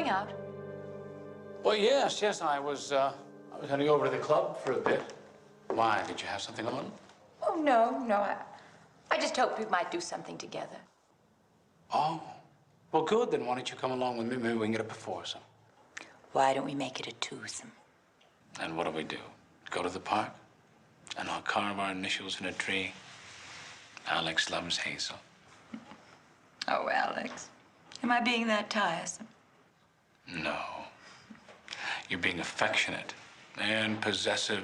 going out? Well, yes, I was heading over to the club for a bit. Why, did you have something on? Oh, no, I just hoped we might do something together. Oh, well, good, then why don't you come along with me? Maybe we can get up a foursome. Why don't we make it a twosome? And what do? Go to the park? And I'll carve our initials in a tree. Alex loves Hazel. Oh, Alex, am I being that tiresome? No. You're being affectionate and possessive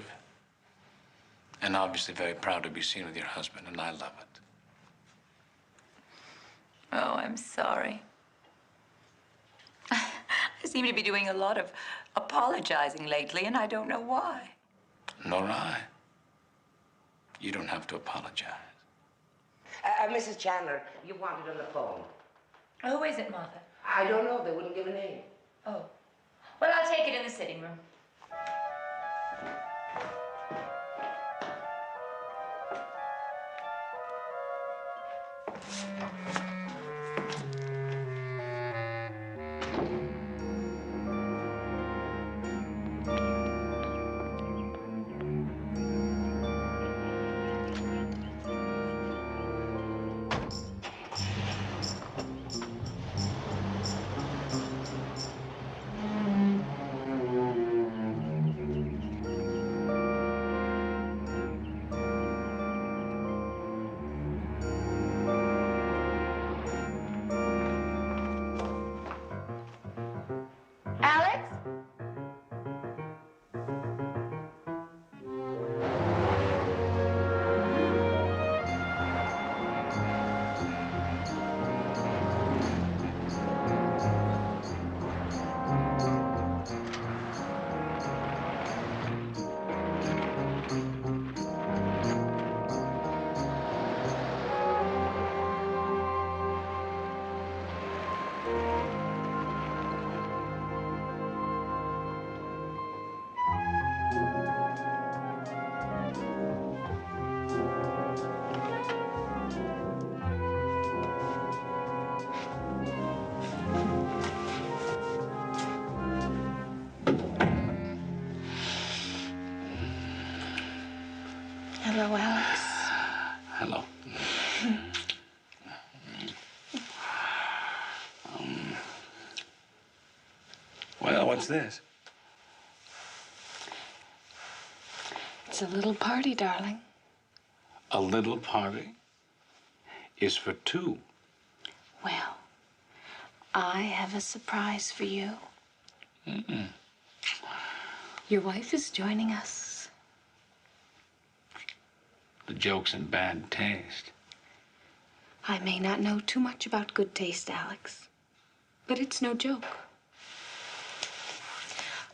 and obviously very proud to be seen with your husband, and I love it. Oh, I'm sorry. I seem to be doing a lot of apologizing lately, and I don't know why. Nor I. You don't have to apologize. Mrs. Chandler, you wanted on the phone. Who is it, Martha? I don't know. They wouldn't give a name. Oh. Well, I'll take it in the sitting room. Hello, Alex. Hello. Well, what's this? It's a little party, darling. A little party is for two. Well, I have a surprise for you. Your wife is joining us. The joke's in bad taste. I may not know too much about good taste, Alex, but it's no joke.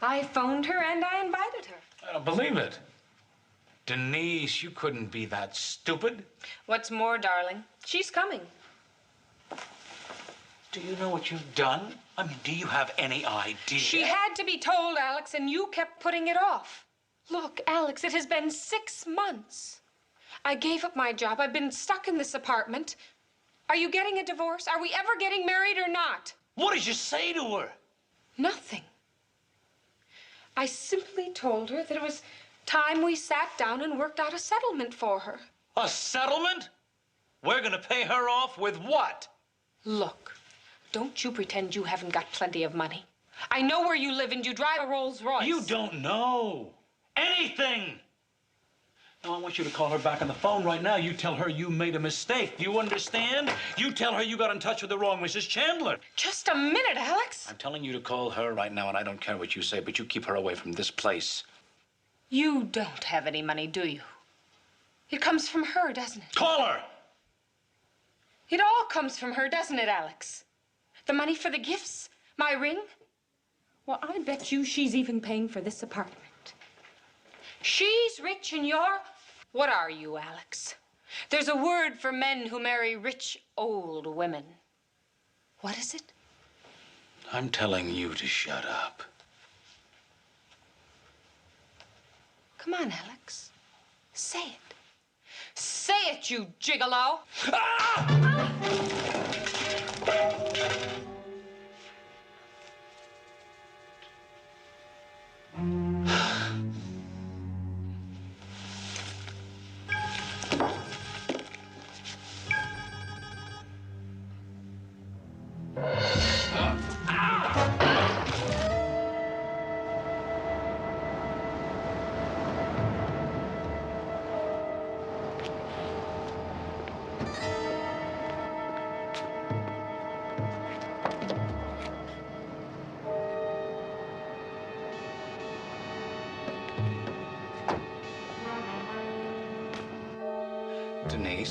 I phoned her and I invited her. I don't believe it. Denise, you couldn't be that stupid. What's more, darling, she's coming. Do you know what you've done? I mean, do you have any idea? She had to be told, Alex, and you kept putting it off. Look, Alex, it has been 6 months. I gave up my job. I've been stuck in this apartment. Are you getting a divorce? Are we ever getting married or not? What did you say to her? Nothing. I simply told her that it was time we sat down and worked out a settlement for her. A settlement? We're gonna pay her off with what? Look, don't you pretend you haven't got plenty of money. I know where you live and you drive a Rolls Royce. You don't know anything. Now, I want you to call her back on the phone right now. You tell her you made a mistake. Do you understand? You tell her you got in touch with the wrong Mrs. Chandler. Just a minute, Alex. I'm telling you to call her right now, and I don't care what you say, but you keep her away from this place. You don't have any money, do you? It comes from her, doesn't it? Call her! It all comes from her, doesn't it, Alex? The money for the gifts, my ring. Well, I bet you she's even paying for this apartment. She's rich and you're... What are you, Alex? There's a word for men who marry rich, old women. What is it? I'm telling you to shut up. Come on, Alex. Say it. Say it, you gigolo! Ah!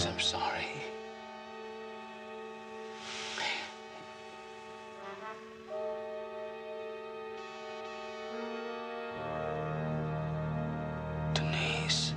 Denise, I'm sorry. Denise.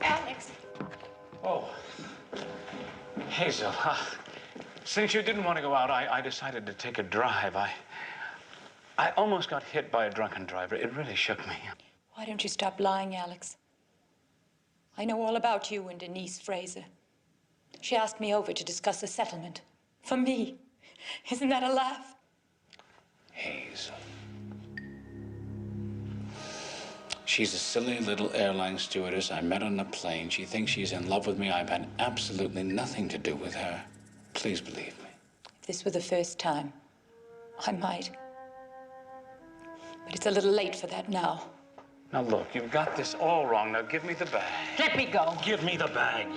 Alex. Oh, Hazel, since you didn't want to go out, I decided to take a drive. I almost got hit by a drunken driver. It really shook me. Why don't you stop lying, Alex? I know all about you and Denise Fraser. She asked me over to discuss a settlement. For me. Isn't that a laugh? Hazel. She's a silly little airline stewardess I met on a plane. She thinks she's in love with me. I've had absolutely nothing to do with her. Please believe me. If this were the first time, I might. But it's a little late for that now. Now, look, you've got this all wrong. Now, give me the bag. Let me go. Give me the bag.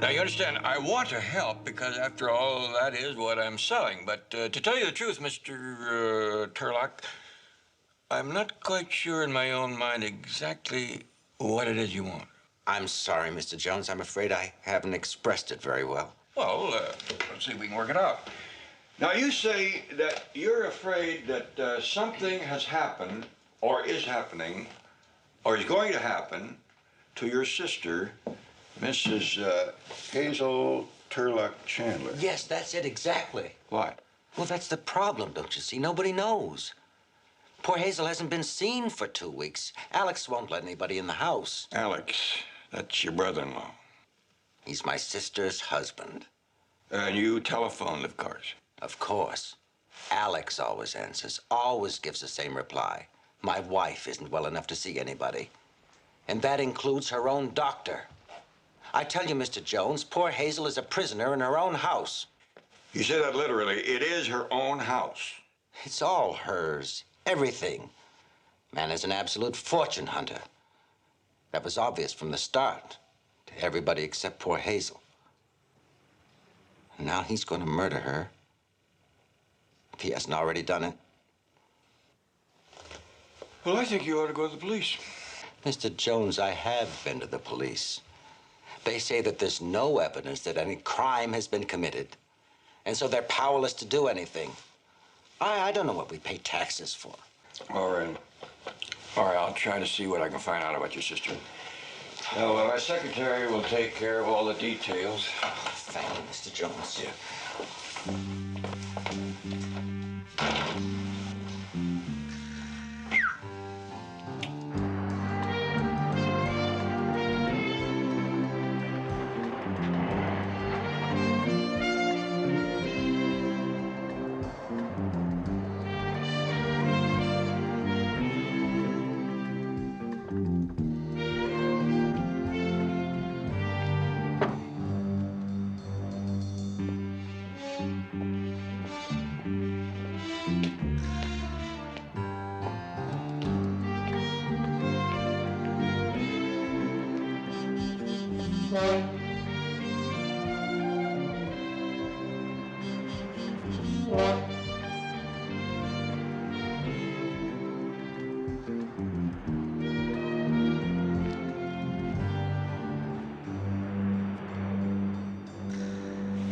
Now, you understand, I want to help because, after all, that is what I'm selling. But to tell you the truth, Mr. Turlock, I'm not quite sure in my own mind exactly what it is you want. I'm sorry, Mr. Jones. I'm afraid I haven't expressed it very well. Well, let's see if we can work it out. Now, you say that you're afraid that something has happened, or is happening, or is going to happen to your sister, Mrs. Hazel Turlock Chandler. Yes, that's it exactly. What? Well, that's the problem, don't you see? Nobody knows. Poor Hazel hasn't been seen for 2 weeks. Alex won't let anybody in the house. Alex, that's your brother-in-law. He's my sister's husband. And you telephoned, of course. Of course. Alex always answers, always gives the same reply. My wife isn't well enough to see anybody. And that includes her own doctor. I tell you, Mr. Jones, poor Hazel is a prisoner in her own house. You say that literally. It is her own house. It's all hers. Everything. Man is an absolute fortune hunter. That was obvious from the start to everybody except poor Hazel. And now he's going to murder her. If he hasn't already done it. Well, I think you ought to go to the police. Mr. Jones, I have been to the police. They say that there's no evidence that any crime has been committed. And so they're powerless to do anything. I don't know what we pay taxes for. All right. All right, I'll try to see what I can find out about your sister. Now, my secretary will take care of all the details. Thank you, Mr. Jones. Yeah.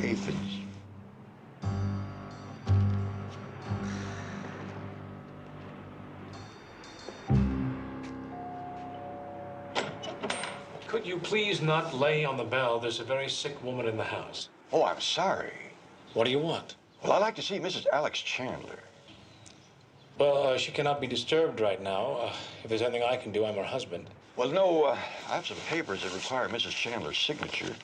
Aphids. Could you please not lay on the bell? There's a very sick woman in the house. Oh, I'm sorry. What do you want? Well, I'd like to see Mrs. Alex Chandler. Well, she cannot be disturbed right now. If there's anything I can do, I'm her husband. Well, no, I have some papers that require Mrs. Chandler's signature.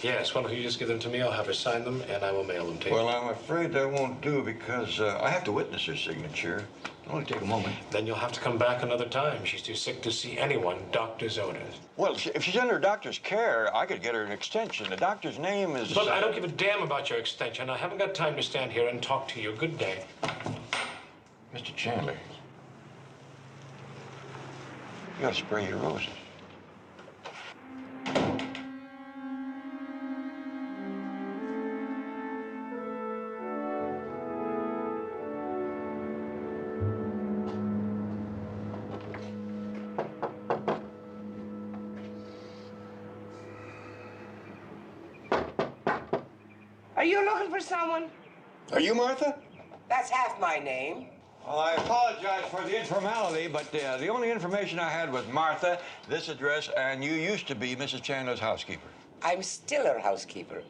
Yes, why don't you just give them to me? I'll have her sign them, and I will mail them to you. Well, I'm afraid that won't do because I have to witness her signature. It'll only take a moment. Then you'll have to come back another time. She's too sick to see anyone. Doctor's orders. Well, if she's under a doctor's care, I could get her an extension. The doctor's name is... Look, I don't give a damn about your extension. I haven't got time to stand here and talk to you. Good day. Mr. Chandler. You gotta spray your roses. Are you looking for someone? Are you Martha? That's half my name. Well, I apologize for the informality, but the only information I had was Martha, this address, and you used to be Mrs. Chandler's housekeeper. I'm still her housekeeper.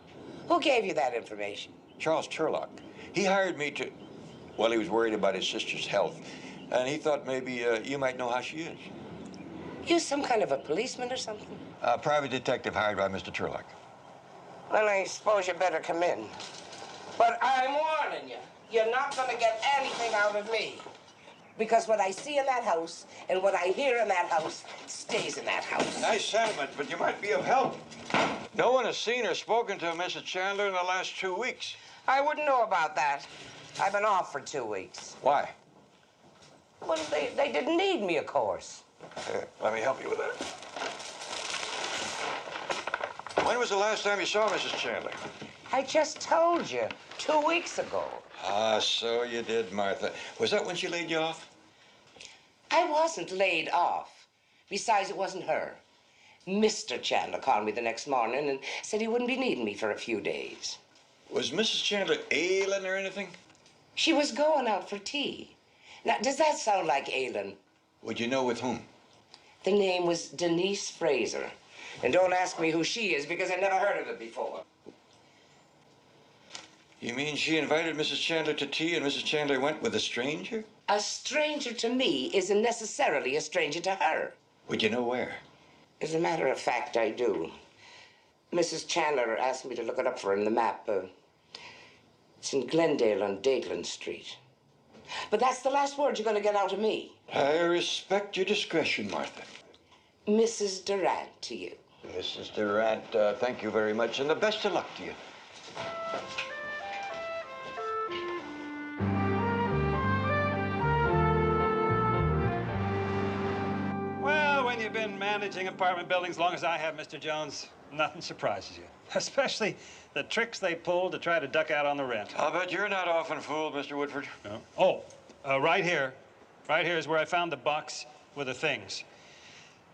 Who gave you that information? Charles Turlock. He hired me to... Well, he was worried about his sister's health, and he thought maybe you might know how she is. You some kind of a policeman or something? A private detective hired by Mr. Turlock. Well, I suppose you better come in. But I'm warning you, you're not gonna get anything out of me. Because what I see in that house and what I hear in that house stays in that house. Nice sentiment, but you might be of help. No one has seen or spoken to Mrs. Chandler in the last 2 weeks. I wouldn't know about that. I've been off for 2 weeks. Why? Well, they didn't need me, of course. Here, let me help you with that. When was the last time you saw Mrs. Chandler? I just told you, 2 weeks ago. Ah, so you did, Martha. Was that when she laid you off? I wasn't laid off. Besides, it wasn't her. Mr. Chandler called me the next morning and said he wouldn't be needing me for a few days. Was Mrs. Chandler ailing or anything? She was going out for tea. Now, does that sound like ailing? Would you know with whom? The name was Denise Fraser. And don't ask me who she is, because I never heard of it before. You mean she invited Mrs. Chandler to tea and Mrs. Chandler went with a stranger? A stranger to me isn't necessarily a stranger to her. Would you know where? As a matter of fact, I do. Mrs. Chandler asked me to look it up for her in the map. It's in Glendale on Dadeland Street. But that's the last word you're going to get out of me. I respect your discretion, Martha. Mrs. Durant to you. Mrs. Durant, thank you very much, and the best of luck to you. Well, when you've been managing apartment buildings as long as I have, Mr. Jones, nothing surprises you. Especially the tricks they pull to try to duck out on the rent. I'll bet you're not often fooled, Mr. Woodford. No. Oh, right here. Right here is where I found the box with the things.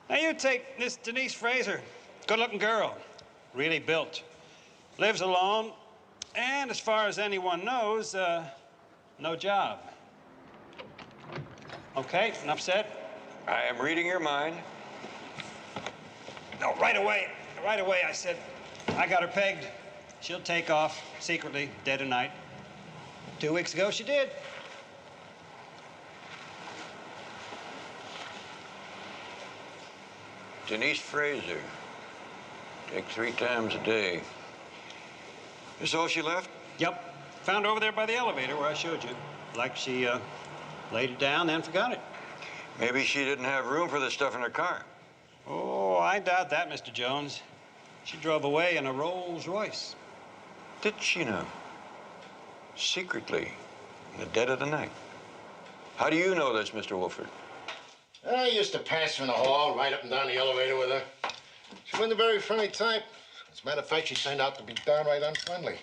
Now, you take this Denise Fraser. Good-looking girl. Really built. Lives alone. And as far as anyone knows, no job. Okay, enough said. I am reading your mind. No, right away, I said, I got her pegged. She'll take off secretly, dead of night. 2 weeks ago, she did. Denise Fraser. Take 3 times a day. Is all she left? Yep. Found her over there by the elevator where I showed you. Like she laid it down, then forgot it. Maybe she didn't have room for the stuff in her car. Oh, I doubt that, Mr. Jones. She drove away in a Rolls Royce. Did she now? Secretly, in the dead of the night. How do you know this, Mr. Wolford? I used to pass her in the hall, right up and down the elevator with her. She wasn't a very friendly type. As a matter of fact, she turned out to be downright unfriendly.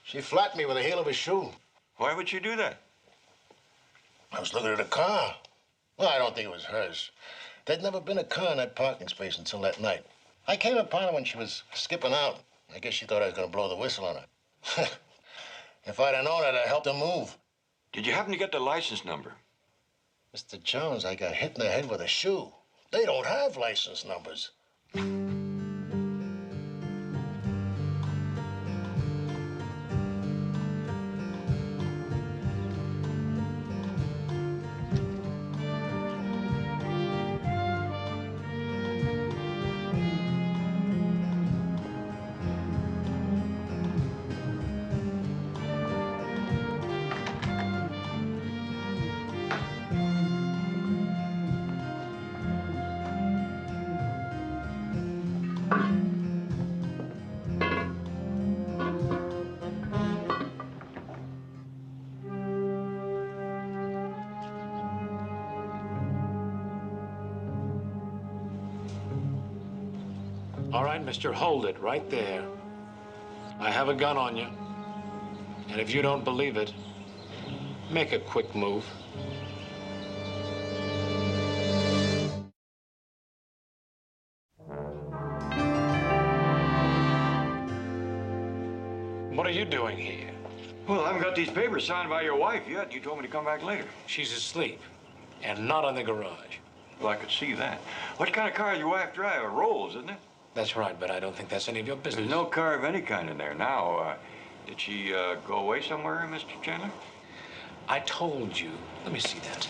She flattened me with the heel of a shoe. Why would she do that? I was looking at a car. Well, I don't think it was hers. There'd never been a car in that parking space until that night. I came upon her when she was skipping out. I guess she thought I was going to blow the whistle on her. If I'd have known, I'd have helped her move. Did you happen to get the license number? Mr. Jones, I got hit in the head with a shoe. They don't have license numbers. All right, mister, hold it right there. I have a gun on you. And if you don't believe it, make a quick move. What are you doing here? Well, I haven't got these papers signed by your wife yet. You told me to come back later. She's asleep, and not in the garage. Well, I could see that. What kind of car does your wife drive? A Rolls, isn't it? That's right, but I don't think that's any of your business. There's no car of any kind in there. Now, did she go away somewhere, Mr. Chandler? I told you. Let me see that.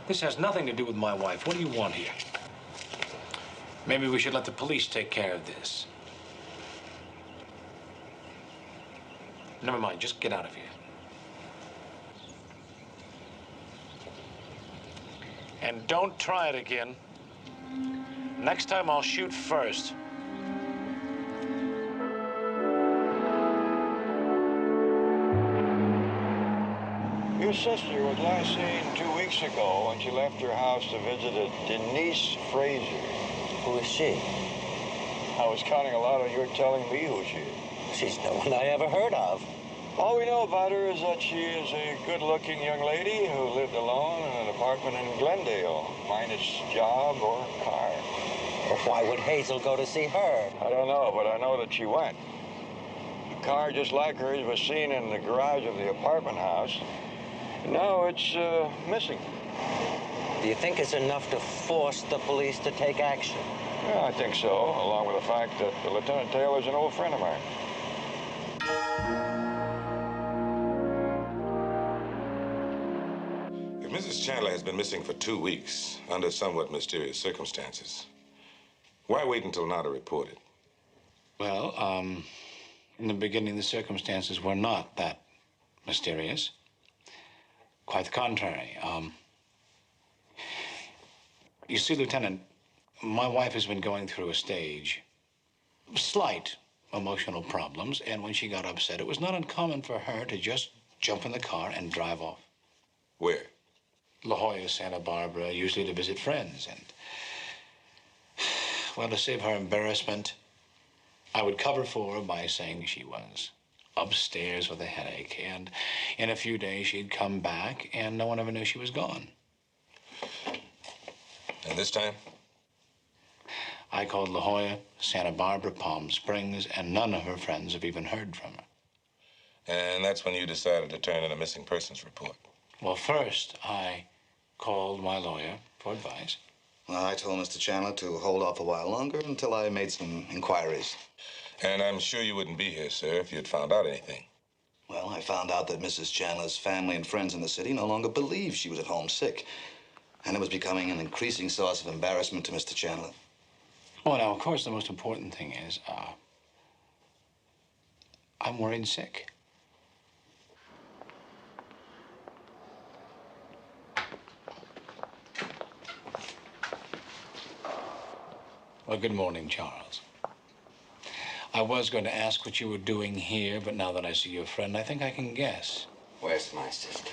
This has nothing to do with my wife. What do you want here? Maybe we should let the police take care of this. Never mind, just get out of here. And don't try it again. Next time I'll shoot first. Your sister was last seen 2 weeks ago when she left her house to visit a Denise Fraser. Who is she? I was counting a lot on your telling me who she is. She's no one I ever heard of. All we know about her is that she is a good-looking young lady who lived alone in an apartment in Glendale, minus job or car. Well, why would Hazel go to see her? I don't know, but I know that she went. A car just like hers was seen in the garage of the apartment house. Now it's missing. Do you think it's enough to force the police to take action? Yeah, I think so, along with the fact that Lieutenant Taylor's an old friend of mine. If Mrs. Chandler has been missing for 2 weeks under somewhat mysterious circumstances, why wait until now to report it? Well, in the beginning, the circumstances were not that mysterious. Quite the contrary. You see, Lieutenant, my wife has been going through a stage of slight emotional problems, and when she got upset, it was not uncommon for her to just jump in the car and drive off. Where? La Jolla, Santa Barbara, usually to visit friends, and, well, to save her embarrassment, I would cover for her by saying she was upstairs with a headache, and in a few days she'd come back, and no one ever knew she was gone. And this time? I called La Jolla, Santa Barbara, Palm Springs, and none of her friends have even heard from her. And that's when you decided to turn in a missing persons report. Well, first, I called my lawyer for advice. Well, I told Mr. Chandler to hold off a while longer until I made some inquiries. And I'm sure you wouldn't be here, sir, if you'd found out anything. Well, I found out that Mrs. Chandler's family and friends in the city no longer believed she was at home sick. And it was becoming an increasing source of embarrassment to Mr. Chandler. Well, now, of course, the most important thing is, I'm worried sick. Well, good morning, Charles. I was going to ask what you were doing here, but now that I see your friend, I think I can guess. Where's my sister?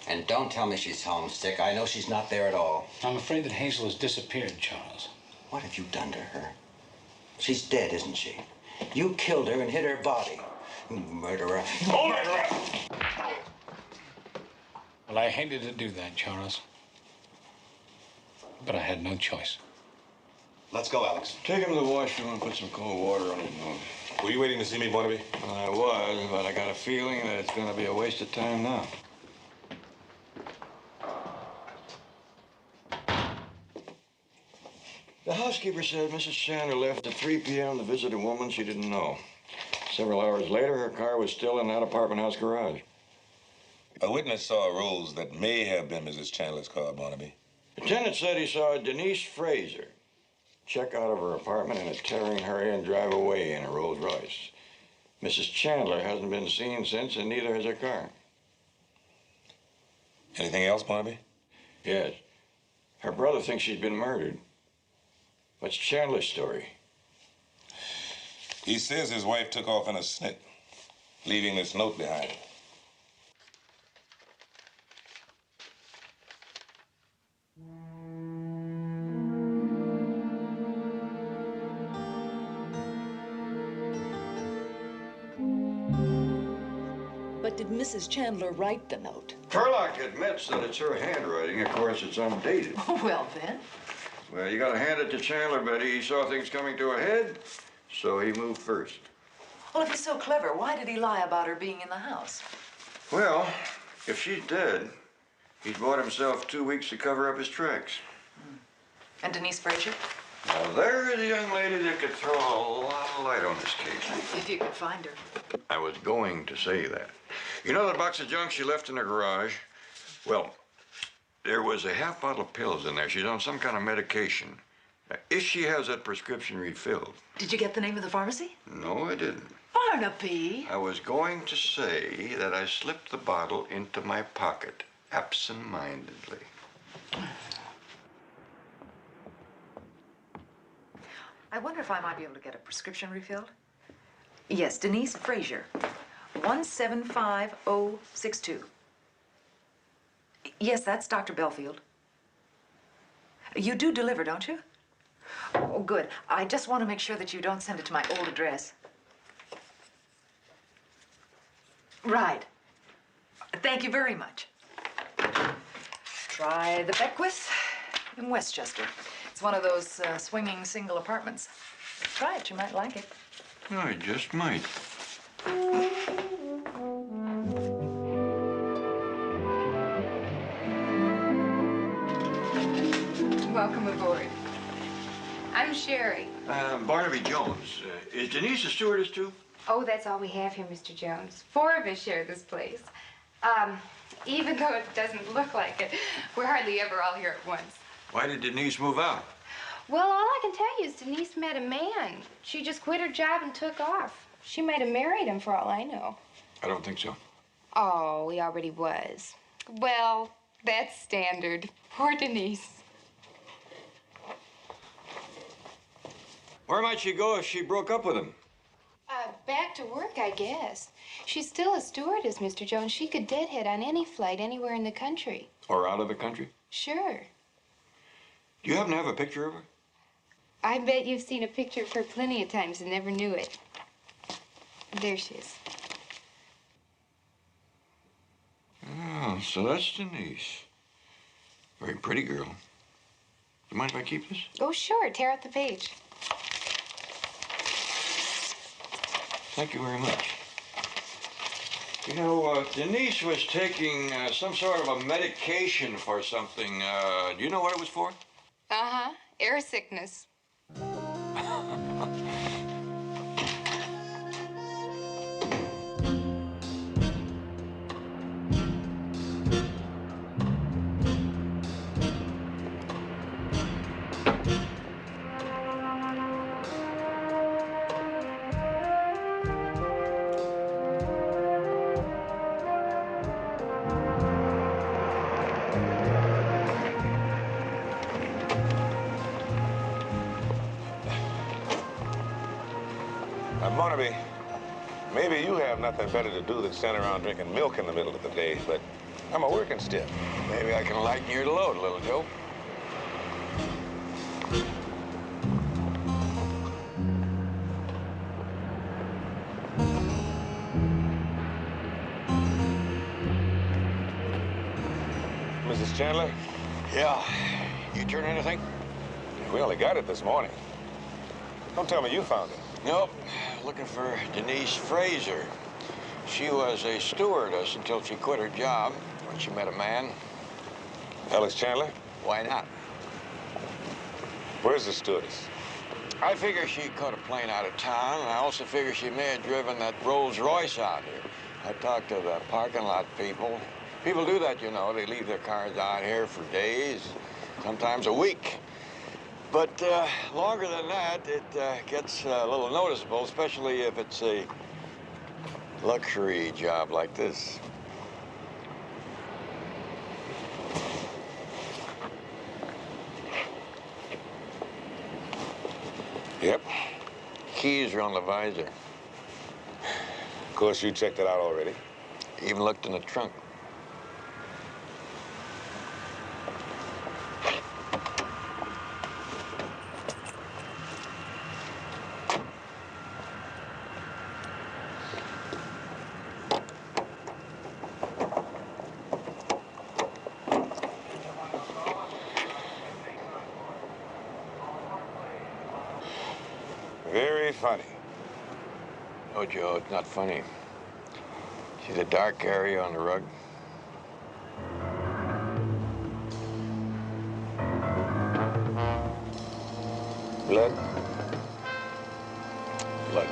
And don't tell me she's homesick. I know she's not there at all. I'm afraid that Hazel has disappeared, Charles. What have you done to her? She's dead, isn't she? You killed her and hid her body. You murderer. Oh, murderer! Well, I hated to do that, Charles. But I had no choice. Let's go, Alex. Take him to the washroom and put some cold water on his nose. Were you waiting to see me, Barnaby? I was, but I got a feeling that it's going to be a waste of time now. The housekeeper said Mrs. Chandler left at 3 p.m. to visit a woman she didn't know. Several hours later, her car was still in that apartment house garage. A witness saw a Rose that may have been Mrs. Chandler's car, Barnaby. The tenant said he saw Denise Fraser check out of her apartment and a tearing her in drive away in a Rolls Royce. Mrs. Chandler hasn't been seen since, and neither has her car. Anything else, Barnaby? Yes. Her brother thinks she's been murdered. What's Chandler's story? He says his wife took off in a snit, leaving this note behind. But did Mrs. Chandler write the note? Turlock admits that it's her handwriting. Of course, it's undated. Well, then. Well, you gotta hand it to Chandler, Betty. He saw things coming to a head, so he moved first. Well, if he's so clever, why did he lie about her being in the house? Well, if she's dead, he's bought himself 2 weeks to cover up his tracks. And Denise Fraser? Now, there is a young lady that could throw a lot of light on this case. If you could find her. I was going to say that. You know that box of junk she left in her garage? Well, there was a half bottle of pills in there. She's on some kind of medication. Now, if she has that prescription refilled. Did you get the name of the pharmacy? No, I didn't. Barnaby. I was going to say that I slipped the bottle into my pocket, absent-mindedly. I wonder if I might be able to get a prescription refilled. Yes, Denise Frazier, 175062. Yes, that's Dr. Belfield. You do deliver, don't you? Oh, good. I just want to make sure that you don't send it to my old address. Right. Thank you very much. Try the Beckwith in Westchester. It's one of those swinging single apartments. Try it, you might like it. I just might. Welcome aboard. I'm Sherry. Barnaby Jones. Is Denise a stewardess, too? Oh, that's all we have here, Mr. Jones. 4 of us share this place. Even though it doesn't look like it, we're hardly ever all here at once. Why did Denise move out? Well, all I can tell you is Denise met a man. She just quit her job and took off. She might have married him for all I know. I don't think so. Oh, he already was. Well, that's standard. Poor Denise. Where might she go if she broke up with him? Back to work, I guess. She's still a stewardess, Mr. Jones. She could deadhead on any flight anywhere in the country. Or out of the country? Sure. Do you happen to have a picture of her? I bet you've seen a picture of her plenty of times and never knew it. There she is. Oh, so that's Denise. Very pretty girl. Do you mind if I keep this? Oh, sure. Tear out the page. Thank you very much. You know, Denise was taking some sort of a medication for something. Do you know what it was for? Uh-huh. Air sickness. Barnaby, maybe you have nothing better to do than stand around drinking milk in the middle of the day, but I'm a working stiff. Maybe I can lighten your load, little Joe. Mrs. Chandler? Yeah. You turn anything? We only got it this morning. Don't tell me you found it. Nope. Looking for Denise Frazier. She was a stewardess until she quit her job when she met a man. Alex Chandler? Why not? Where's the stewardess? I figure she caught a plane out of town, and I also figure she may have driven that Rolls Royce out here. I talked to the parking lot people. People do that, you know. They leave their cars out here for days, sometimes a week. But longer than that, it gets a little noticeable, especially if it's a luxury job like this. Yep. Keys are on the visor. Of course, you checked it out already. Even looked in the trunk. Very funny. Oh, Joe, it's not funny. See the dark area on the rug? Blood? Blood.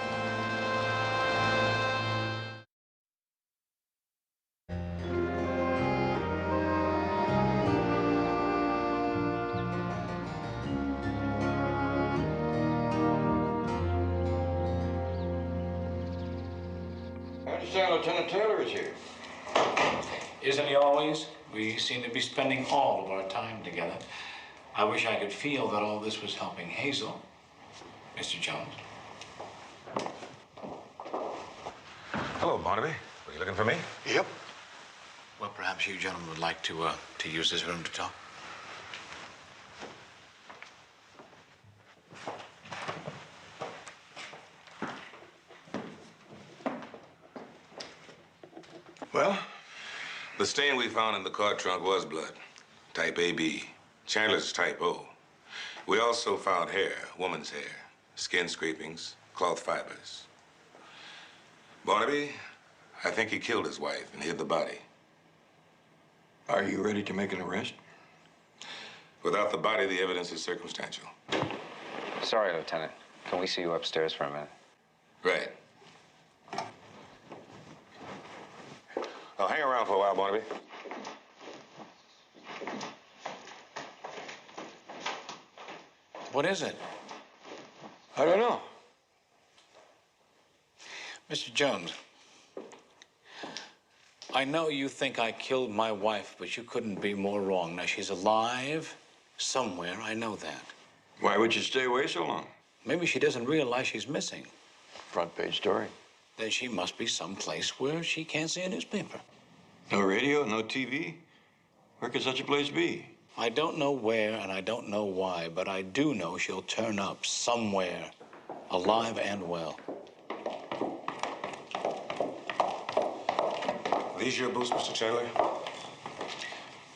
I understand Lieutenant Taylor is here. Isn't he always? We seem to be spending all of our time together. I wish I could feel that all this was helping Hazel. Mr. Jones. Hello, Barnaby. Were you looking for me? Yep. Well, perhaps you gentlemen would like to use this room to talk. Well? The stain we found in the car trunk was blood. Type AB. Chandler's type O. We also found hair, woman's hair, skin scrapings, cloth fibers. Barnaby, I think he killed his wife and hid the body. Are you ready to make an arrest? Without the body, the evidence is circumstantial. Sorry, Lieutenant. Can we see you upstairs for a minute? Right. I'll hang around for a while, Barnaby. What is it? I don't know. Mr. Jones, I know you think I killed my wife, but you couldn't be more wrong. Now, she's alive somewhere, I know that. Why would you stay away so long? Maybe she doesn't realize she's missing. Front page story. Then she must be someplace where she can't see a newspaper. No radio, no TV? Where could such a place be? I don't know where and I don't know why, but I do know she'll turn up somewhere, alive and well. These your boots, Mr. Chandler?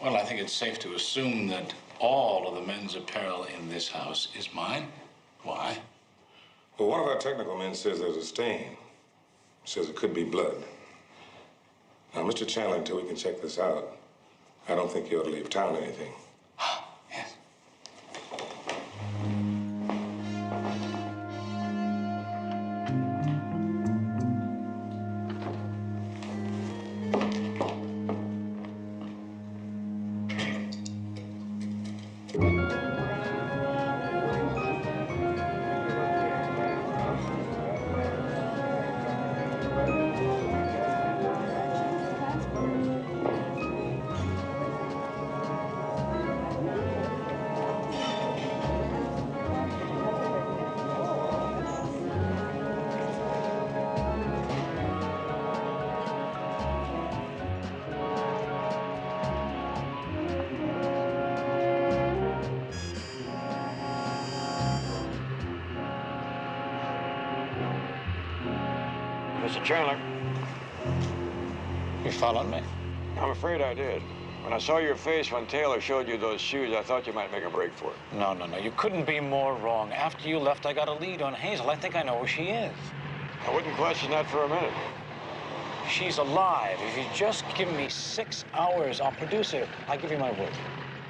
Well, I think it's safe to assume that all of the men's apparel in this house is mine. Why? Well, one of our technical men says there's a stain. Says it could be blood. Now, Mr. Chandler, until we can check this out, I don't think you ought to leave town or anything. Yes. Mr. Chandler, You following me? I'm afraid I did. When I saw your face when Taylor showed you those shoes, I thought you might make a break for it. No. You couldn't be more wrong. After you left, I got a lead on Hazel. I think I know where she is. I wouldn't question that for a minute. She's alive. If you just give me 6 hours, I'll produce her. I give you my word.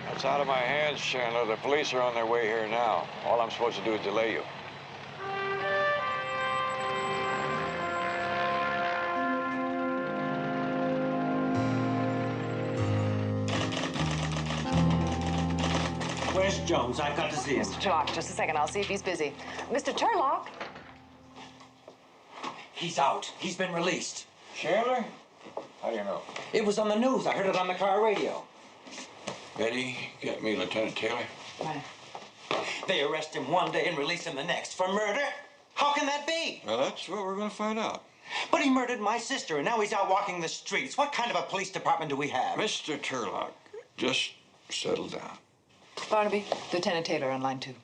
That's out of my hands, Chandler. The police are on their way here now. All I'm supposed to do is delay you. Where's Jones? I've got to see him. Mr. Turlock, just a second. I'll see if he's busy. Mr. Turlock? He's out. He's been released. Chandler? How do you know? It was on the news. I heard it on the car radio. Betty, get me Lieutenant Taylor. Right. They arrest him one day and release him the next for murder? How can that be? Well, that's what we're going to find out. But he murdered my sister, and now he's out walking the streets. What kind of a police department do we have? Mr. Turlock, just settle down. Barnaby, Lieutenant Taylor on line 2.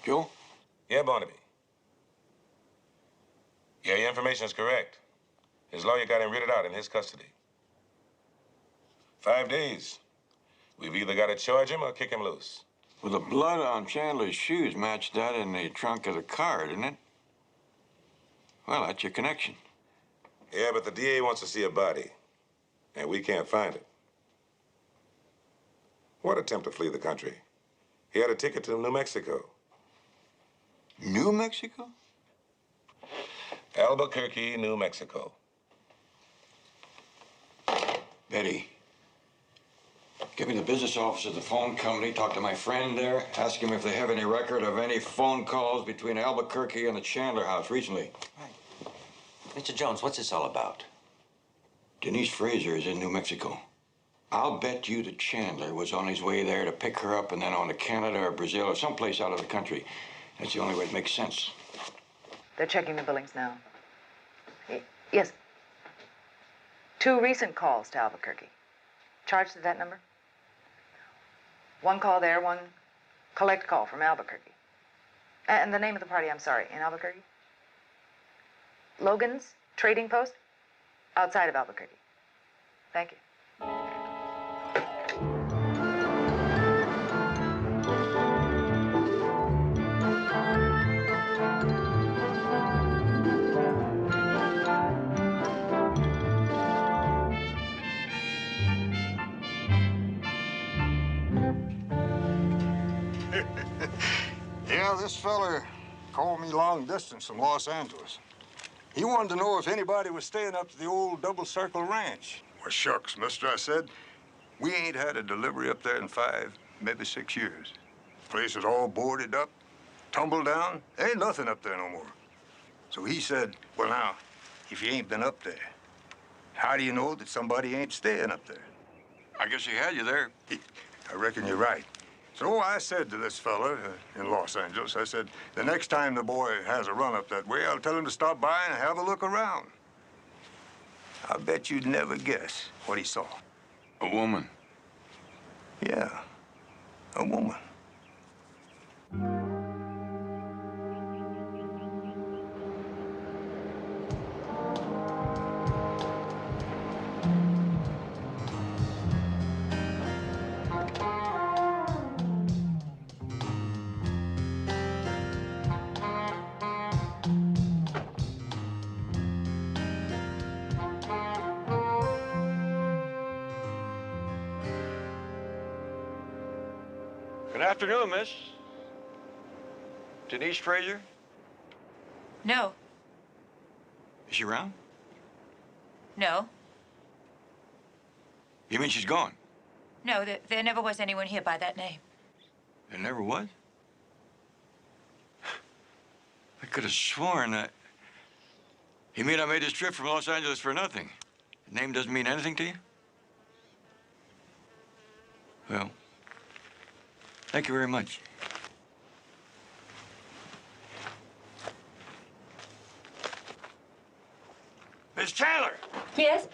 Joe? Yeah, Barnaby. Yeah, your information is correct. His lawyer got him written out in his custody. 5 days. We've either got to charge him or kick him loose. Well, the blood on Chandler's shoes matched that in the trunk of the car, didn't it? Well, that's your connection. Yeah, but the DA wants to see a body, and we can't find it. What attempt to flee the country? He had a ticket to New Mexico. New Mexico? Albuquerque, New Mexico. Betty, give me the business office of the phone company, talk to my friend there, ask him if they have any record of any phone calls between Albuquerque and the Chandler house recently. Right. Mr. Jones, what's this all about? Denise Fraser is in New Mexico. I'll bet you that Chandler was on his way there to pick her up and then on to Canada or Brazil or someplace out of the country. That's the only way it makes sense. They're checking the billings now. Yes. 2 recent calls to Albuquerque. Charged to that number? 1 call there, 1 collect call from Albuquerque. And the name of the party, I'm sorry, in Albuquerque? Logan's Trading Post? Outside of Albuquerque. Thank you. Yeah, this feller called me long distance from Los Angeles. He wanted to know if anybody was staying up to the old Double Circle Ranch. Well, shucks, mister, I said. We ain't had a delivery up there in 5, maybe 6 years. Place is all boarded up, tumbled down. There ain't nothing up there no more. So he said, well, now, if you ain't been up there, how do you know that somebody ain't staying up there? I guess he had you there. I reckon you're right. So I said to this fella in Los Angeles, I said, the next time the boy has a run up that way, I'll tell him to stop by and have a look around. I bet you'd never guess what he saw. A woman? Yeah, a woman. Good afternoon, miss. Denise Fraser? No. Is she around? No. You mean she's gone? No, there never was anyone here by that name. There never was? I could have sworn that... You mean I made this trip from Los Angeles for nothing? The name doesn't mean anything to you? Well, thank you very much. Miss Chandler! Yes?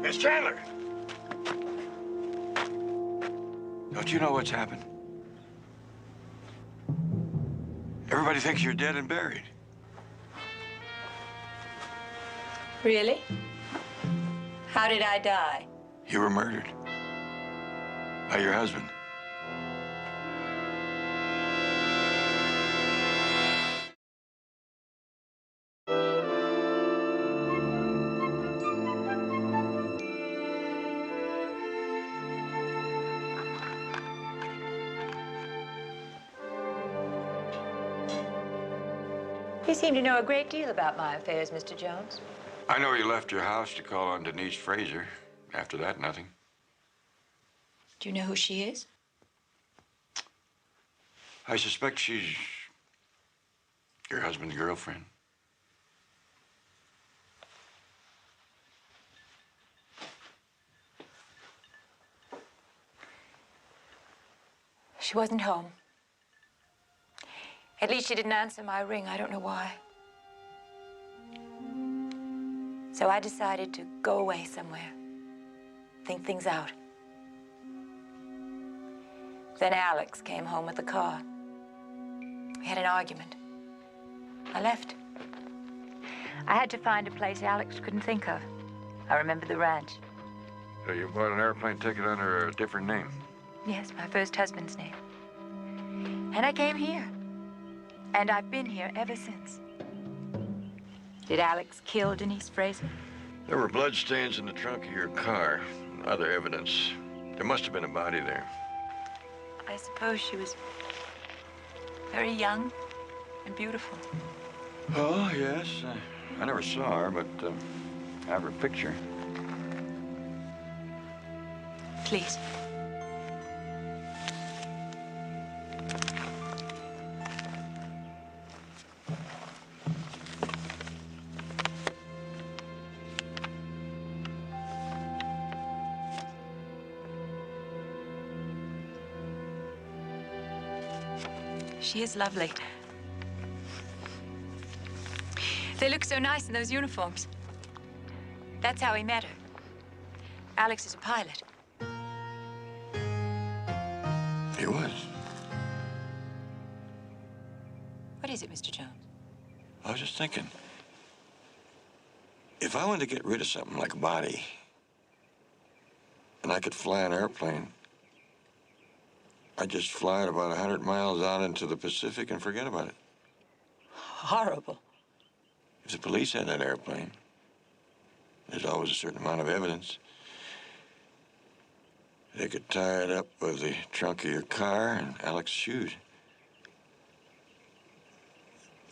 Miss Chandler! Don't you know what's happened? Everybody thinks you're dead and buried. Really? How did I die? You were murdered. By your husband. You seem to know a great deal about my affairs, Mr. Jones. I know you left your house to call on Denise Fraser. After that, nothing. Do you know who she is? I suspect she's your husband's girlfriend. She wasn't home. At least she didn't answer my ring. I don't know why. So I decided to go away somewhere, think things out. Then Alex came home with the car. We had an argument. I left. I had to find a place Alex couldn't think of. I remembered the ranch. So you bought an airplane ticket under a different name? Yes, my first husband's name. And I came here. And I've been here ever since. Did Alex kill Denise Fraser? There were bloodstains in the trunk of your car. other evidence, there must have been a body there. I suppose she was very young and beautiful. Oh, yes. I never saw her, but I have her picture. Please. She is lovely. They look so nice in those uniforms. That's how he met her. Alex is a pilot. He was. What is it, Mr. Jones? I was just thinking, if I wanted to get rid of something like a body, and I could fly an airplane, I'd just fly it about 100 miles out into the Pacific and forget about it. Horrible. If the police had that airplane, there's always a certain amount of evidence. They could tie it up with the trunk of your car and Alex's shoes.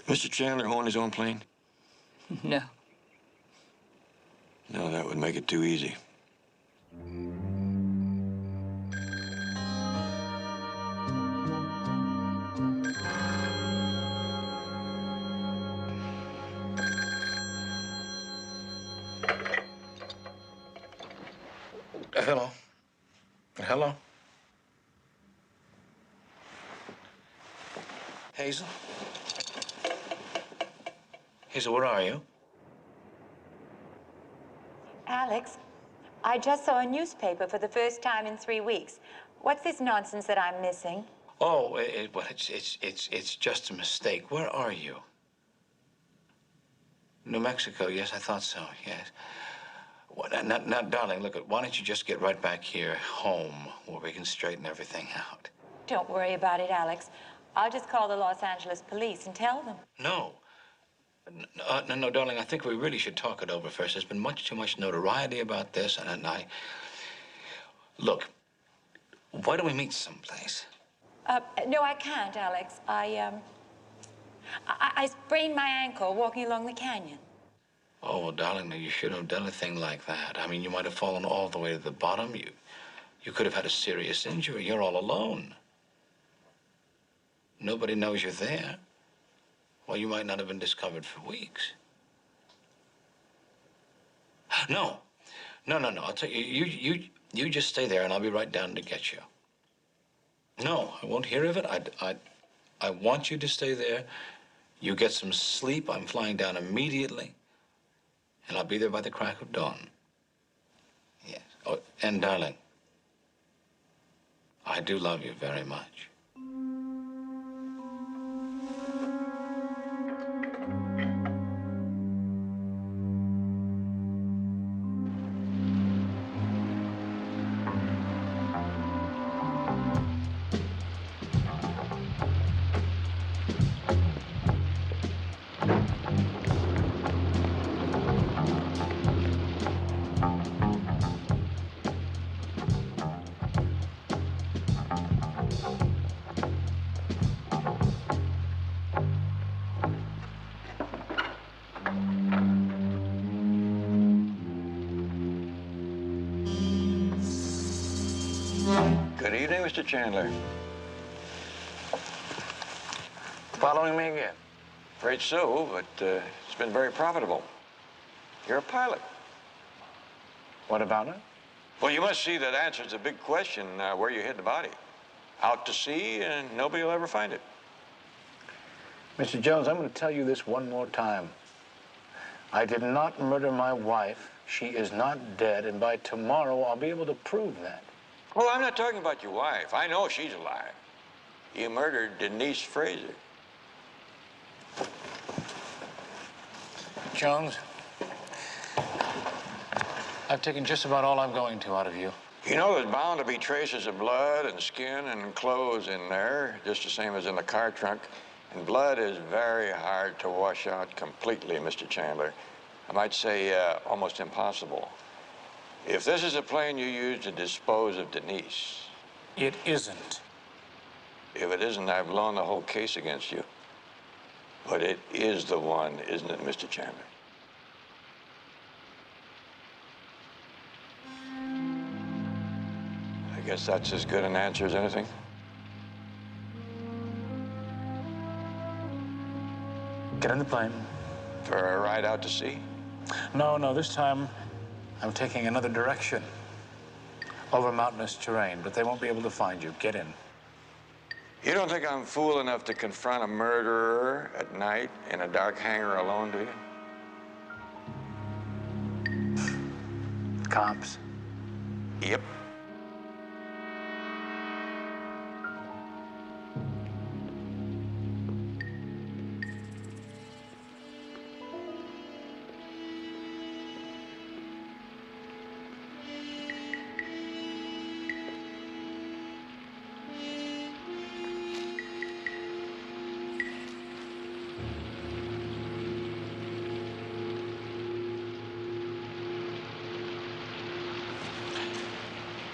Mr. Chandler own his own plane? No. No, that would make it too easy. Hello. Hello. Hazel? Hazel, where are you? Alex, I just saw a newspaper for the first time in 3 weeks. What's this nonsense that I'm missing? Oh, well, it's just a mistake. Where are you? New Mexico, yes, I thought so, yes. Well, now, darling, look, why don't you just get right back here, home, where we can straighten everything out? Don't worry about it, Alex. I'll just call the Los Angeles police and tell them. No. No, darling, I think we really should talk it over first. There's been much too much notoriety about this, and Look, why don't we meet someplace? No, I can't, Alex. I sprained my ankle walking along the canyon. Oh, well, darling, you shouldn't have done a thing like that. I mean, you might have fallen all the way to the bottom. You could have had a serious injury. You're all alone. Nobody knows you're there. Well, you might not have been discovered for weeks. No. I'll tell you, you just stay there, and I'll be right down to get you. No, I won't hear of it. I want you to stay there. You get some sleep. I'm flying down immediately. And I'll be there by the crack of dawn. Yes. Oh, and darling, I do love you very much. Good evening, Mr. Chandler. Following me again? Afraid so, but it's been very profitable. You're a pilot. What about it? Well, you must see that answers the big question, where you hid the body. Out to sea, and nobody will ever find it. Mr. Jones, I'm going to tell you this one more time. I did not murder my wife. She is not dead, and by tomorrow, I'll be able to prove that. Well, I'm not talking about your wife. I know she's alive. You murdered Denise Fraser. Jones, I've taken just about all I'm going to out of you. You know, there's bound to be traces of blood and skin and clothes in there, just the same as in the car trunk. And blood is very hard to wash out completely, Mr. Chandler. I might say almost impossible. If this is a plane you used to dispose of Denise... It isn't. If it isn't, I've blown the whole case against you. But it is the one, isn't it, Mr. Chandler? I guess that's as good an answer as anything. Get in the plane. For a ride out to sea? No, this time I'm taking another direction. Over mountainous terrain, but they won't be able to find you. Get in. You don't think I'm fool enough to confront a murderer at night in a dark hangar alone, do you? Cops? Yep.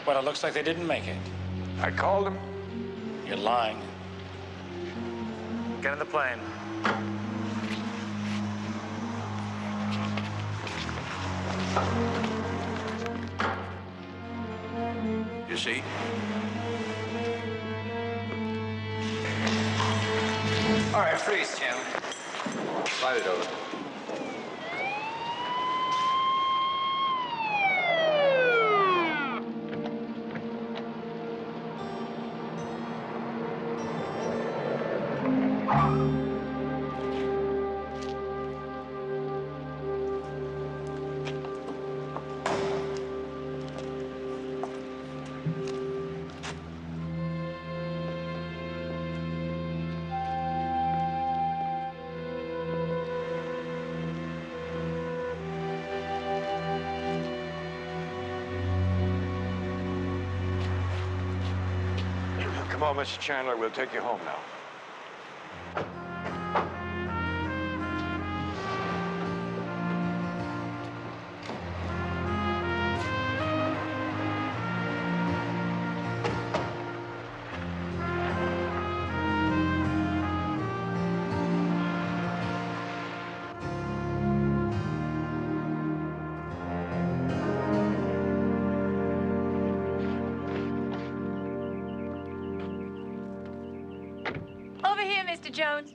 Well, it looks like they didn't make it. I called him. You're lying. Get in the plane. You see? All right, freeze, Chandler. Slide it over. Come on, Mr. Chandler, we'll take you home now. Over here, Mr. Jones.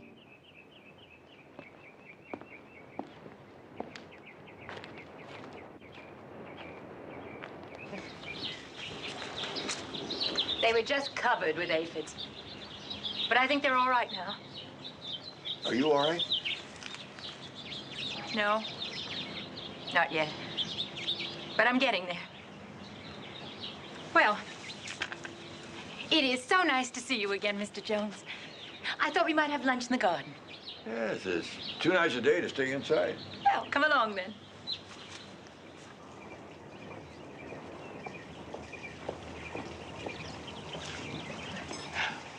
They were just covered with aphids. But I think they're all right now. Are you all right? No, not yet. But I'm getting there. Well, it is so nice to see you again, Mr. Jones. I thought we might have lunch in the garden. Yes, it's too nice a day to stay inside. Well, come along then.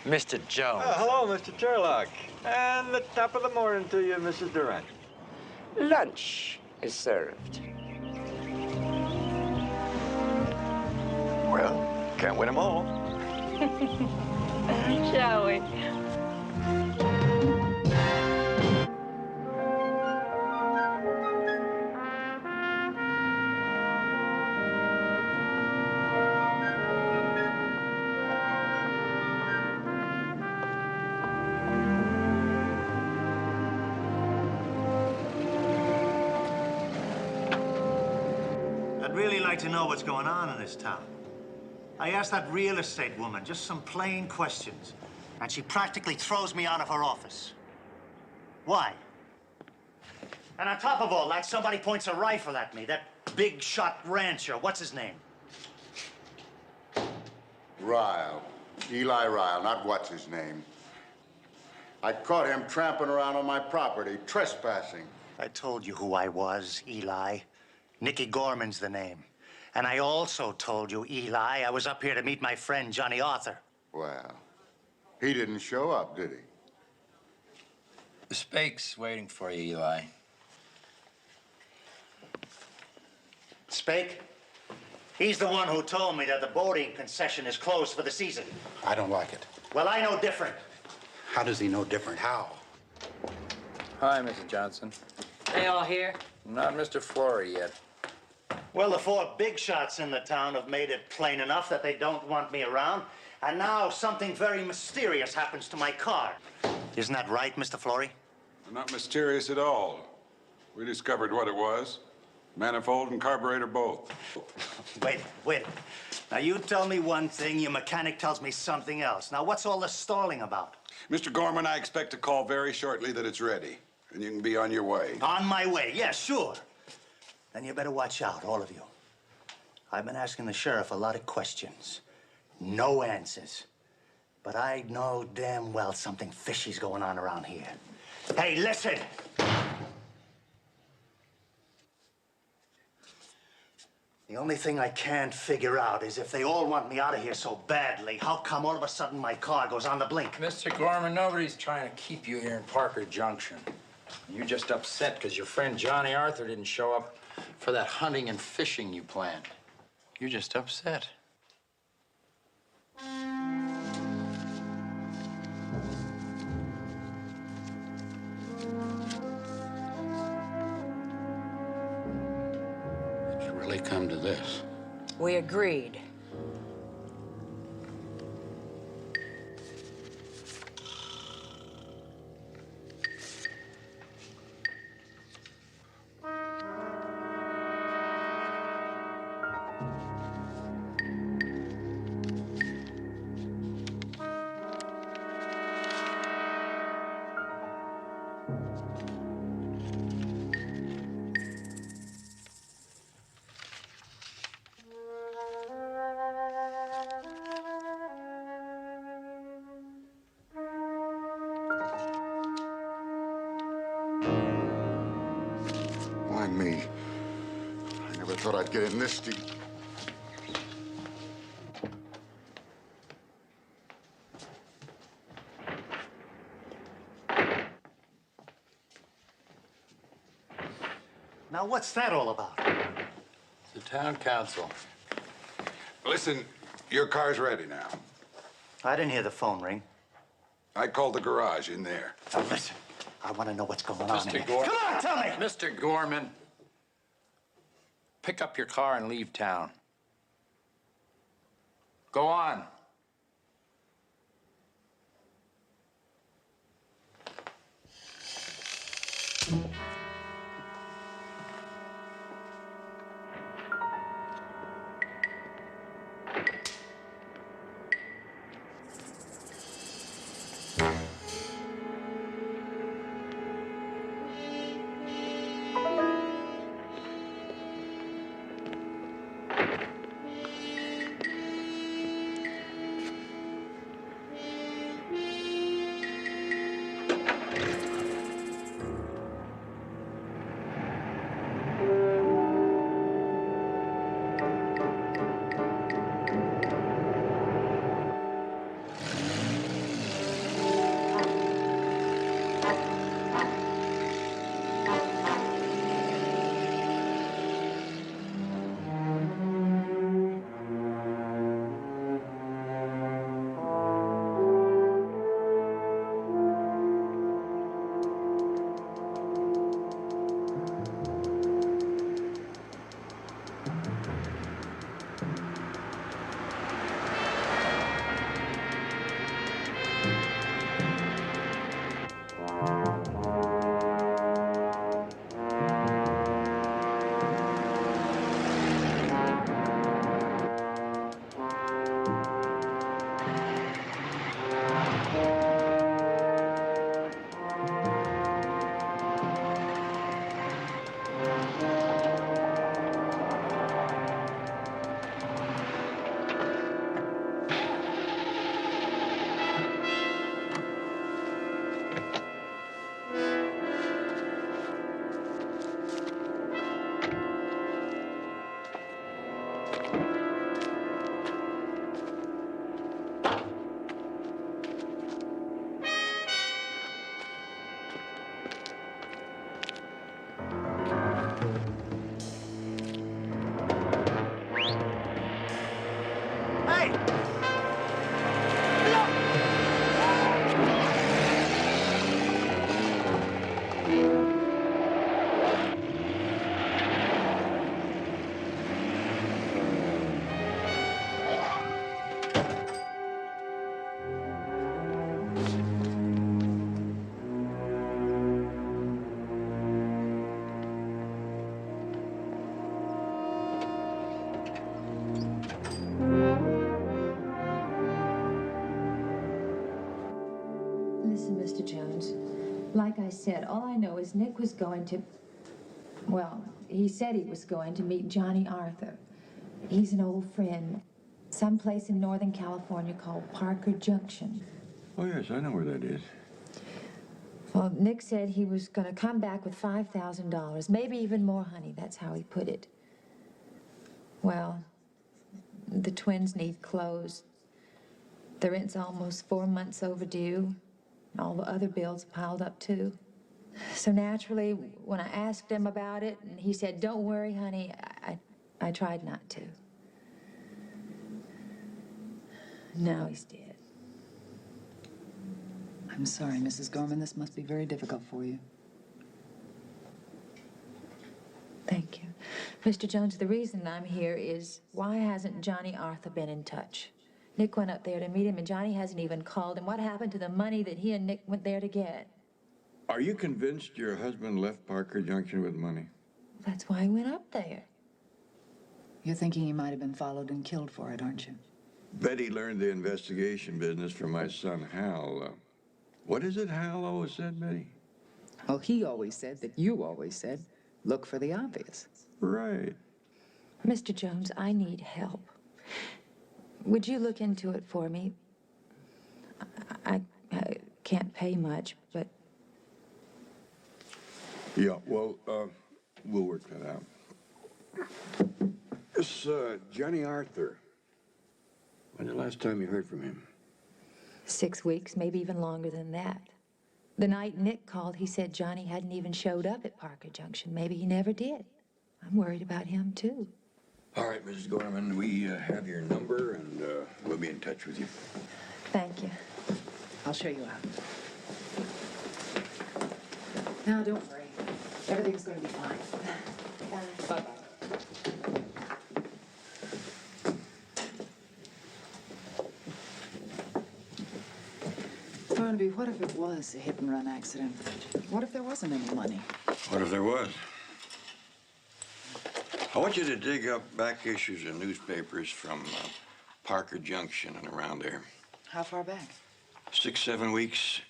Mr. Jones. Hello, Mr. Turlock. And the top of the morning to you, Mrs. Durant. Lunch is served. Well, can't win them all. Shall we? I'd really like to know what's going on in this town. I asked that real estate woman just some plain questions, and she practically throws me out of her office. Why? And on top of all that, somebody points a rifle at me, that big shot rancher. What's his name? Ryle. Eli Ryle, not what's his name. I caught him tramping around on my property, trespassing. I told you who I was, Eli. Nicky Gorman's the name. And I also told you, Eli, I was up here to meet my friend, Johnny Arthur. Well, he didn't show up, did he? Spake's waiting for you, Eli. Spake, He's the one who told me that the boating concession is closed for the season. I don't like it. Well, I know different. How does he know different? How? Hi, Mrs. Johnson. They all here? Not Mr. Flory yet. Well, the 4 big shots in the town have made it plain enough that they don't want me around. And now something very mysterious happens to my car. Isn't that right, Mr. Flory? Not mysterious at all. We discovered what it was. Manifold and carburetor both. Wait. Now, you tell me one thing, your mechanic tells me something else. Now, what's all the stalling about? Mr. Gorman, I expect a call very shortly that it's ready, and you can be on your way. On my way, yeah, sure. Then you better watch out, all of you. I've been asking the sheriff a lot of questions. No answers. But I know damn well something fishy's going on around here. Hey, listen! The only thing I can't figure out is if they all want me out of here so badly, how come all of a sudden my car goes on the blink? Mr. Gorman, nobody's trying to keep you here in Parker Junction. You're just upset because your friend Johnny Arthur didn't show up for that hunting and fishing you planned. You're just upset. Come to this. We agreed. Why me? I never thought I'd get in this deep. Now, what's that all about? The town council. Listen, your car's ready now. I didn't hear the phone ring. I called the garage in there. Now, listen, I want to know what's going on Mr. here. Gorman. Come on, tell me! Mr. Gorman, pick up your car and leave town. Go on. said. All I know is Nick was going to, well, he said he was going to meet Johnny Arthur. He's an old friend, someplace in Northern California called Parker Junction. Oh, yes, I know where that is. Well, Nick said he was going to come back with $5,000, maybe even more, honey. That's how he put it. Well, the twins need clothes. The rent's almost 4 months overdue. All the other bills piled up, too. So naturally, when I asked him about it, and he said, "Don't worry, honey," I tried not to. Now he's dead. I'm sorry, Mrs. Gorman. This must be very difficult for you. Thank you. Mr. Jones, the reason I'm here is, why hasn't Johnny Arthur been in touch? Nick went up there to meet him, and Johnny hasn't even called. And what happened to the money that he and Nick went there to get? Are you convinced your husband left Parker Junction with money? That's why he went up there. You're thinking he might have been followed and killed for it, aren't you? Betty learned the investigation business from my son, Hal. What is it Hal always said, Betty? Well, he always said that you always said, look for the obvious. Right. Mr. Jones, I need help. Would you look into it for me? I can't pay much, but... Yeah, well, we'll work that out. This, Johnny Arthur. When's the last time you heard from him? 6 weeks, maybe even longer than that. The night Nick called, he said Johnny hadn't even showed up at Parker Junction. Maybe he never did. I'm worried about him, too. All right, Mrs. Gorman, we have your number, and we'll be in touch with you. Thank you. I'll show you out. Now, don't worry. Everything's going to be fine. Bye-bye. Barnaby, what if it was a hit-and-run accident? What if there wasn't any money? What if there was? I want you to dig up back issues of newspapers from Parker Junction and around there. How far back? 6, 7 weeks.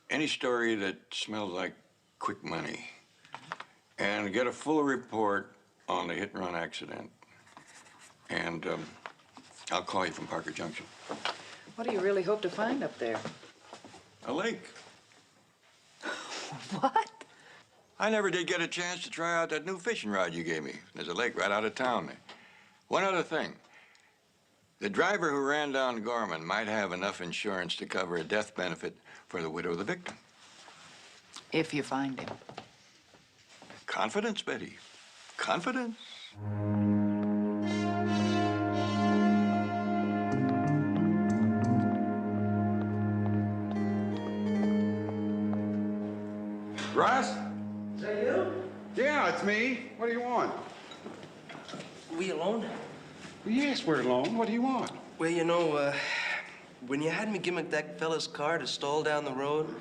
Any story that smells like quick money. And get a full report on the hit-and-run accident. And I'll call you from Parker Junction. What do you really hope to find up there? A lake. What? I never did get a chance to try out that new fishing rod you gave me. There's a lake right out of town there. One other thing. The driver who ran down Gorman might have enough insurance to cover a death benefit for the widow of the victim. If you find him. Confidence, Betty. Confidence. Russ? Is that you? Yeah, it's me. What do you want? We alone? Yes, we're alone. What do you want? Well, you know, when you had me gimmick that fella's car to stall down the road,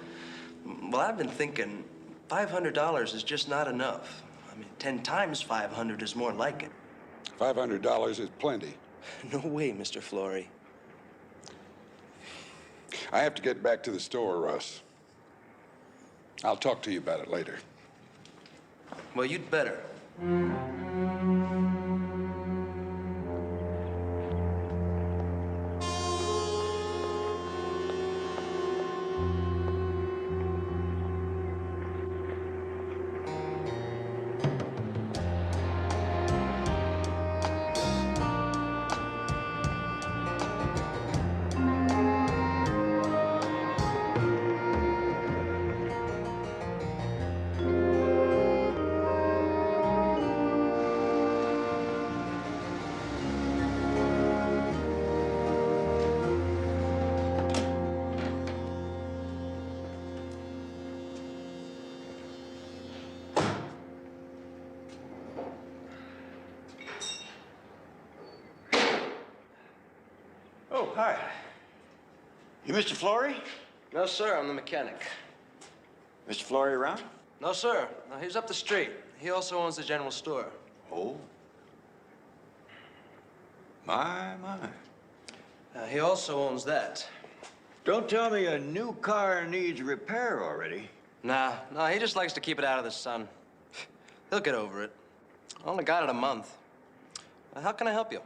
well, I've been thinking $500 is just not enough. I mean, 10 times 500 is more like it. $500 is plenty. No way, Mr. Flory. I have to get back to the store, Russ. I'll talk to you about it later. Well, you'd better. Oh, hi. You Mr. Flory? No, sir, I'm the mechanic. Mr. Flory around? No, sir. No, he's up the street. He also owns the general store. Oh. My. He also owns that. Don't tell me a new car needs repair already. Nah, he just likes to keep it out of the sun. He'll get over it. I only got it a month. How can I help you?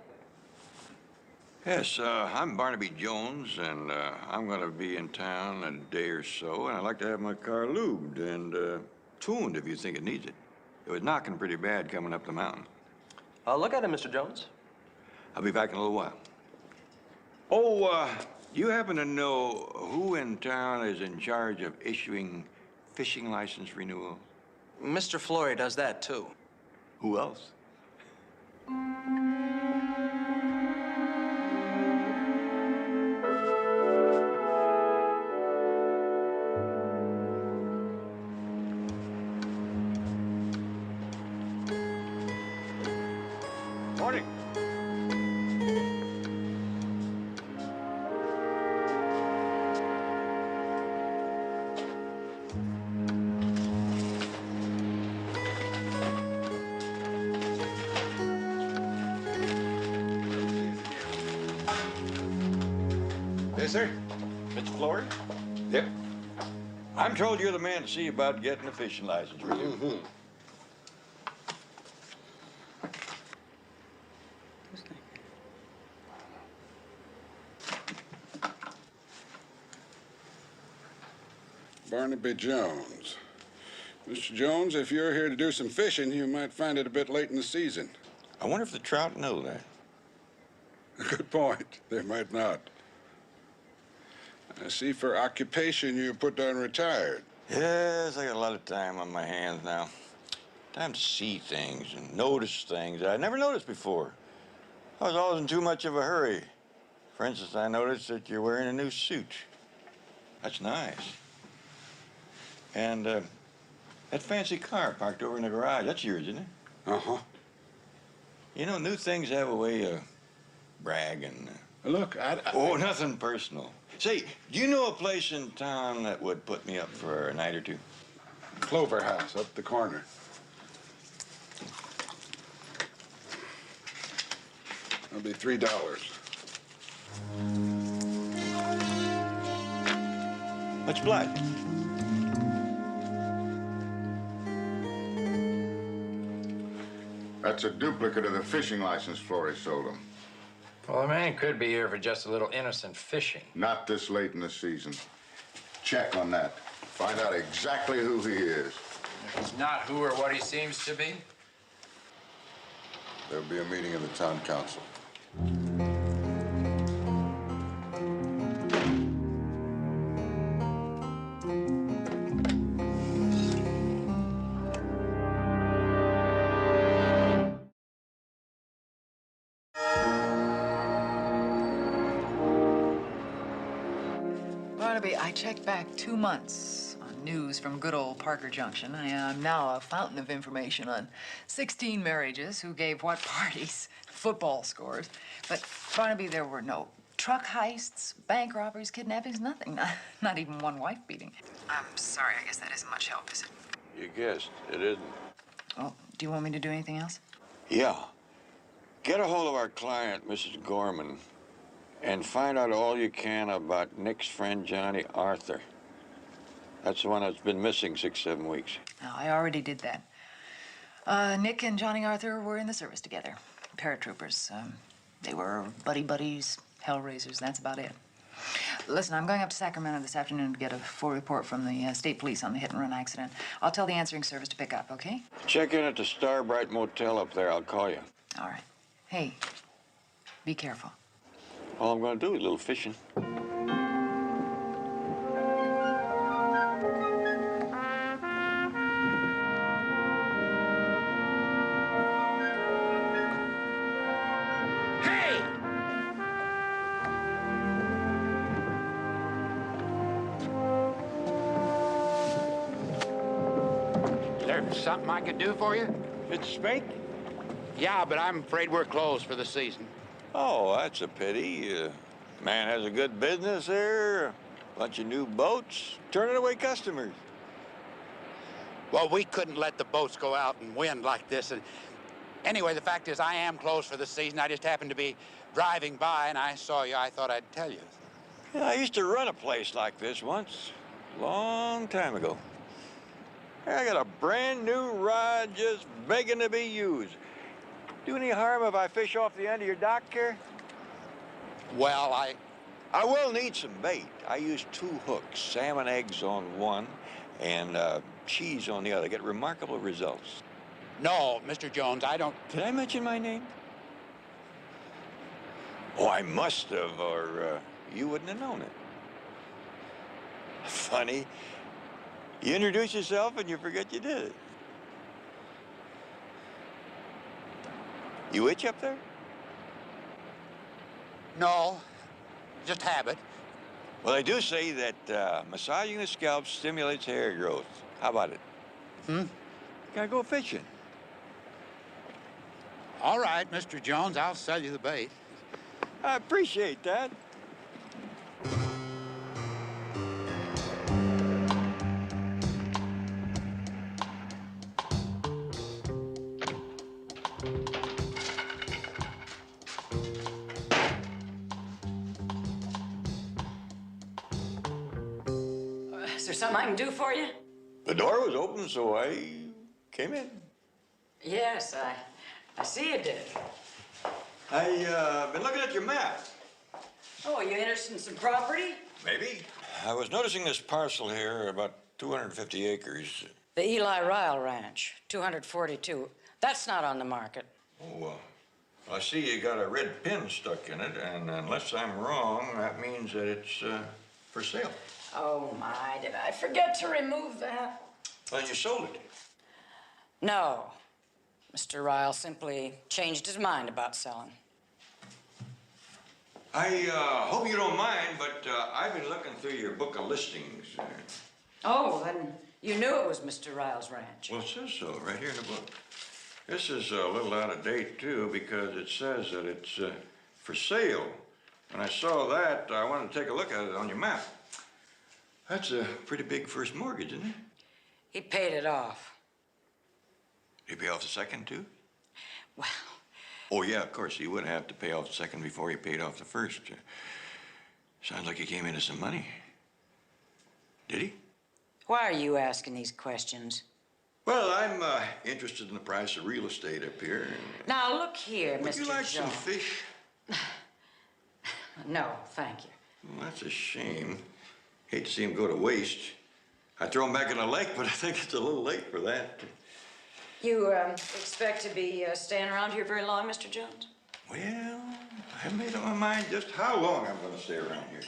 Yes, I'm Barnaby Jones, and I'm going to be in town in a day or so, and I'd like to have my car lubed and tuned if you think it needs it. It was knocking pretty bad coming up the mountain. I'll look at it, Mr. Jones. I'll be back in a little while. Oh, you happen to know who in town is in charge of issuing fishing license renewal? Mr. Flory does that, too. Who else? Morning. Yes, sir. Mr. Flory? Yep. I'm told you're the man to see about getting a fishing license renewed. Barnaby Jones. Mr. Jones, if you're here to do some fishing, you might find it a bit late in the season. I wonder if the trout know that. Good point. They might not. I see for occupation you put down retired. Yes, I got a lot of time on my hands now. Time to see things and notice things that I never noticed before. I was always in too much of a hurry. For instance, I noticed that you're wearing a new suit. That's nice. And that fancy car parked over in the garage, that's yours, isn't it? Uh-huh. You know, new things have a way of bragging. Look, Oh, nothing personal. Say, do you know a place in town that would put me up for a night or two? Clover House up the corner. That'll be $3. Much obliged. That's a duplicate of the fishing license Flory sold him. Well, the man could be here for just a little innocent fishing. Not this late in the season. Check on that. Find out exactly who he is. If he's not who or what he seems to be. There'll be a meeting of the town council. Barnaby, I checked back 2 months on news from good old Parker Junction. I am now a fountain of information on 16 marriages, who gave what parties, football scores. But, Barnaby, there were no truck heists, bank robberies, kidnappings, nothing. Not even one wife beating. I'm sorry, I guess that isn't much help, is it? You guessed, it isn't. Oh, do you want me to do anything else? Yeah. Get a hold of our client, Mrs. Gorman, and find out all you can about Nick's friend, Johnny Arthur. That's the one that's been missing 6-7 weeks. No, I already did that. Nick and Johnny Arthur were in the service together. Paratroopers. They were buddies, hellraisers, that's about it. Listen, I'm going up to Sacramento this afternoon to get a full report from the state police on the hit-and-run accident. I'll tell the answering service to pick up, okay? Check in at the Starbright Motel up there. I'll call you. All right. Hey, be careful. All I'm going to do is a little fishing. Is there something I could do for you? It's Spink? Yeah, but I'm afraid we're closed for the season. Oh, that's a pity. Man has a good business there, a bunch of new boats, turning away customers. Well, we couldn't let the boats go out and wind like this. And anyway, the fact is I am closed for the season. I just happened to be driving by and I saw you. I thought I'd tell you. Yeah, I used to run a place like this once, long time ago. I got a brand new rod just begging to be used. Do any harm if I fish off the end of your dock here? Well, I will need some bait. I use 2 hooks, salmon eggs on one and cheese on the other. Get remarkable results. No, Mr. Jones, I don't... Did I mention my name? Oh, I must have, or you wouldn't have known it. Funny. You introduce yourself and you forget you did it. You itch up there? No, just habit. Well, they do say that massaging the scalp stimulates hair growth. How about it? Gotta go fishing. All right, Mr. Jones, I'll sell you the bait. I appreciate that. Is there something I can do for you? The door was open, so I came in. Yes, I see you did. Been looking at your map. Oh, are you interested in some property? Maybe. I was noticing this parcel here, about 250 acres. The Eli Ryle Ranch, 242. That's not on the market. Oh, I see you got a red pin stuck in it, and unless I'm wrong, that means that it's for sale. Oh, my, did I forget to remove that? Then you sold it. No. Mr. Ryle simply changed his mind about selling. I hope you don't mind, but I've been looking through your book of listings. Oh, then you knew it was Mr. Ryle's ranch. Well, it says so right here in the book. This is a little out of date, too, because it says that it's for sale. When I saw that, I wanted to take a look at it on your map. That's a pretty big first mortgage, isn't it? He paid it off. Did he pay off the second, too? Well... Oh, yeah, of course. He would have to pay off the second before he paid off the first. Sounds like he came into some money. Did he? Why are you asking these questions? Well, I'm interested in the price of real estate up here. Now, look here, Mr. Would you like some Jones. fish? No, thank you. Well, that's a shame. Hate to see him go to waste. I'd throw him back in the lake, but I think it's a little late for that. You expect to be staying around here very long, Mr. Jones? Well, I haven't made up my mind just how long I'm going to stay around here.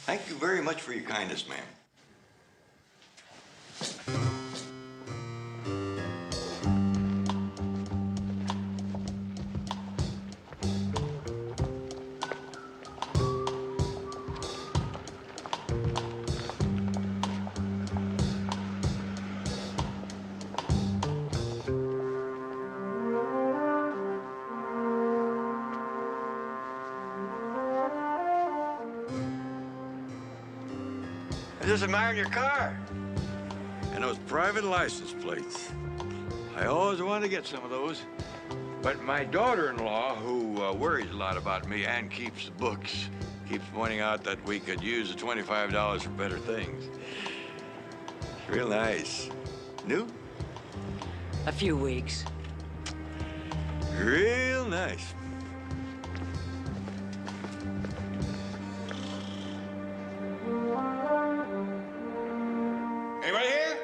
Thank you very much for your kindness, ma'am. Just admiring your car. And those private license plates. I always wanted to get some of those. But my daughter-in-law, who worries a lot about me and keeps the books, keeps pointing out that we could use the $25 for better things. Real nice. New? A few weeks. Real nice. Anybody here?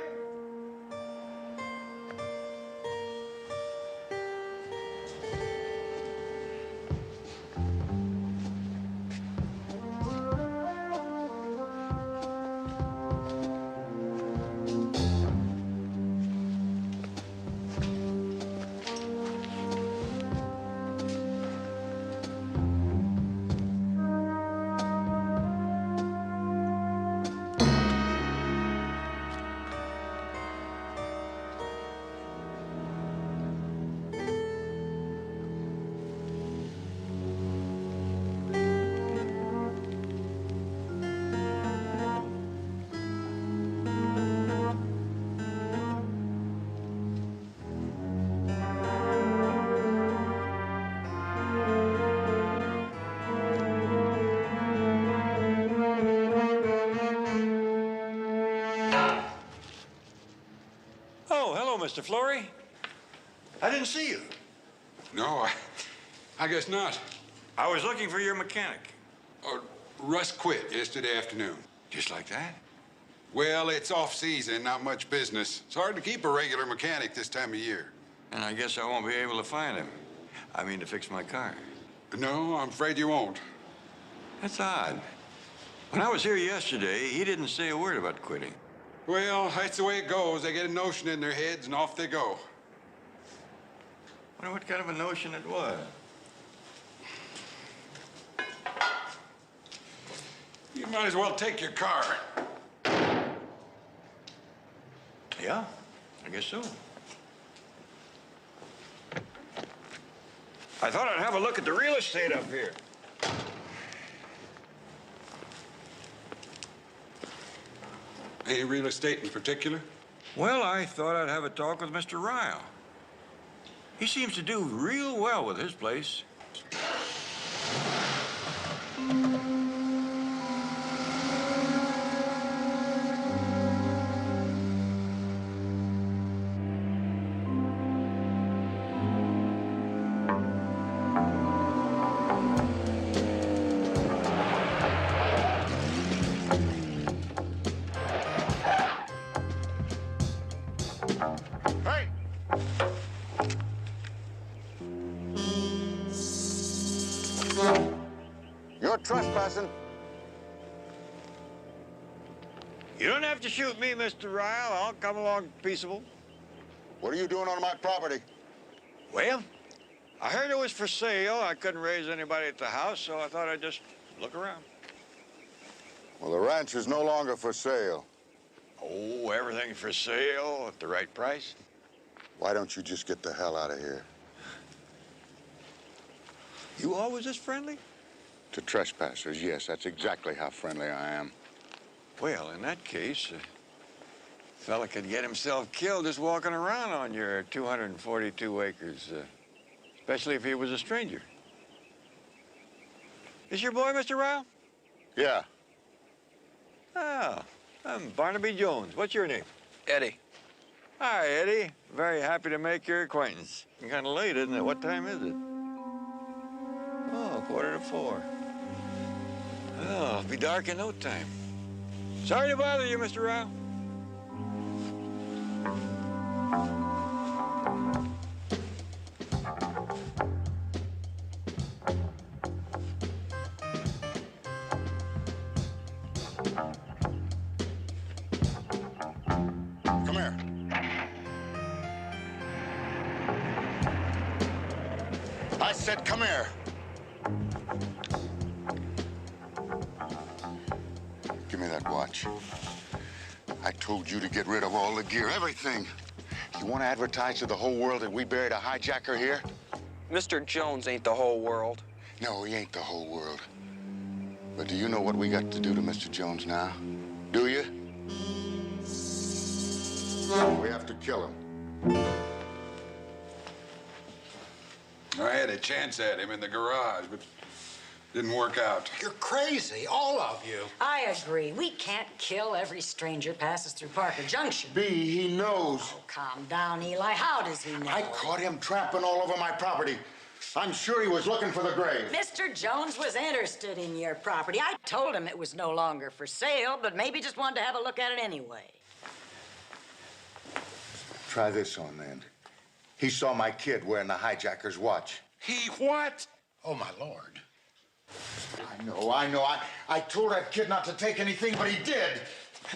Mr. Flory. I didn't see you. No, I guess not. I was looking for your mechanic. Oh, Russ quit yesterday afternoon. Just like that? Well, it's off-season, not much business. It's hard to keep a regular mechanic this time of year. And I guess I won't be able to find him. I mean, to fix my car. No, I'm afraid you won't. That's odd. When I was here yesterday, he didn't say a word about quitting. Well, that's the way it goes. They get a notion in their heads, and off they go. Wonder what kind of a notion it was. You might as well take your car. Yeah, I guess so. I thought I'd have a look at the real estate up here. Any real estate in particular? Well, I thought I'd have a talk with Mr. Ryle. He seems to do real well with his place. Hey! You're trespassing. You don't have to shoot me, Mr. Ryle. I'll come along peaceable. What are you doing on my property? Well, I heard it was for sale. I couldn't raise anybody at the house, so I thought I'd just look around. Well, the ranch is no longer for sale. Oh, everything's for sale at the right price. Why don't you just get the hell out of here? You always this friendly? To trespassers, yes, that's exactly how friendly I am. Well, in that case, a fella could get himself killed just walking around on your 242 acres, especially if he was a stranger. Is your boy Mr. Ryle? Yeah. Oh, I'm Barnaby Jones. What's your name? Eddie. Hi, Eddie. Very happy to make your acquaintance. Kind of late, isn't it? What time is it? Oh, 3:45. Oh, it'll be dark in no time. Sorry to bother you, Mr. Ryle. Come here. I said come here. Give me that watch. I told you to get rid of all the gear, everything. You want to advertise to the whole world that we buried a hijacker here? Mr. Jones ain't the whole world. No, he ain't the whole world. But do you know what we got to do to Mr. Jones now? Do you? We have to kill him. I had a chance at him in the garage, but didn't work out. You're crazy, all of you. I agree. We can't kill every stranger passes through Parker Junction. B, he knows. Oh, calm down, Eli. How does he know? I caught him tramping all over my property. I'm sure he was looking for the grave. Mr. Jones was interested in your property. I told him it was no longer for sale, but maybe just wanted to have a look at it anyway. Try this on, then. He saw my kid wearing the hijacker's watch. He what? Oh, my Lord. I know. I told that kid not to take anything, but he did.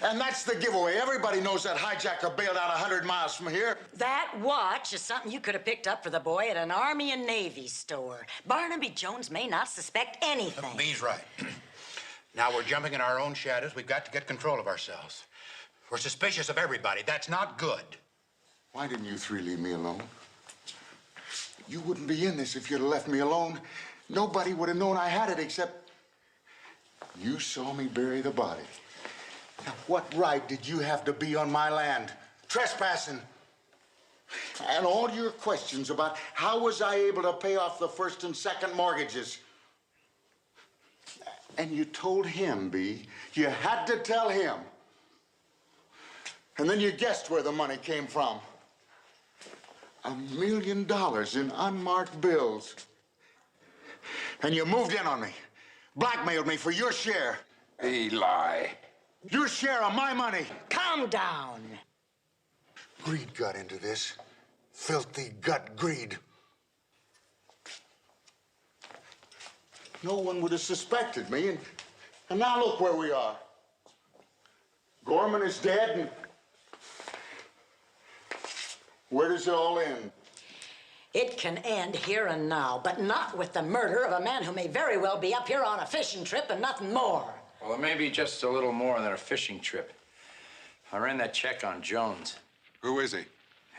And that's the giveaway. Everybody knows that hijacker bailed out 100 miles from here. That watch is something you could have picked up for the boy at an Army and Navy store. Barnaby Jones may not suspect anything. B's right. Now we're jumping in our own shadows. We've got to get control of ourselves. We're suspicious of everybody. That's not good. Why didn't you three leave me alone? You wouldn't be in this if you'd have left me alone. Nobody would have known I had it except you saw me bury the body. Now, what right did you have to be on my land, trespassing? And all your questions about how was I able to pay off the first and second mortgages. And you told him, B. You had to tell him. And then you guessed where the money came from. $1 million in unmarked bills. And you moved in on me, blackmailed me for your share. Eli. Your share of my money. Calm down. Greed got into this. Filthy gut greed. No one would have suspected me, and now look where we are. Gorman is dead, and where does it all end? It can end here and now, but not with the murder of a man who may very well be up here on a fishing trip and nothing more. Well, it may be just a little more than a fishing trip. I ran that check on Jones. Who is he?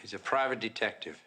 He's a private detective.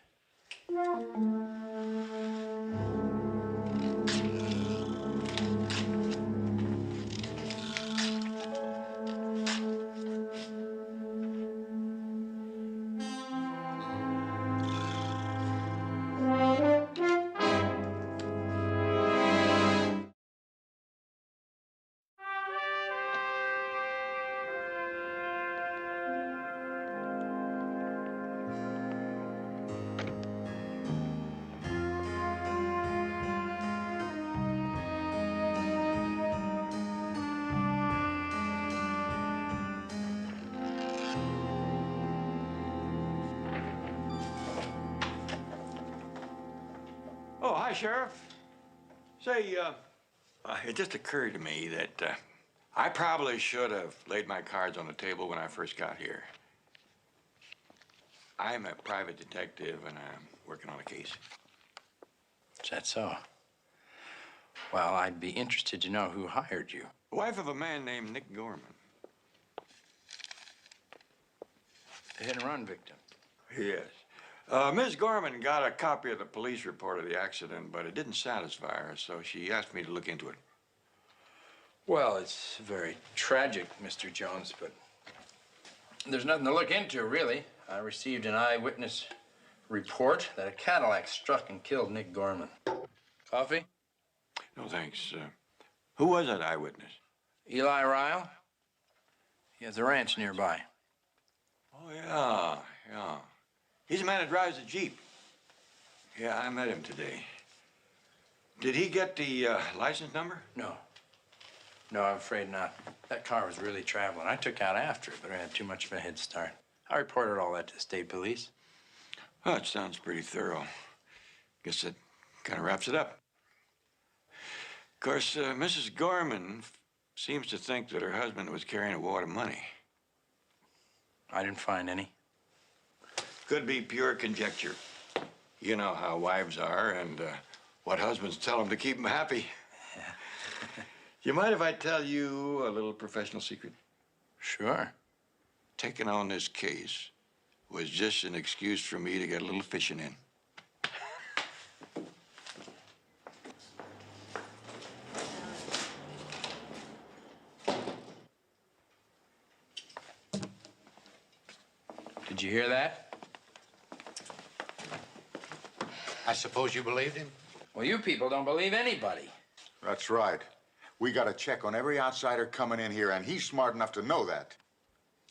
Oh, hi, Sheriff. Say, it just occurred to me that I probably should have laid my cards on the table when I first got here. I'm a private detective, and I'm working on a case. Is that so? Well, I'd be interested to know who hired you. The wife of a man named Nick Gorman. The hit-and-run victim. Yes. Ms. Gorman got a copy of the police report of the accident, but it didn't satisfy her, so she asked me to look into it. Well, it's very tragic, Mr. Jones, but there's nothing to look into, really. I received an eyewitness report that a Cadillac struck and killed Nick Gorman. Coffee? No, thanks. Who was that eyewitness? Eli Ryle. He has a ranch nearby. Oh, yeah. He's the man that drives the Jeep. Yeah, I met him today. Did he get the license number? No. No, I'm afraid not. That car was really traveling. I took out after it, but I had too much of a head start. I reported all that to the state police. Oh, it sounds pretty thorough. Guess that kind of wraps it up. Of course, Mrs. Gorman seems to think that her husband was carrying a wad of money. I didn't find any. Could be pure conjecture. You know how wives are and what husbands tell them to keep them happy. You mind if I tell you a little professional secret? Sure. Taking on this case was just an excuse for me to get a little fishing in. Did you hear that? I suppose you believed him? Well, you people don't believe anybody. That's right. We got a check on every outsider coming in here, and he's smart enough to know that.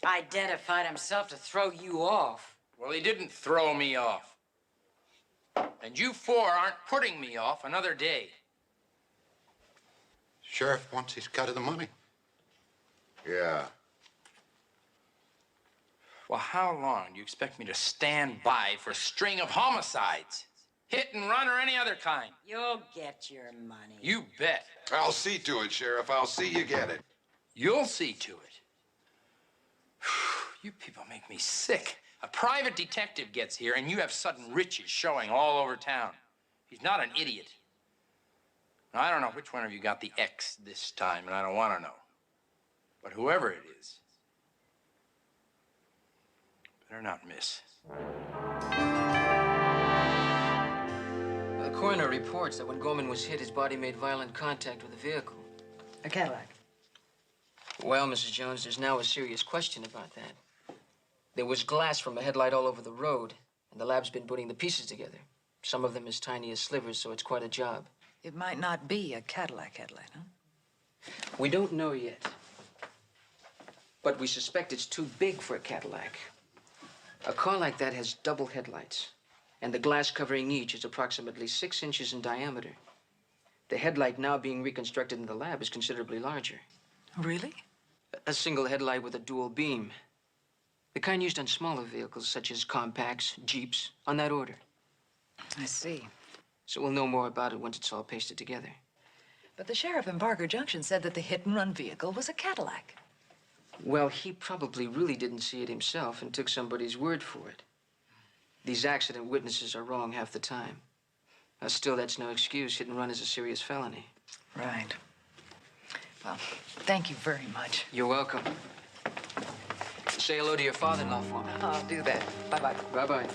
Identified himself to throw you off. Well, he didn't throw me off. And you four aren't putting me off another day. Sheriff wants his cut of the money. Yeah. Well, how long do you expect me to stand by for a string of homicides? Hit and run or any other kind? You'll get your money. You bet. I'll see to it, Sheriff. I'll see you get it. You'll see to it. You people make me sick. A private detective gets here and you have sudden riches showing all over town. He's not an idiot. Now, I don't know which one of you got the X this time, and I don't want to know. But whoever it is, better not miss. The coroner reports that when Gorman was hit, his body made violent contact with the vehicle. A Cadillac. Well, Mrs. Jones, there's now a serious question about that. There was glass from a headlight all over the road, and the lab's been putting the pieces together. Some of them as tiny as slivers, so it's quite a job. It might not be a Cadillac headlight, huh? We don't know yet. But we suspect it's too big for a Cadillac. A car like that has double headlights. and the glass covering each is approximately 6 inches in diameter. The headlight now being reconstructed in the lab is considerably larger. Really? A single headlight with a dual beam. The kind used on smaller vehicles, such as compacts, jeeps, on that order. I see. So we'll know more about it once it's all pasted together. But the sheriff in Barker Junction said that the hit-and-run vehicle was a Cadillac. Well, he probably really didn't see it himself and took somebody's word for it. These accident witnesses are wrong half the time. Still, that's no excuse. Hit and run is a serious felony. Right. Well, thank you very much. You're welcome. Say hello to your father-in-law for me. I'll do that. Bye-bye. Bye-bye.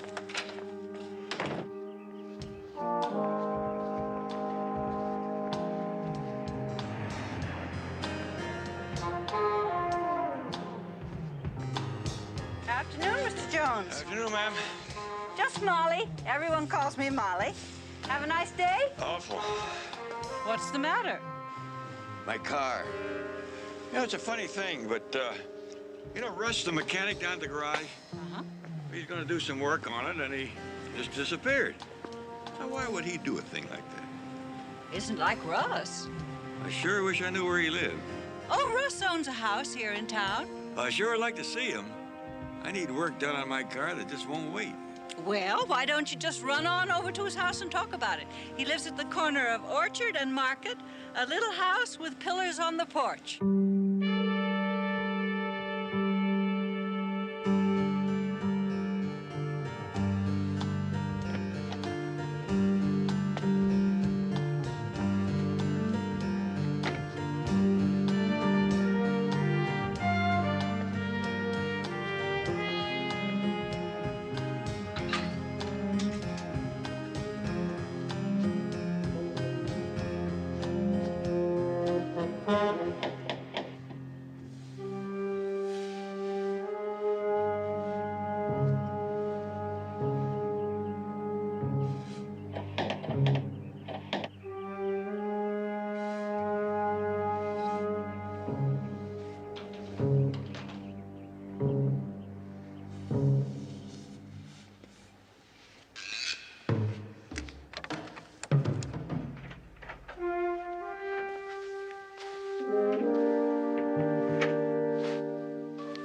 Afternoon, Mr. Jones. Afternoon, ma'am. Just Molly. Everyone calls me Molly. Have a nice day? Awful. What's the matter? My car. You know, it's a funny thing, but, you know, Russ, the mechanic down at the garage, he's going to do some work on it, and he just disappeared. Now, why would he do a thing like that? Isn't like Russ. I sure wish I knew where he lived. Oh, Russ owns a house here in town. I sure would like to see him. I need work done on my car that just won't wait. Well, why don't you just run on over to his house and talk about it? He lives at the corner of Orchard and Market, a little house with pillars on the porch.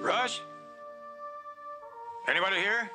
Russ? Anybody here?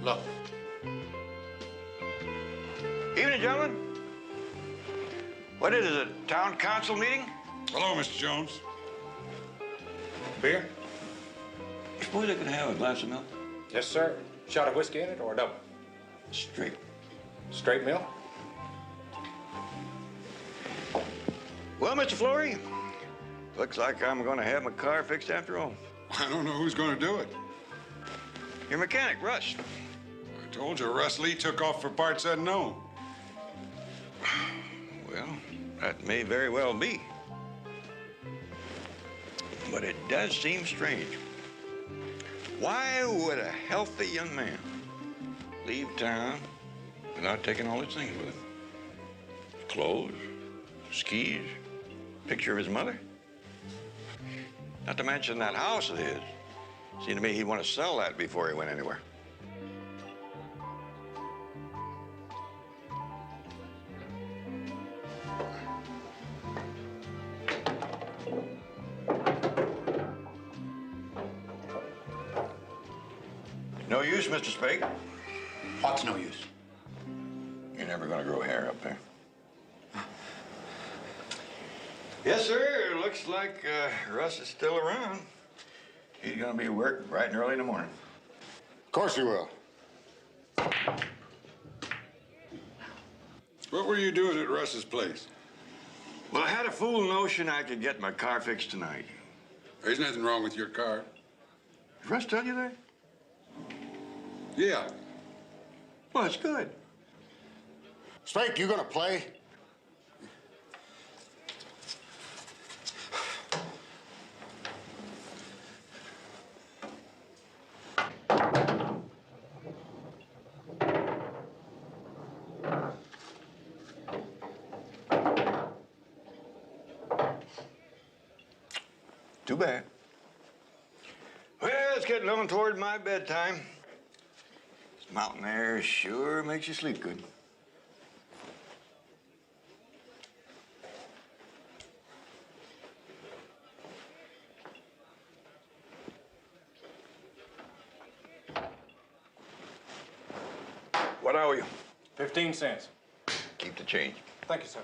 Look. Evening, gentlemen. What is it, a town council meeting? Hello, Mr. Jones. Beer? Suppose I could have a glass of milk? Yes, sir. Shot of whiskey in it or a double? Straight. Straight milk? Well, Mr. Flory, looks like I'm going to have my car fixed after all. I don't know who's going to do it. Your mechanic, Russ. I told you, Russ Lee took off for parts unknown. Well, that may very well be. But it does seem strange. Why would a healthy young man leave town without taking all his things with him? Clothes, skis, picture of his mother. Not to mention that house of his. Seemed to me he'd want to sell that before he went anywhere. use, Mr. Spake. What's no use? You're never gonna grow hair up there. Yes, sir. Looks like Russ is still around. He's gonna be at work bright and early in the morning. Of course he will. What were you doing at Russ's place? Well, I had a fool notion I could get my car fixed tonight. There's nothing wrong with your car. Did Russ tell you that? Yeah. Well, it's good. Spake, you gonna play? Too bad. Well, it's getting on toward my bedtime. This mountain air sure makes you sleep good. What owe you? 15 cents. Keep the change. Thank you, sir.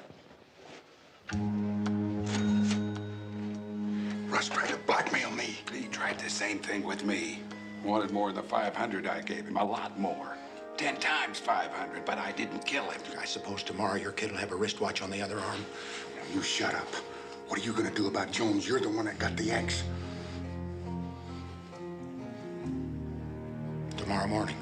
Russ tried to blackmail me. He tried the same thing with me. Wanted more than the 500 I gave him, a lot more. 10 times 500, but I didn't kill him. I suppose tomorrow your kid will have a wristwatch on the other arm. You shut up. What are you gonna do about Jones? You're the one that got the X. Tomorrow morning.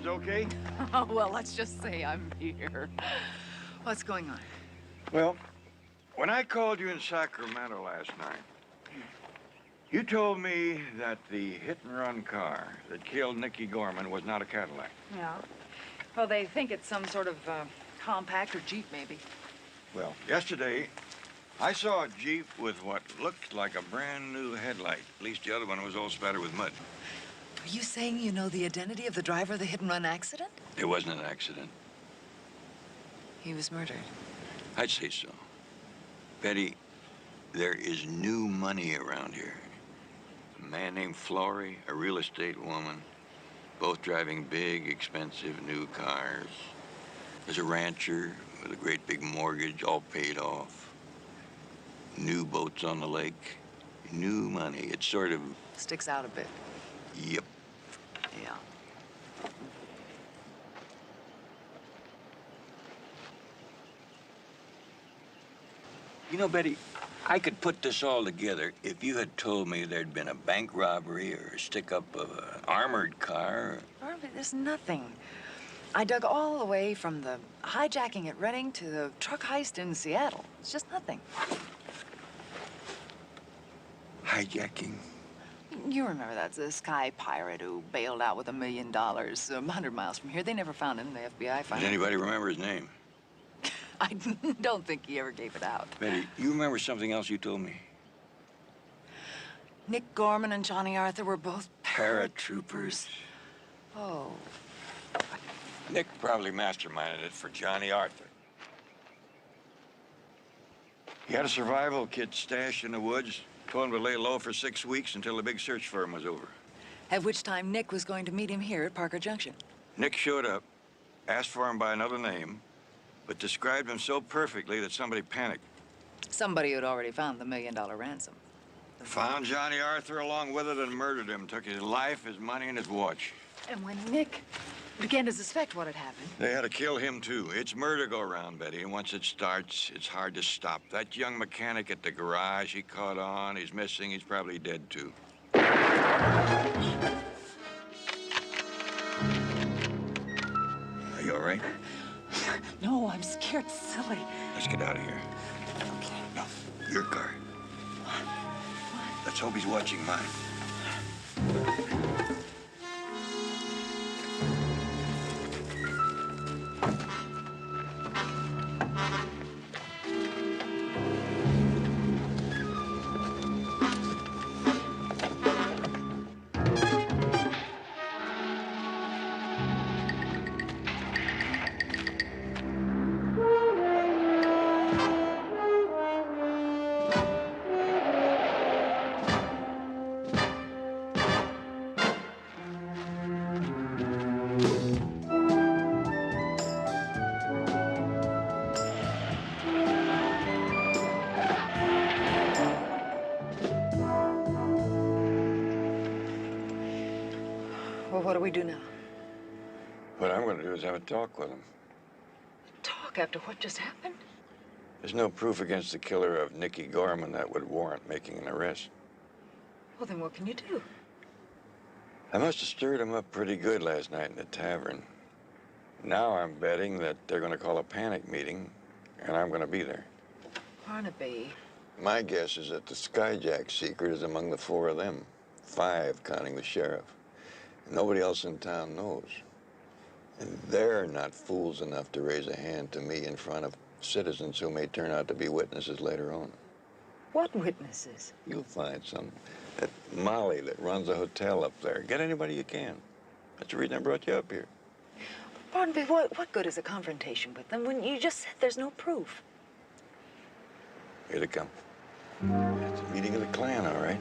Okay? Oh, well, let's just say I'm here. What's going on? Well, when I called you in Sacramento last night, you told me that the hit-and-run car that killed Nicky Gorman was not a Cadillac. Yeah. Well, they think it's some sort of compact or Jeep, maybe. Well, yesterday, I saw a Jeep with what looked like a brand-new headlight. At least the other one was all spattered with mud. Are you saying you know the identity of the driver of the hit-and-run accident? It wasn't an accident. He was murdered. I'd say so. Betty, there is new money around here. A man named Flory, a real estate woman, both driving big, expensive new cars. There's a rancher with a great big mortgage, all paid off. New boats on the lake. New money. It sort of... Sticks out a bit. Yep. Yeah. You know, Betty, I could put this all together if you had told me there'd been a bank robbery or a stick-up of an armored car. Barnaby, there's nothing. I dug all the way from the hijacking at Reading to the truck heist in Seattle. It's just nothing. Hijacking? You remember that the Sky pirate who bailed out with $1 million 100 miles from here. They never found him. The FBI found Does him. anybody remember his name? I don't think he ever gave it out. Betty, you remember something else you told me? Nick Gorman and Johnny Arthur were both Paratroopers. Oh. Nick probably masterminded it for Johnny Arthur. He had a survival kit stashed in the woods, told him to lay low for 6 weeks until the big search for him was over. At which time Nick was going to meet him here at Parker Junction. Nick showed up, asked for him by another name, but described him so perfectly that somebody panicked. Somebody who'd already found the $1 million ransom. Found Johnny Arthur along with it and murdered him. Took his life, his money, and his watch. And when Nick began to suspect what had happened... They had to kill him, too. It's murder go round, Betty, and once it starts, it's hard to stop. That young mechanic at the garage, he caught on. He's missing. He's probably dead, too. Are you all right? No, I'm scared silly. Let's get out of here. Okay. No, your car. Let's hope he's watching mine. Well, what do we do now? What I'm going to do is have a talk with him. Talk after what just happened? There's no proof against the killer of Nicky Gorman that would warrant making an arrest. Well, then what can you do? I must have stirred him up pretty good last night in the tavern. Now I'm betting that they're going to call a panic meeting, and I'm going to be there. Barnaby. My guess is that the Skyjack secret is among the 4 of them. 5, counting the sheriff. Nobody else in town knows. And they're not fools enough to raise a hand to me in front of citizens who may turn out to be witnesses later on. What witnesses? You'll find some. That Molly that runs a hotel up there. Get anybody you can. That's the reason I brought you up here. Barnaby, what good is a confrontation with them when you just said there's no proof? Here they come. It's a meeting of the clan, all right.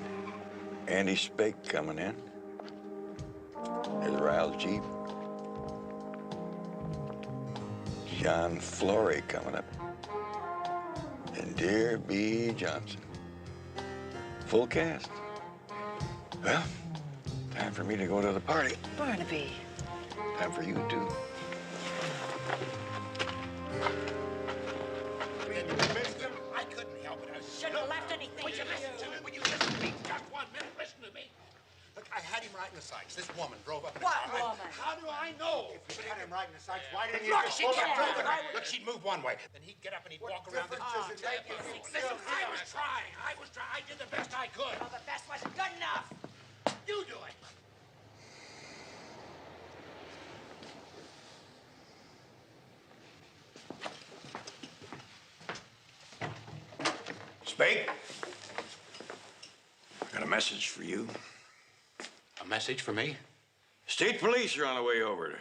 Andy Spake coming in. There's Ryle's Jeep. John Flory coming up. And Dear B. Johnson. Full cast. Well, time for me to go to the party. Barnaby. Time for you, too. I couldn't help it. I Shouldn't have left anything. Would you listen to me? Would you listen to me? Just 1 minute. Listen to me. Look, I had him right in the sights. This woman drove up in What the car. woman? How do I know? If you had him right in the sights, why didn't you? Look, she kept driving. Look, she'd move one way. Then he'd get up and he'd walk around the car. Listen, I was trying. I did the best I could. Well, the best wasn't good enough. You do it. Spake, I got a message for you. A message for me? State police are on the way over to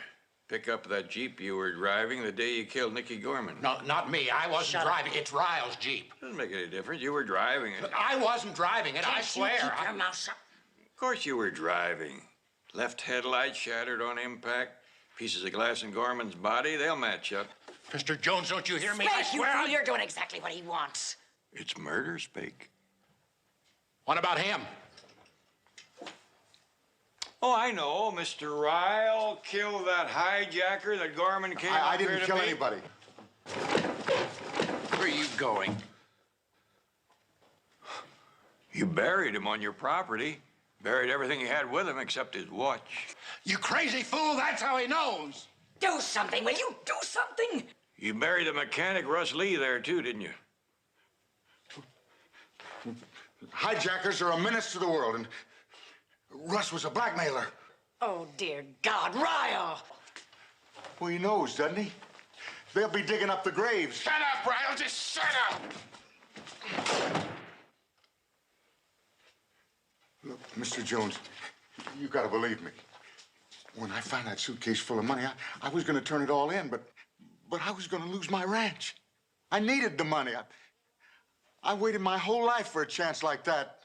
pick up that Jeep you were driving the day you killed Nicky Gorman. No, not me. I wasn't driving. It's Ryle's Jeep. Doesn't make any difference. You were driving it. Look, I wasn't driving it, I swear. You keep your mouth shut. Of course you were driving. Left headlight shattered on impact. Pieces of glass in Gorman's body, they'll match up. Mr. Jones, don't you hear me? I Spake, you swear fool, you're doing exactly what he wants. It's murder, Spake. What about him? Oh, I know. Mr. Ryle killed that hijacker that Gorman came I up here didn't to kill meet. anybody. Where are you going? You buried him on your property. Buried everything he had with him except his watch. You crazy fool, that's how he knows. Do something, will you? Do something. You buried the mechanic Russ Lee there, too, didn't you? Hijackers are a menace to the world, and Russ was a blackmailer. Oh, dear God, Ryle! Well, he knows, doesn't he? They'll be digging up the graves. Shut up, Ryle, just shut up! Mr. Jones, you gotta believe me. When I found that suitcase full of money, I was gonna turn it all in, but I was gonna lose my ranch. I needed the money. I waited my whole life for a chance like that.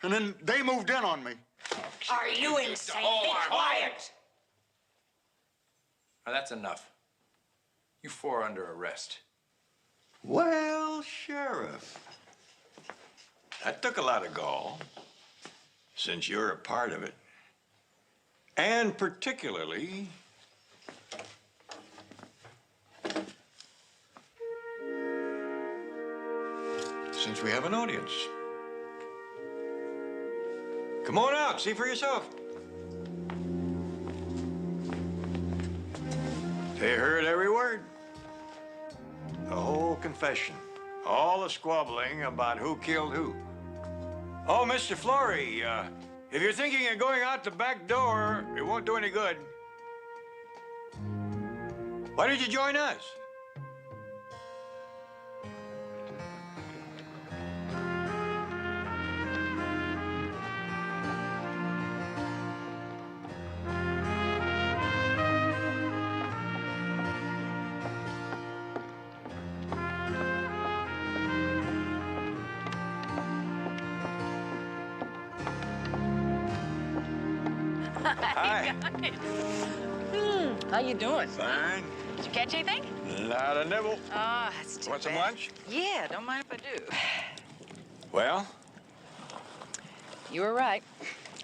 And then they moved in on me. Are you insane? Be quiet! Now, that's enough. You four are under arrest. Well, Sheriff, that took a lot of gall, since you're a part of it. And particularly, since we have an audience. Come on out, see for yourself. They heard every word. The whole confession. All the squabbling about who killed who. Oh, Mr. Flory, if you're thinking of going out the back door, it won't do any good. Why don't you join us? Hi. How you doing? Fine. Did you catch anything? Not a nibble. Oh, that's too Want some bad. lunch? Yeah, don't mind if I do. Well? You were right.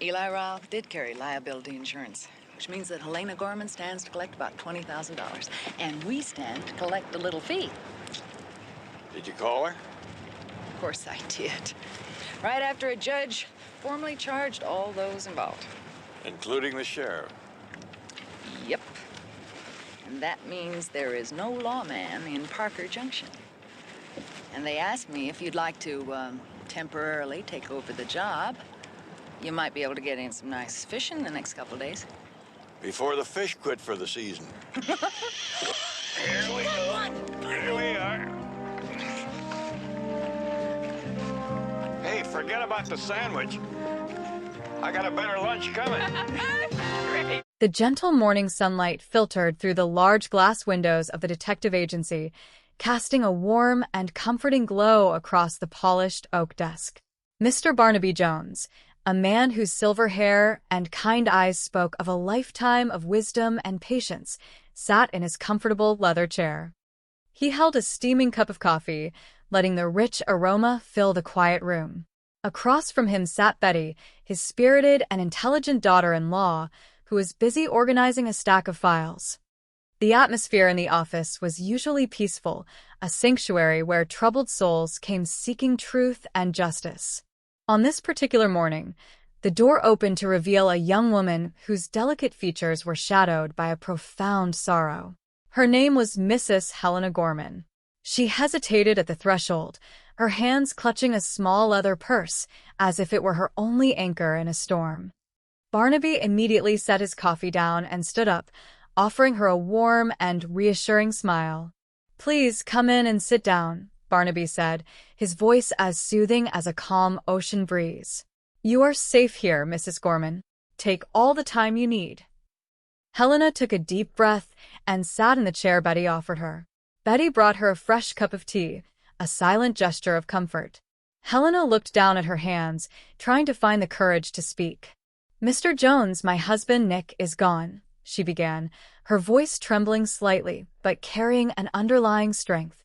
Eli Ryle did carry liability insurance, which means that Helena Gorman stands to collect about $20,000, and we stand to collect a little fee. Did you call her? Of course I did. Right after a judge formally charged all those involved. Including the sheriff. Yep. And that means there is no lawman in Parker Junction. And they asked me if you'd like to temporarily take over the job. You might be able to get in some nice fishing the next couple of days. Before the fish quit for the season. Here we go. Here we are. Hey, forget about the sandwich. I got a better lunch coming. The gentle morning sunlight filtered through the large glass windows of the detective agency, casting a warm and comforting glow across the polished oak desk. Mr. Barnaby Jones, a man whose silver hair and kind eyes spoke of a lifetime of wisdom and patience, sat in his comfortable leather chair. He held a steaming cup of coffee, letting the rich aroma fill the quiet room. Across from him sat Betty, his spirited and intelligent daughter-in-law, who was busy organizing a stack of files. The atmosphere in the office was usually peaceful, a sanctuary where troubled souls came seeking truth and justice. On this particular morning, the door opened to reveal a young woman whose delicate features were shadowed by a profound sorrow. Her name was Mrs. Helena Gorman. She hesitated at the threshold, her hands clutching a small leather purse, as if it were her only anchor in a storm. Barnaby immediately set his coffee down and stood up, offering her a warm and reassuring smile. "Please come in and sit down," Barnaby said, his voice as soothing as a calm ocean breeze. "You are safe here, Mrs. Gorman. Take all the time you need." Helena took a deep breath and sat in the chair Betty offered her. Betty brought her a fresh cup of tea, a silent gesture of comfort. Helena looked down at her hands, trying to find the courage to speak. "Mr. Jones, my husband Nick, is gone," she began, her voice trembling slightly, but carrying an underlying strength.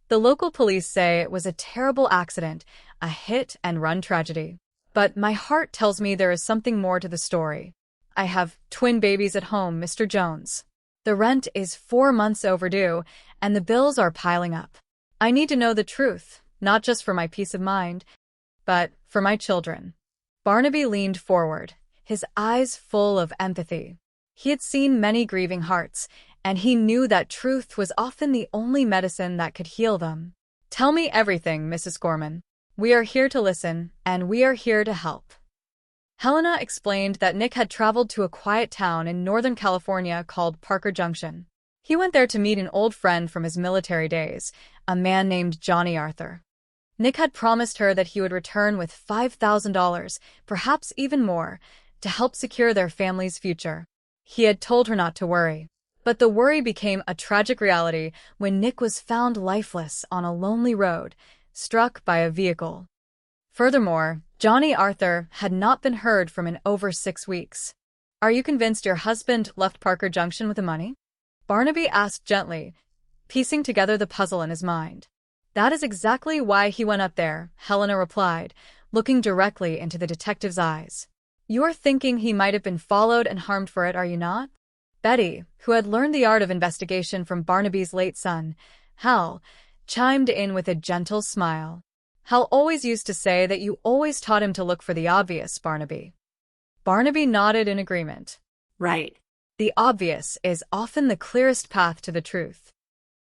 "The local police say it was a terrible accident, a hit-and-run tragedy. But my heart tells me there is something more to the story. I have twin babies at home, Mr. Jones. The rent is 4 months overdue, and the bills are piling up. I need to know the truth, not just for my peace of mind, but for my children." Barnaby leaned forward, his eyes full of empathy. He had seen many grieving hearts, and he knew that truth was often the only medicine that could heal them. "Tell me everything, Mrs. Gorman. We are here to listen, and we are here to help." Helena explained that Nick had traveled to a quiet town in Northern California called Parker Junction. He went there to meet an old friend from his military days, a man named Johnny Arthur. Nick had promised her that he would return with $5,000, perhaps even more, to help secure their family's future. He had told her not to worry. But the worry became a tragic reality when Nick was found lifeless on a lonely road, struck by a vehicle. Furthermore, Johnny Arthur had not been heard from in over 6 weeks. "Are you convinced your husband left Parker Junction with the money?" Barnaby asked gently, piecing together the puzzle in his mind. "That is exactly why he went up there," Helena replied, looking directly into the detective's eyes. "You're thinking he might have been followed and harmed for it, are you not?" Betty, who had learned the art of investigation from Barnaby's late son, Hal, chimed in with a gentle smile. "Hal always used to say that you always taught him to look for the obvious, Barnaby." Barnaby nodded in agreement. "Right. The obvious is often the clearest path to the truth."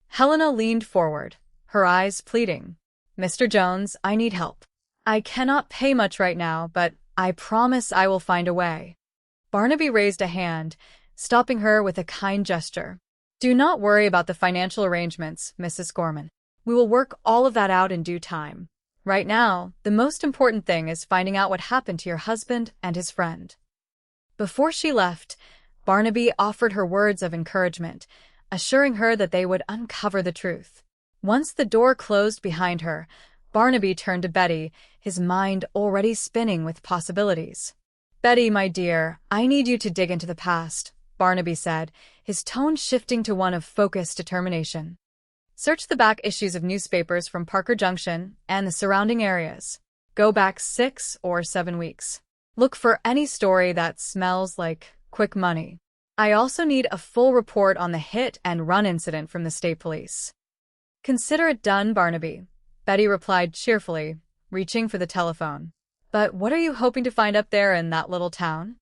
Helena leaned forward, her eyes pleading. "Mr. Jones, I need help. I cannot pay much right now, but I promise I will find a way." Barnaby raised a hand, stopping her with a kind gesture. "Do not worry about the financial arrangements, Mrs. Gorman. We will work all of that out in due time. Right now, the most important thing is finding out what happened to your husband and his friend." Before she left, Barnaby offered her words of encouragement, assuring her that they would uncover the truth. Once the door closed behind her, Barnaby turned to Betty, his mind already spinning with possibilities. "Betty, my dear, I need you to dig into the past," Barnaby said, his tone shifting to one of focused determination. "Search the back issues of newspapers from Parker Junction and the surrounding areas. Go back 6 or 7 weeks. Look for any story that smells like quick money. I also need a full report on the hit and run incident from the state police." "Consider it done, Barnaby," Betty replied cheerfully, reaching for the telephone. "But what are you hoping to find up there in that little town?"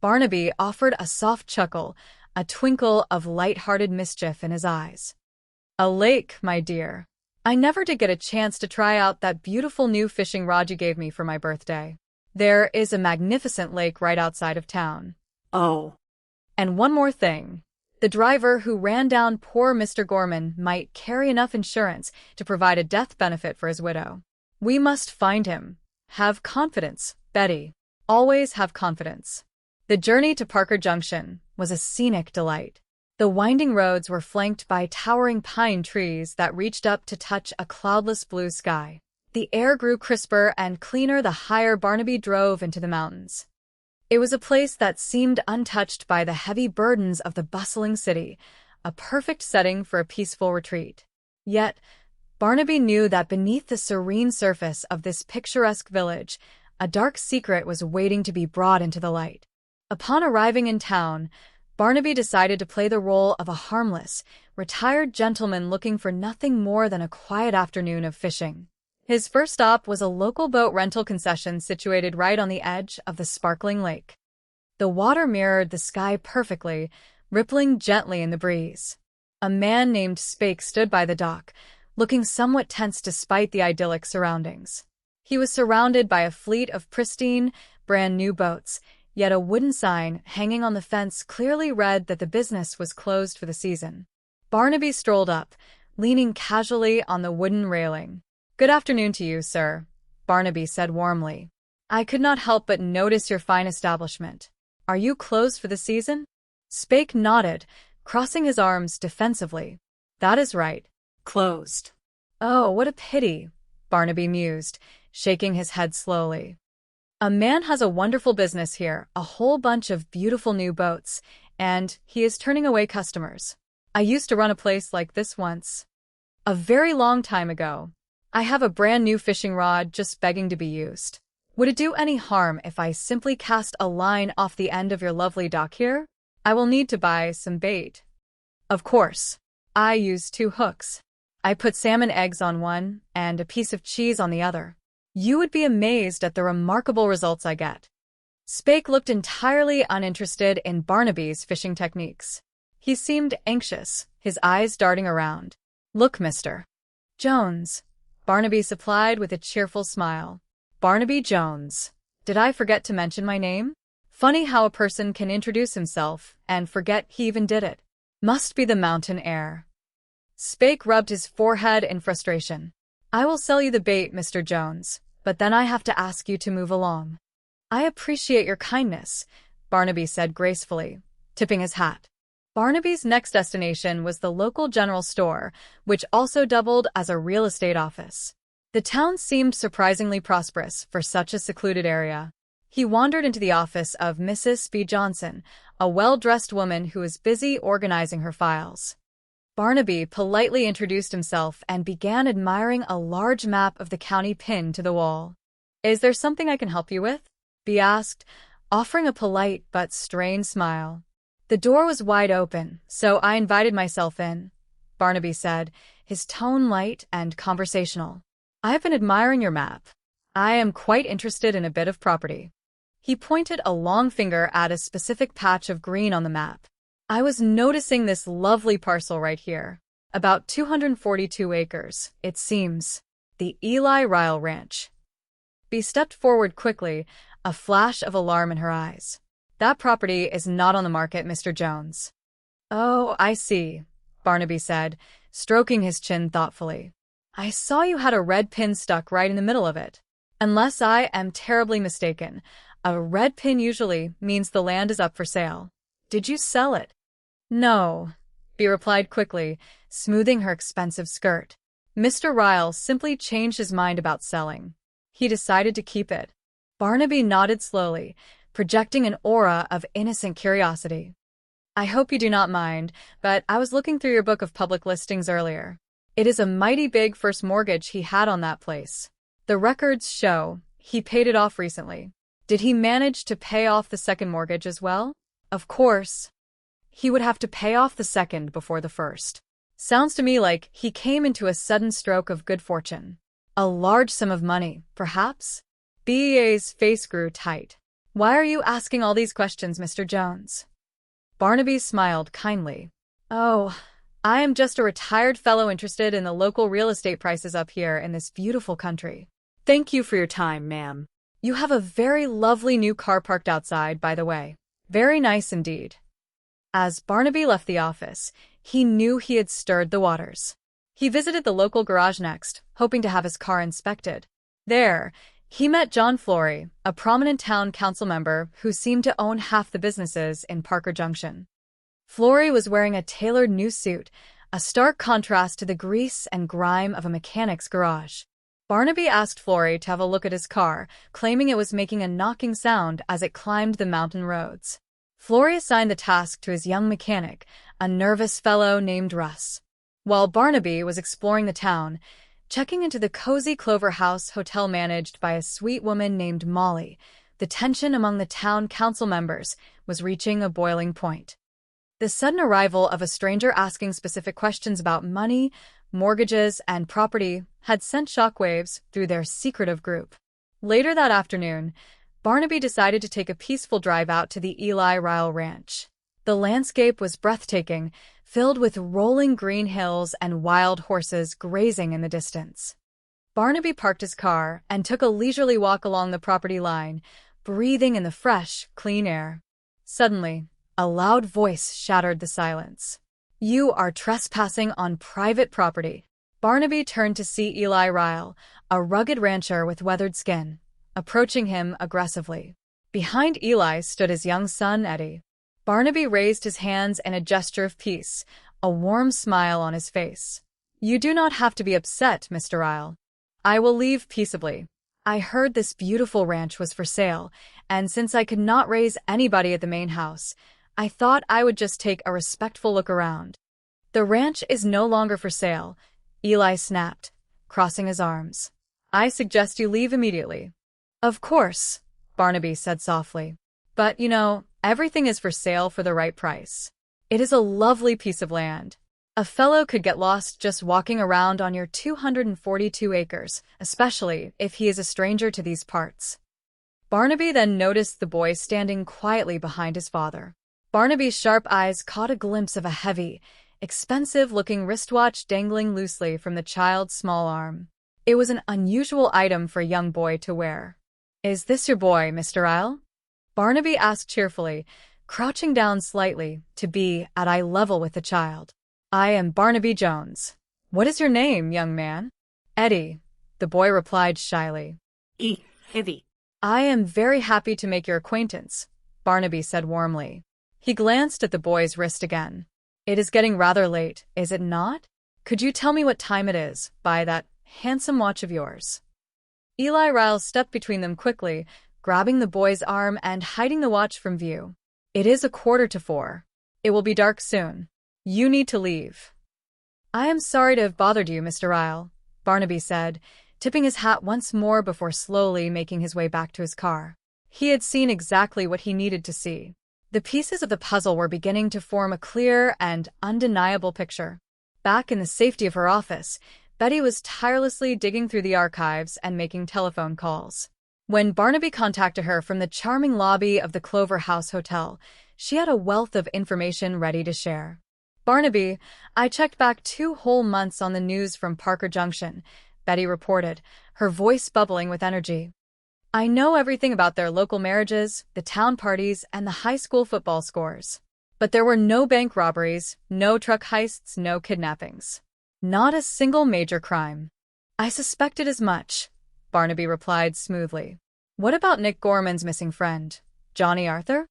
Barnaby offered a soft chuckle, a twinkle of light-hearted mischief in his eyes. "A lake, my dear. I never did get a chance to try out that beautiful new fishing rod you gave me for my birthday. There is a magnificent lake right outside of town." "Oh." "And one more thing. The driver who ran down poor Mr. Gorman might carry enough insurance to provide a death benefit for his widow. We must find him. Have confidence, Betty. Always have confidence." The journey to Parker Junction was a scenic delight. The winding roads were flanked by towering pine trees that reached up to touch a cloudless blue sky. The air grew crisper and cleaner the higher Barnaby drove into the mountains. It was a place that seemed untouched by the heavy burdens of the bustling city, a perfect setting for a peaceful retreat. Yet, Barnaby knew that beneath the serene surface of this picturesque village, a dark secret was waiting to be brought into the light. Upon arriving in town, Barnaby decided to play the role of a harmless, retired gentleman looking for nothing more than a quiet afternoon of fishing. His first stop was a local boat rental concession situated right on the edge of the sparkling lake. The water mirrored the sky perfectly, rippling gently in the breeze. A man named Spake stood by the dock, looking somewhat tense despite the idyllic surroundings. He was surrounded by a fleet of pristine, brand-new boats, yet a wooden sign hanging on the fence clearly read that the business was closed for the season. Barnaby strolled up, leaning casually on the wooden railing. "Good afternoon to you, sir," Barnaby said warmly. "I could not help but notice your fine establishment. Are you closed for the season?" Spake nodded, crossing his arms defensively. "That is right. Closed." "Oh, what a pity," Barnaby mused, shaking his head slowly. "A man has a wonderful business here, a whole bunch of beautiful new boats, and he is turning away customers. I used to run a place like this once. A very long time ago. I have a brand new fishing rod just begging to be used. Would it do any harm if I simply cast a line off the end of your lovely dock here? I will need to buy some bait." "Of course. I use 2 hooks. I put salmon eggs on one and a piece of cheese on the other. You would be amazed at the remarkable results I get." Spake looked entirely uninterested in Barnaby's fishing techniques. He seemed anxious, his eyes darting around. "Look, Mr. Jones," Barnaby supplied with a cheerful smile. "Barnaby Jones. Did I forget to mention my name? Funny how a person can introduce himself and forget he even did it. Must be the mountain air." Spake rubbed his forehead in frustration. I will sell you the bait, Mr. Jones, but then I have to ask you to move along. I appreciate your kindness, Barnaby said gracefully, tipping his hat. Barnaby's next destination was the local general store, which also doubled as a real estate office. The town seemed surprisingly prosperous for such a secluded area. He wandered into the office of Mrs. B. Johnson, a well-dressed woman who was busy organizing her files. Barnaby politely introduced himself and began admiring a large map of the county pinned to the wall. "Is there something I can help you with?" B asked, offering a polite but strained smile. "The door was wide open, so I invited myself in," Barnaby said, his tone light and conversational. "I have been admiring your map. I am quite interested in a bit of property." He pointed a long finger at a specific patch of green on the map. "I was noticing this lovely parcel right here. About 242 acres, it seems. The Eli Ryle Ranch." B stepped forward quickly, a flash of alarm in her eyes. "That property is not on the market, Mr. Jones." "Oh, I see," Barnaby said, stroking his chin thoughtfully. "I saw you had a red pin stuck right in the middle of it. Unless I am terribly mistaken, a red pin usually means the land is up for sale. Did you sell it?" "No," B replied quickly, smoothing her expensive skirt. "Mr. Ryle simply changed his mind about selling. He decided to keep it." Barnaby nodded slowly, projecting an aura of innocent curiosity. "I hope you do not mind, but I was looking through your book of public listings earlier. It is a mighty big first mortgage he had on that place. The records show he paid it off recently. Did he manage to pay off the second mortgage as well?" "Of course. He would have to pay off the second before the first. Sounds to me like he came into a sudden stroke of good fortune. A large sum of money, perhaps?" BEA's face grew tight. "Why are you asking all these questions, Mr. Jones?" Barnaby smiled kindly. "Oh, I am just a retired fellow interested in the local real estate prices up here in this beautiful country." "Thank you for your time, ma'am. You have a very lovely new car parked outside, by the way. Very nice indeed." As Barnaby left the office, he knew he had stirred the waters. He visited the local garage next, hoping to have his car inspected. There, he met John Flory, a prominent town council member who seemed to own half the businesses in Parker Junction. Flory was wearing a tailored new suit, a stark contrast to the grease and grime of a mechanic's garage. Barnaby asked Flory to have a look at his car, claiming it was making a knocking sound as it climbed the mountain roads. Flory assigned the task to his young mechanic, a nervous fellow named Russ. While Barnaby was exploring the town, checking into the cozy Clover House hotel managed by a sweet woman named Molly, the tension among the town council members was reaching a boiling point. The sudden arrival of a stranger asking specific questions about money, mortgages, and property had sent shockwaves through their secretive group. Later that afternoon, Barnaby decided to take a peaceful drive out to the Eli Ryle Ranch. The landscape was breathtaking, filled with rolling green hills and wild horses grazing in the distance. Barnaby parked his car and took a leisurely walk along the property line, breathing in the fresh, clean air. Suddenly, a loud voice shattered the silence. "You are trespassing on private property." Barnaby turned to see Eli Ryle, a rugged rancher with weathered skin, approaching him aggressively. Behind Eli stood his young son, Eddie. Barnaby raised his hands in a gesture of peace, a warm smile on his face. "You do not have to be upset, Mr. Ryle. I will leave peaceably. I heard this beautiful ranch was for sale, and since I could not raise anybody at the main house, I thought I would just take a respectful look around." "The ranch is no longer for sale," Eli snapped, crossing his arms. "I suggest you leave immediately." "Of course," Barnaby said softly. "But, you know, everything is for sale for the right price. It is a lovely piece of land. A fellow could get lost just walking around on your 242 acres, especially if he is a stranger to these parts." Barnaby then noticed the boy standing quietly behind his father. Barnaby's sharp eyes caught a glimpse of a heavy, expensive-looking wristwatch dangling loosely from the child's small arm. It was an unusual item for a young boy to wear. "Is this your boy, Mr. Ryle?" Barnaby asked cheerfully, crouching down slightly to be at eye level with the child. "I am Barnaby Jones. What is your name, young man?" Eddie, the boy replied shyly. Eddie. I am very happy to make your acquaintance, Barnaby said warmly. He glanced at the boy's wrist again. It is getting rather late, is it not? Could you tell me what time it is, by that handsome watch of yours? Eli Ryle stepped between them quickly, grabbing the boy's arm and hiding the watch from view. It is 4:15. It will be dark soon. You need to leave. I am sorry to have bothered you, Mr. Ryle, Barnaby said, tipping his hat once more before slowly making his way back to his car. He had seen exactly what he needed to see. The pieces of the puzzle were beginning to form a clear and undeniable picture. Back in the safety of her office, Betty was tirelessly digging through the archives and making telephone calls. When Barnaby contacted her from the charming lobby of the Clover House Hotel, she had a wealth of information ready to share. Barnaby, I checked back 2 whole months on the news from Parker Junction, Betty reported, her voice bubbling with energy. I know everything about their local marriages, the town parties, and the high school football scores. But there were no bank robberies, no truck heists, no kidnappings. Not a single major crime. I suspected as much, Barnaby replied smoothly. What about Nick Gorman's missing friend, Johnny Arthur?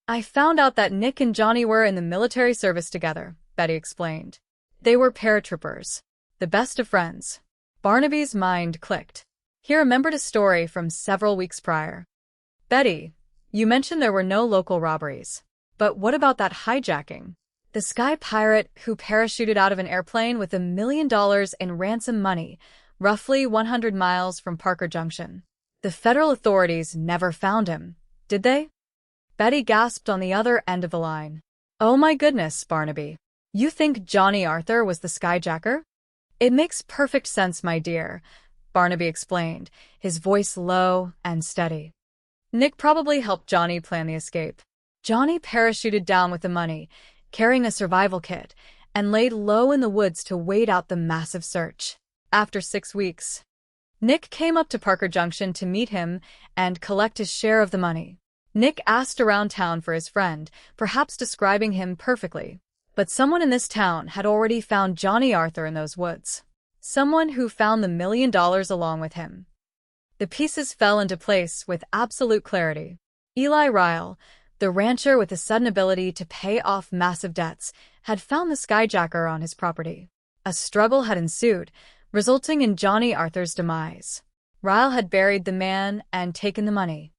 I found out that Nick and Johnny were in the military service together, Betty explained. They were paratroopers, the best of friends. Barnaby's mind clicked. He remembered a story from several weeks prior. Betty, you mentioned there were no local robberies. But what about that hijacking? The sky pirate who parachuted out of an airplane with $1 million in ransom money, roughly 100 miles from Parker Junction. The federal authorities never found him, did they? Betty gasped on the other end of the line. Oh my goodness, Barnaby. You think Johnny Arthur was the skyjacker? It makes perfect sense, my dear, Barnaby explained, his voice low and steady. Nick probably helped Johnny plan the escape. Johnny parachuted down with the money, carrying a survival kit, and laid low in the woods to wait out the massive search. After 6 weeks, Nick came up to Parker Junction to meet him and collect his share of the money. Nick asked around town for his friend, perhaps describing him perfectly. But someone in this town had already found Johnny Arthur in those woods. Someone who found the $1 million along with him. The pieces fell into place with absolute clarity. Eli Ryle, the rancher with a sudden ability to pay off massive debts, had found the skyjacker on his property. A struggle had ensued, resulting in Johnny Arthur's demise. Ryle had buried the man and taken the money.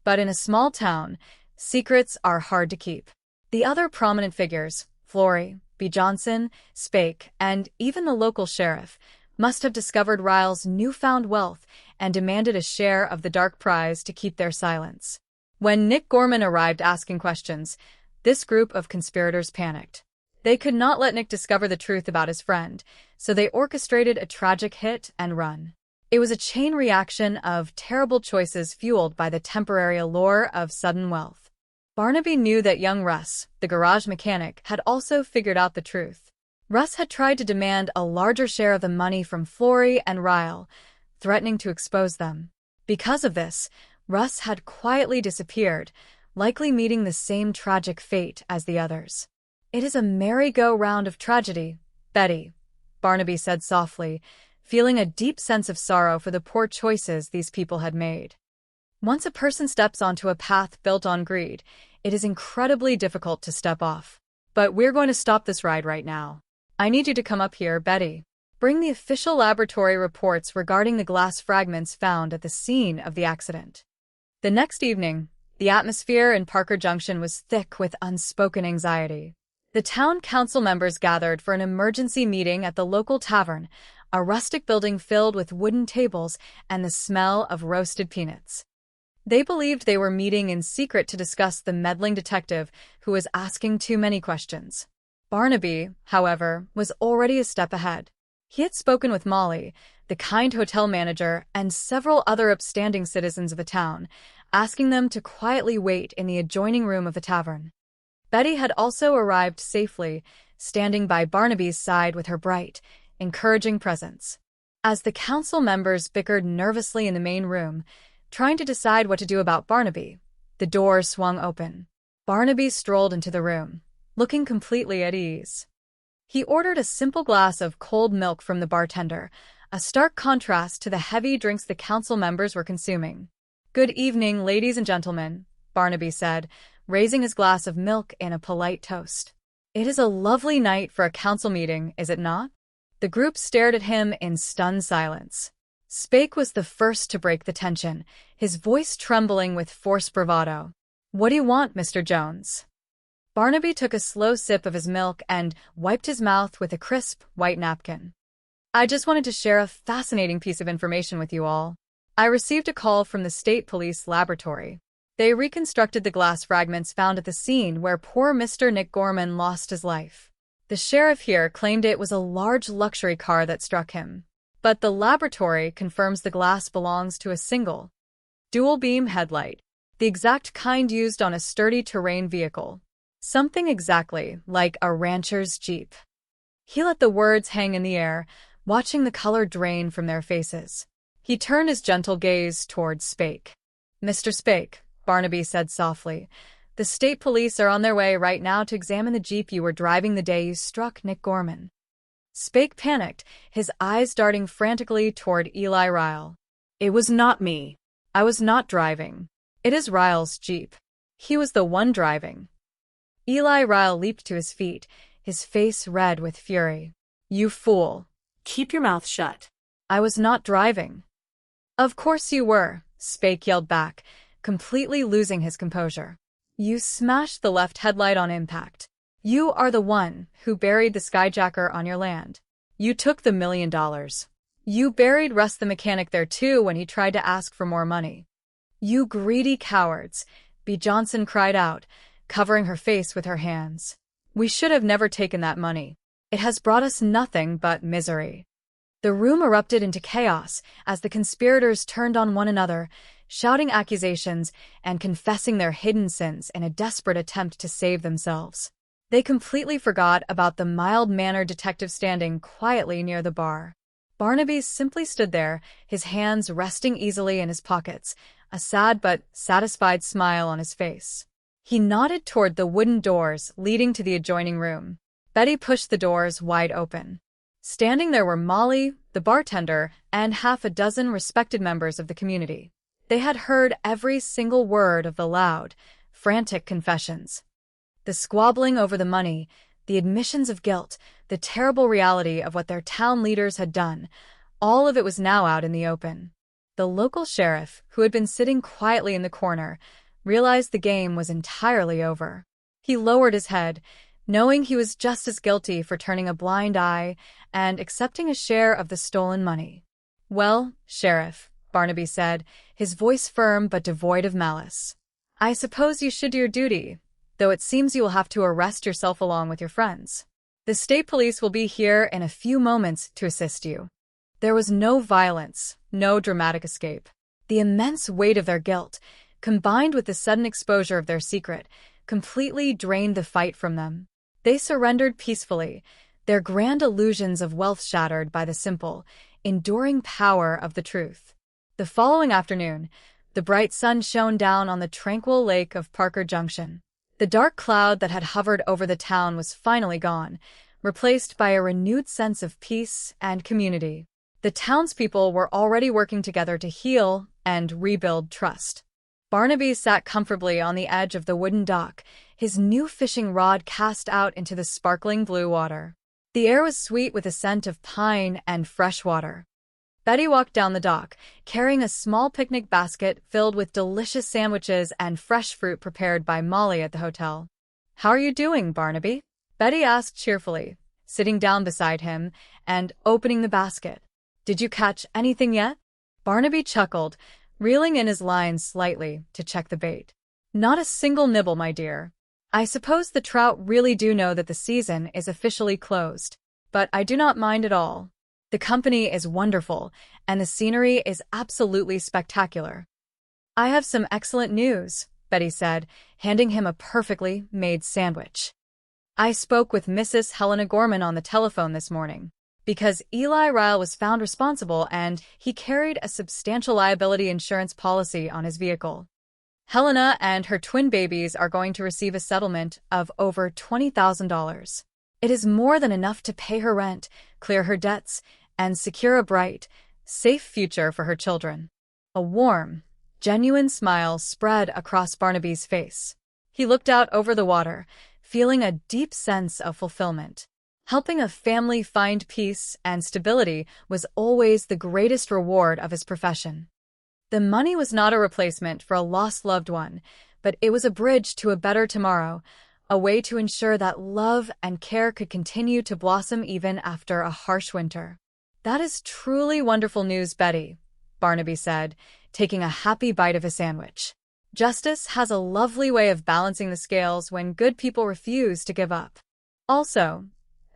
But in a small town, secrets are hard to keep. The other prominent figures, Flory, B. Johnson, Spake, and even the local sheriff, must have discovered Ryle's newfound wealth and demanded a share of the dark prize to keep their silence. When Nick Gorman arrived asking questions, this group of conspirators panicked. They could not let Nick discover the truth about his friend, so they orchestrated a tragic hit and run. It was a chain reaction of terrible choices fueled by the temporary allure of sudden wealth. Barnaby knew that young Russ, the garage mechanic, had also figured out the truth. Russ had tried to demand a larger share of the money from Flory and Ryle, threatening to expose them. Because of this, Russ had quietly disappeared, likely meeting the same tragic fate as the others. It is a merry-go-round of tragedy, Betty, Barnaby said softly, feeling a deep sense of sorrow for the poor choices these people had made. Once a person steps onto a path built on greed, it is incredibly difficult to step off. But we're going to stop this ride right now. I need you to come up here, Betty. Bring the official laboratory reports regarding the glass fragments found at the scene of the accident. The next evening, the atmosphere in Parker Junction was thick with unspoken anxiety. The town council members gathered for an emergency meeting at the local tavern, a rustic building filled with wooden tables and the smell of roasted peanuts. They believed they were meeting in secret to discuss the meddling detective who was asking too many questions. Barnaby, however, was already a step ahead. He had spoken with Molly, the kind hotel manager, and several other upstanding citizens of the town, asking them to quietly wait in the adjoining room of the tavern. Betty had also arrived safely, standing by Barnaby's side with her bright, encouraging presence. As the council members bickered nervously in the main room, trying to decide what to do about Barnaby, the door swung open. Barnaby strolled into the room, looking completely at ease. He ordered a simple glass of cold milk from the bartender, a stark contrast to the heavy drinks the council members were consuming. "Good evening, ladies and gentlemen," Barnaby said, raising his glass of milk in a polite toast. "It is a lovely night for a council meeting, is it not?" The group stared at him in stunned silence. Spake was the first to break the tension, his voice trembling with forced bravado. "What do you want, Mr. Jones?" Barnaby took a slow sip of his milk and wiped his mouth with a crisp, white napkin. "I just wanted to share a fascinating piece of information with you all. I received a call from the State Police Laboratory. They reconstructed the glass fragments found at the scene where poor Mr. Nick Gorman lost his life. The sheriff here claimed it was a large luxury car that struck him, but the laboratory confirms the glass belongs to a single, dual-beam headlight, the exact kind used on a sturdy terrain vehicle. Something exactly like a rancher's Jeep." He let the words hang in the air, watching the color drain from their faces. He turned his gentle gaze towards Spake. "Mr. Spake," Barnaby said softly, "the state police are on their way right now to examine the Jeep you were driving the day you struck Nick Gorman." Spake panicked, his eyes darting frantically toward Eli Ryle. "It was not me. I was not driving. It is Ryle's Jeep. He was the one driving." Eli Ryle leaped to his feet, his face red with fury. "You fool. Keep your mouth shut. I was not driving." "Of course you were," Spake yelled back, completely losing his composure. "You smashed the left headlight on impact. You are the one who buried the skyjacker on your land. You took the $1 million. You buried Russ the mechanic there too when he tried to ask for more money. You greedy cowards," B. Johnson cried out, covering her face with her hands. "We should have never taken that money. It has brought us nothing but misery." The room erupted into chaos as the conspirators turned on one another, shouting accusations and confessing their hidden sins in a desperate attempt to save themselves. They completely forgot about the mild-mannered detective standing quietly near the bar. Barnaby simply stood there, his hands resting easily in his pockets, a sad but satisfied smile on his face. He nodded toward the wooden doors leading to the adjoining room. Betty pushed the doors wide open. Standing there were Molly, the bartender, and half a dozen respected members of the community. They had heard every single word of the loud, frantic confessions. The squabbling over the money, the admissions of guilt, the terrible reality of what their town leaders had done, all of it was now out in the open. The local sheriff, who had been sitting quietly in the corner, realized the game was entirely over. He lowered his head, knowing he was just as guilty for turning a blind eye and accepting a share of the stolen money. "Well, Sheriff," Barnaby said, his voice firm but devoid of malice, "I suppose you should do your duty, though it seems you will have to arrest yourself along with your friends. The state police will be here in a few moments to assist you." There was no violence, no dramatic escape. The immense weight of their guilt, combined with the sudden exposure of their secret, completely drained the fight from them. They surrendered peacefully, their grand illusions of wealth shattered by the simple, enduring power of the truth. The following afternoon, the bright sun shone down on the tranquil lake of Parker Junction. The dark cloud that had hovered over the town was finally gone, replaced by a renewed sense of peace and community. The townspeople were already working together to heal and rebuild trust. Barnaby sat comfortably on the edge of the wooden dock, his new fishing rod cast out into the sparkling blue water. The air was sweet with a scent of pine and fresh water. Betty walked down the dock, carrying a small picnic basket filled with delicious sandwiches and fresh fruit prepared by Molly at the hotel. "How are you doing, Barnaby?" Betty asked cheerfully, sitting down beside him and opening the basket. "Did you catch anything yet?" Barnaby chuckled, reeling in his lines slightly to check the bait. "Not a single nibble, my dear. I suppose the trout really do know that the season is officially closed, but I do not mind at all. The company is wonderful, and the scenery is absolutely spectacular." "I have some excellent news," Betty said, handing him a perfectly made sandwich. "I spoke with Mrs. Helena Gorman on the telephone this morning. Because Eli Ryle was found responsible and he carried a substantial liability insurance policy on his vehicle. Helena and her twin babies are going to receive a settlement of over $20,000. It is more than enough to pay her rent, clear her debts, and secure a bright, safe future for her children. A warm, genuine smile spread across Barnaby's face. He looked out over the water, feeling a deep sense of fulfillment. Helping a family find peace and stability was always the greatest reward of his profession. The money was not a replacement for a lost loved one, but it was a bridge to a better tomorrow, a way to ensure that love and care could continue to blossom even after a harsh winter. "That is truly wonderful news, Betty," Barnaby said, taking a happy bite of his sandwich. "Justice has a lovely way of balancing the scales when good people refuse to give up." "Also,"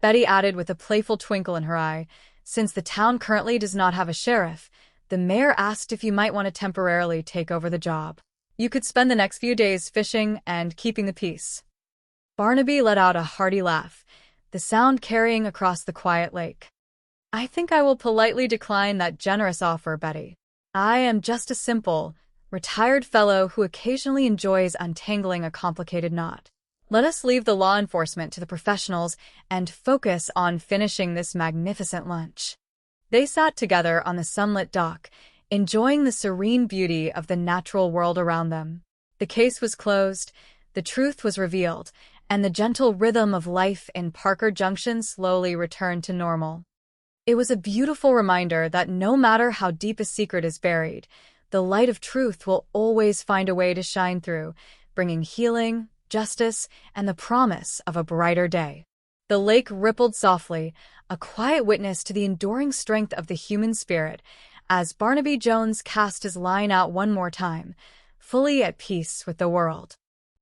Betty added with a playful twinkle in her eye, "since the town currently does not have a sheriff, the mayor asked if you might want to temporarily take over the job. You could spend the next few days fishing and keeping the peace." Barnaby let out a hearty laugh, the sound carrying across the quiet lake. "I think I will politely decline that generous offer, Betty. I am just a simple, retired fellow who occasionally enjoys untangling a complicated knot. Let us leave the law enforcement to the professionals and focus on finishing this magnificent lunch." They sat together on the sunlit dock, enjoying the serene beauty of the natural world around them. The case was closed, the truth was revealed, and the gentle rhythm of life in Parker Junction slowly returned to normal. It was a beautiful reminder that no matter how deep a secret is buried, the light of truth will always find a way to shine through, bringing healing, justice, and the promise of a brighter day. The lake rippled softly, a quiet witness to the enduring strength of the human spirit, as Barnaby Jones cast his line out one more time, fully at peace with the world.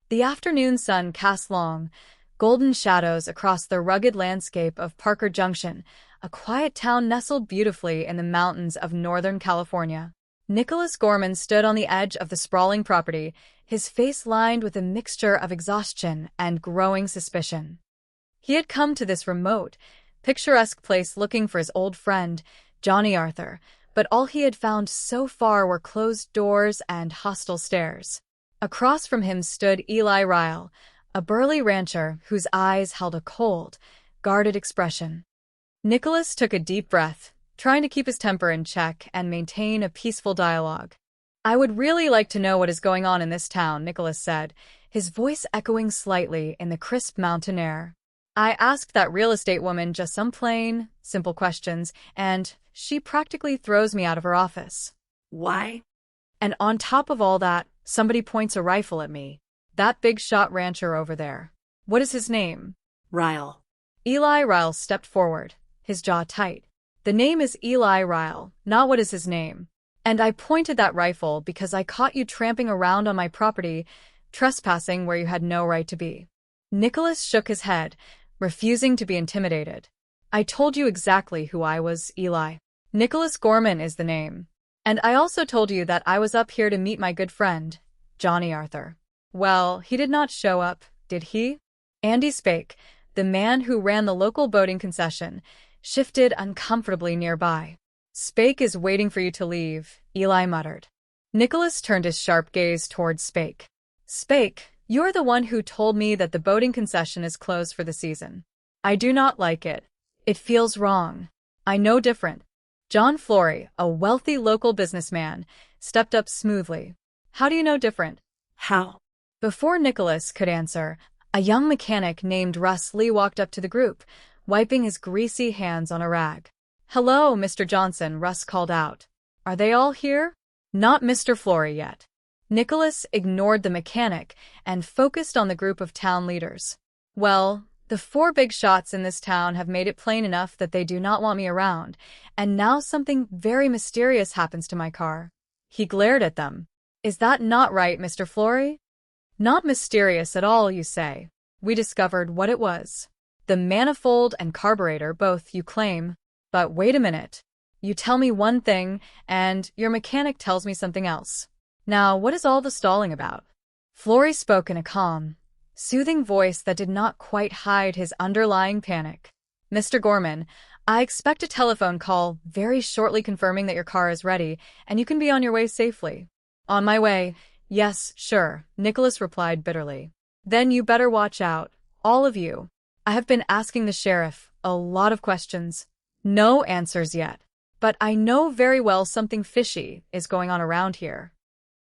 The afternoon sun cast long, golden shadows across the rugged landscape of Parker Junction, a quiet town nestled beautifully in the mountains of Northern California. Nicholas Gorman stood on the edge of the sprawling property, his face lined with a mixture of exhaustion and growing suspicion. He had come to this remote, picturesque place looking for his old friend, Johnny Arthur, but all he had found so far were closed doors and hostile stares. Across from him stood Eli Ryle, a burly rancher whose eyes held a cold, guarded expression. Nicholas took a deep breath, trying to keep his temper in check and maintain a peaceful dialogue. "I would really like to know what is going on in this town," Nicholas said, his voice echoing slightly in the crisp mountain air. "I asked that real estate woman just some plain, simple questions, and she practically throws me out of her office." "Why?" "And on top of all that, somebody points a rifle at me. That big shot rancher over there. What is his name?" "Ryle." Eli Ryle stepped forward, his jaw tight. "The name is Eli Ryle, not what is his name. And I pointed that rifle because I caught you tramping around on my property, trespassing where you had no right to be." Nicholas shook his head, refusing to be intimidated. "I told you exactly who I was, Eli. Nicholas Gorman is the name. And I also told you that I was up here to meet my good friend, Johnny Arthur." "Well, he did not show up, did he?" Andy Spake, the man who ran the local boating concession, shifted uncomfortably nearby. "Spake is waiting for you to leave," Eli muttered. Nicholas turned his sharp gaze towards Spake. "Spake, you're the one who told me that the boating concession is closed for the season. I do not like it. It feels wrong. I know different." John Flory, a wealthy local businessman, stepped up smoothly. "How do you know different?" "How?" Before Nicholas could answer, a young mechanic named Russ Lee walked up to the group, wiping his greasy hands on a rag. "Hello, Mr. Johnson," Russ called out. "Are they all here?" "Not Mr. Flory yet." Nicholas ignored the mechanic and focused on the group of town leaders. "Well, the 4 big shots in this town have made it plain enough that they do not want me around, and now something very mysterious happens to my car." He glared at them. "Is that not right, Mr. Flory?" "Not mysterious at all, you say. We discovered what it was. The manifold and carburetor both, you claim. But wait a minute. You tell me one thing, and your mechanic tells me something else. Now, what is all the stalling about?" Flory spoke in a calm, soothing voice that did not quite hide his underlying panic. "Mr. Gorman, I expect a telephone call very shortly confirming that your car is ready, and you can be on your way safely." "On my way. Yes, sure," Nicholas replied bitterly. "Then you better watch out, all of you. I have been asking the sheriff a lot of questions." No answers yet. But I know very well something fishy is going on around here.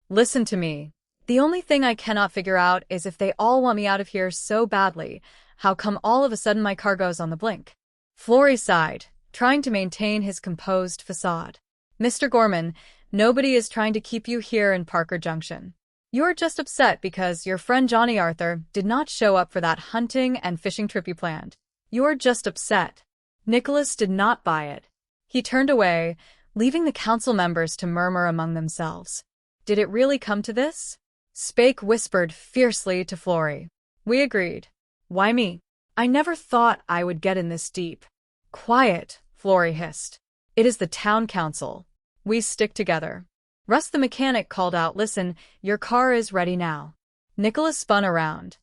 Listen to me. The only thing I cannot figure out is if they all want me out of here so badly, how come all of a sudden my car goes on the blink? Flory sighed, trying to maintain his composed facade. Mr. Gorman, nobody is trying to keep you here in Parker Junction. You're just upset because your friend Johnny Arthur did not show up for that hunting and fishing trip you planned. You're just upset. Nicholas did not buy it. He turned away, leaving the council members to murmur among themselves. Did it really come to this? Spake whispered fiercely to Flory. We agreed. Why me? I never thought I would get in this deep. Quiet, Flory hissed. It is the town council. We stick together. Russ the mechanic called out, listen, your car is ready now. Nicholas spun around.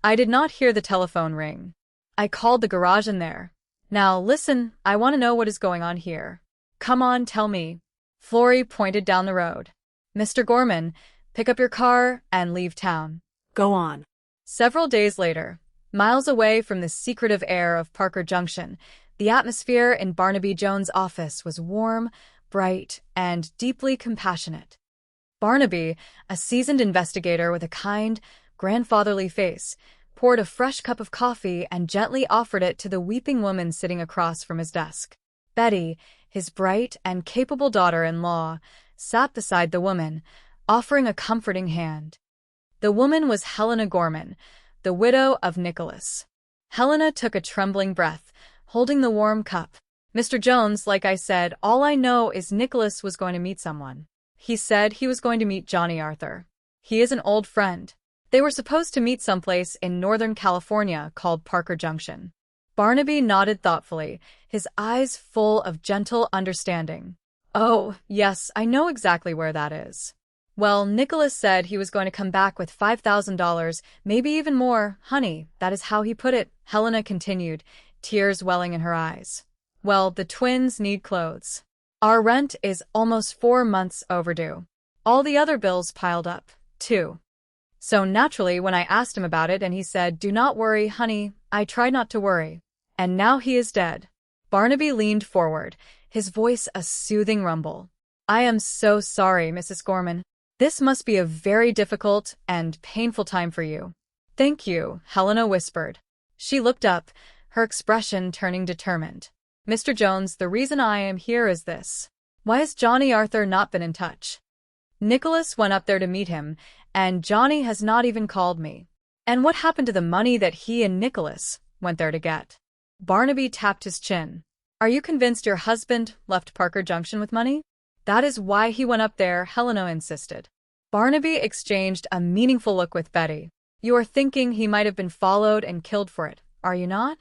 I did not hear the telephone ring. I called the garage in there. Now listen, I want to know what is going on here. Come on, tell me. Flory pointed down the road. Mr. Gorman, pick up your car and leave town. Go on. Several days later, miles away from the secretive air of Parker Junction, the atmosphere in Barnaby Jones' office was warm, bright, and deeply compassionate. Barnaby, a seasoned investigator with a kind, grandfatherly face, poured a fresh cup of coffee and gently offered it to the weeping woman sitting across from his desk. Betty, his bright and capable daughter-in-law, sat beside the woman, offering a comforting hand. The woman was Helena Gorman, the widow of Nicholas. Helena took a trembling breath, holding the warm cup. Mr. Jones, like I said, all I know is Nicholas was going to meet someone. He said he was going to meet Johnny Arthur. He is an old friend. They were supposed to meet someplace in Northern California called Parker Junction. Barnaby nodded thoughtfully, his eyes full of gentle understanding. Oh, yes, I know exactly where that is. Well, Nicholas said he was going to come back with $5,000, maybe even more. Honey, that is how he put it, Helena continued, tears welling in her eyes. Well, the twins need clothes. Our rent is almost 4 months overdue. All the other bills piled up, too. So naturally, when I asked him about it and he said, do not worry, honey, I tried not to worry. And now he is dead. Barnaby leaned forward, his voice a soothing rumble. I am so sorry, Mrs. Gorman. This must be a very difficult and painful time for you. Thank you, Helena whispered. She looked up, her expression turning determined. Mr. Jones, the reason I am here is this. Why has Johnny Arthur not been in touch? Nicholas went up there to meet him, and Johnny has not even called me. And what happened to the money that he and Nicholas went there to get? Barnaby tapped his chin. Are you convinced your husband left Parker Junction with money? That is why he went up there, Helena insisted. Barnaby exchanged a meaningful look with Betty. You are thinking he might have been followed and killed for it, are you not?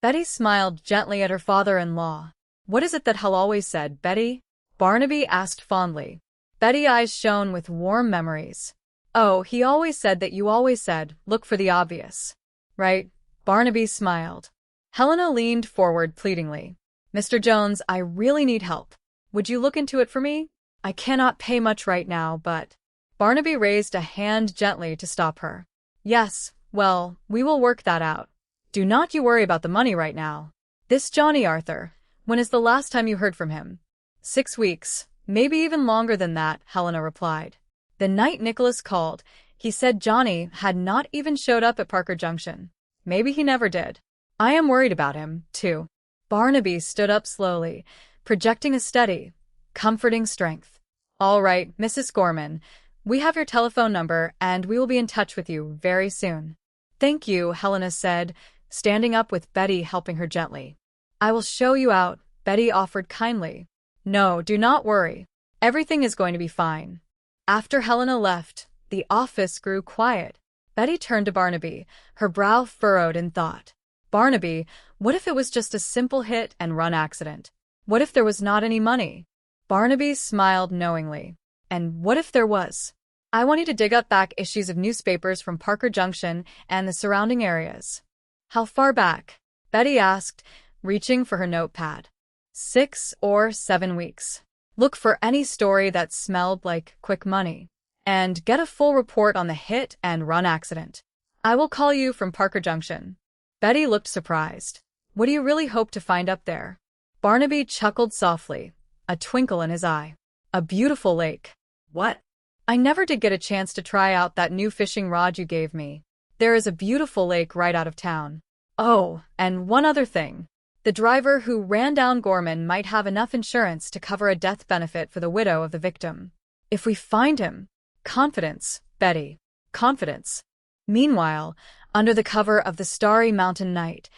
Betty smiled gently at her father-in-law. What is it that Hal always said, Betty? Barnaby asked fondly. Betty's eyes shone with warm memories. Oh, he always said that you always said, look for the obvious. Right? Barnaby smiled. Helena leaned forward pleadingly. Mr. Jones, I really need help. Would you look into it for me? I cannot pay much right now, but... Barnaby raised a hand gently to stop her. Yes, well, we will work that out. Do not you worry about the money right now. This Johnny Arthur, when is the last time you heard from him? 6 weeks, maybe even longer than that, Helena replied. The night Nicholas called, he said Johnny had not even showed up at Parker Junction. Maybe he never did. I am worried about him, too. Barnaby stood up slowly, projecting a steady, comforting strength. All right, Mrs. Gorman, we have your telephone number and we will be in touch with you very soon. Thank you, Helena said, standing up with Betty helping her gently. I will show you out, Betty offered kindly. No, do not worry. Everything is going to be fine. After Helena left, the office grew quiet. Betty turned to Barnaby, her brow furrowed in thought. Barnaby, what if it was just a simple hit-and-run accident? What if there was not any money? Barnaby smiled knowingly. And what if there was? I want you to dig up back issues of newspapers from Parker Junction and the surrounding areas. How far back? Betty asked, reaching for her notepad. 6 or 7 weeks. Look for any story that smelled like quick money. And get a full report on the hit-and-run accident. I will call you from Parker Junction. Betty looked surprised. What do you really hope to find up there? Barnaby chuckled softly, a twinkle in his eye. A beautiful lake. What? I never did get a chance to try out that new fishing rod you gave me. There is a beautiful lake right out of town. Oh, and one other thing. The driver who ran down Gorman might have enough insurance to cover a death benefit for the widow of the victim. If we find him. Confidence, Betty. Confidence. Meanwhile, under the cover of the starry mountain night,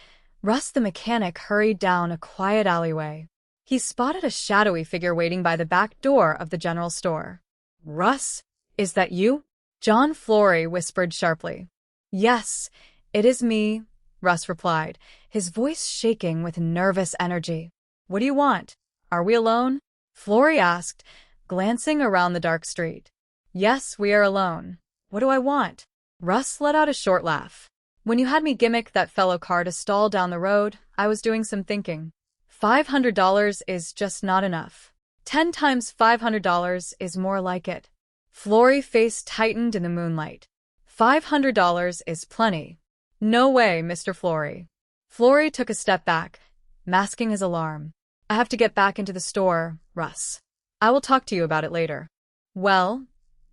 Russ the mechanic hurried down a quiet alleyway. He spotted a shadowy figure waiting by the back door of the general store. Russ, is that you? John Flory whispered sharply. Yes, it is me, Russ replied, his voice shaking with nervous energy. What do you want? Are we alone? Flory asked, glancing around the dark street. Yes, we are alone. What do I want? Russ let out a short laugh. When you had me gimmick that fellow car to stall down the road, I was doing some thinking. $500 is just not enough. 10 times $500 is more like it. Flory's face tightened in the moonlight. $500 is plenty. No way, Mr. Flory. Flory took a step back, masking his alarm. I have to get back into the store, Russ. I will talk to you about it later. Well,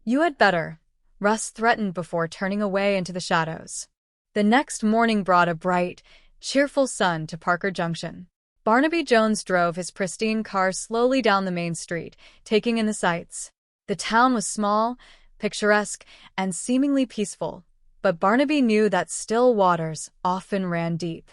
you had better, Russ threatened before turning away into the shadows. The next morning brought a bright, cheerful sun to Parker Junction. Barnaby Jones drove his pristine car slowly down the main street, taking in the sights. The town was small, picturesque, and seemingly peaceful, but Barnaby knew that still waters often ran deep.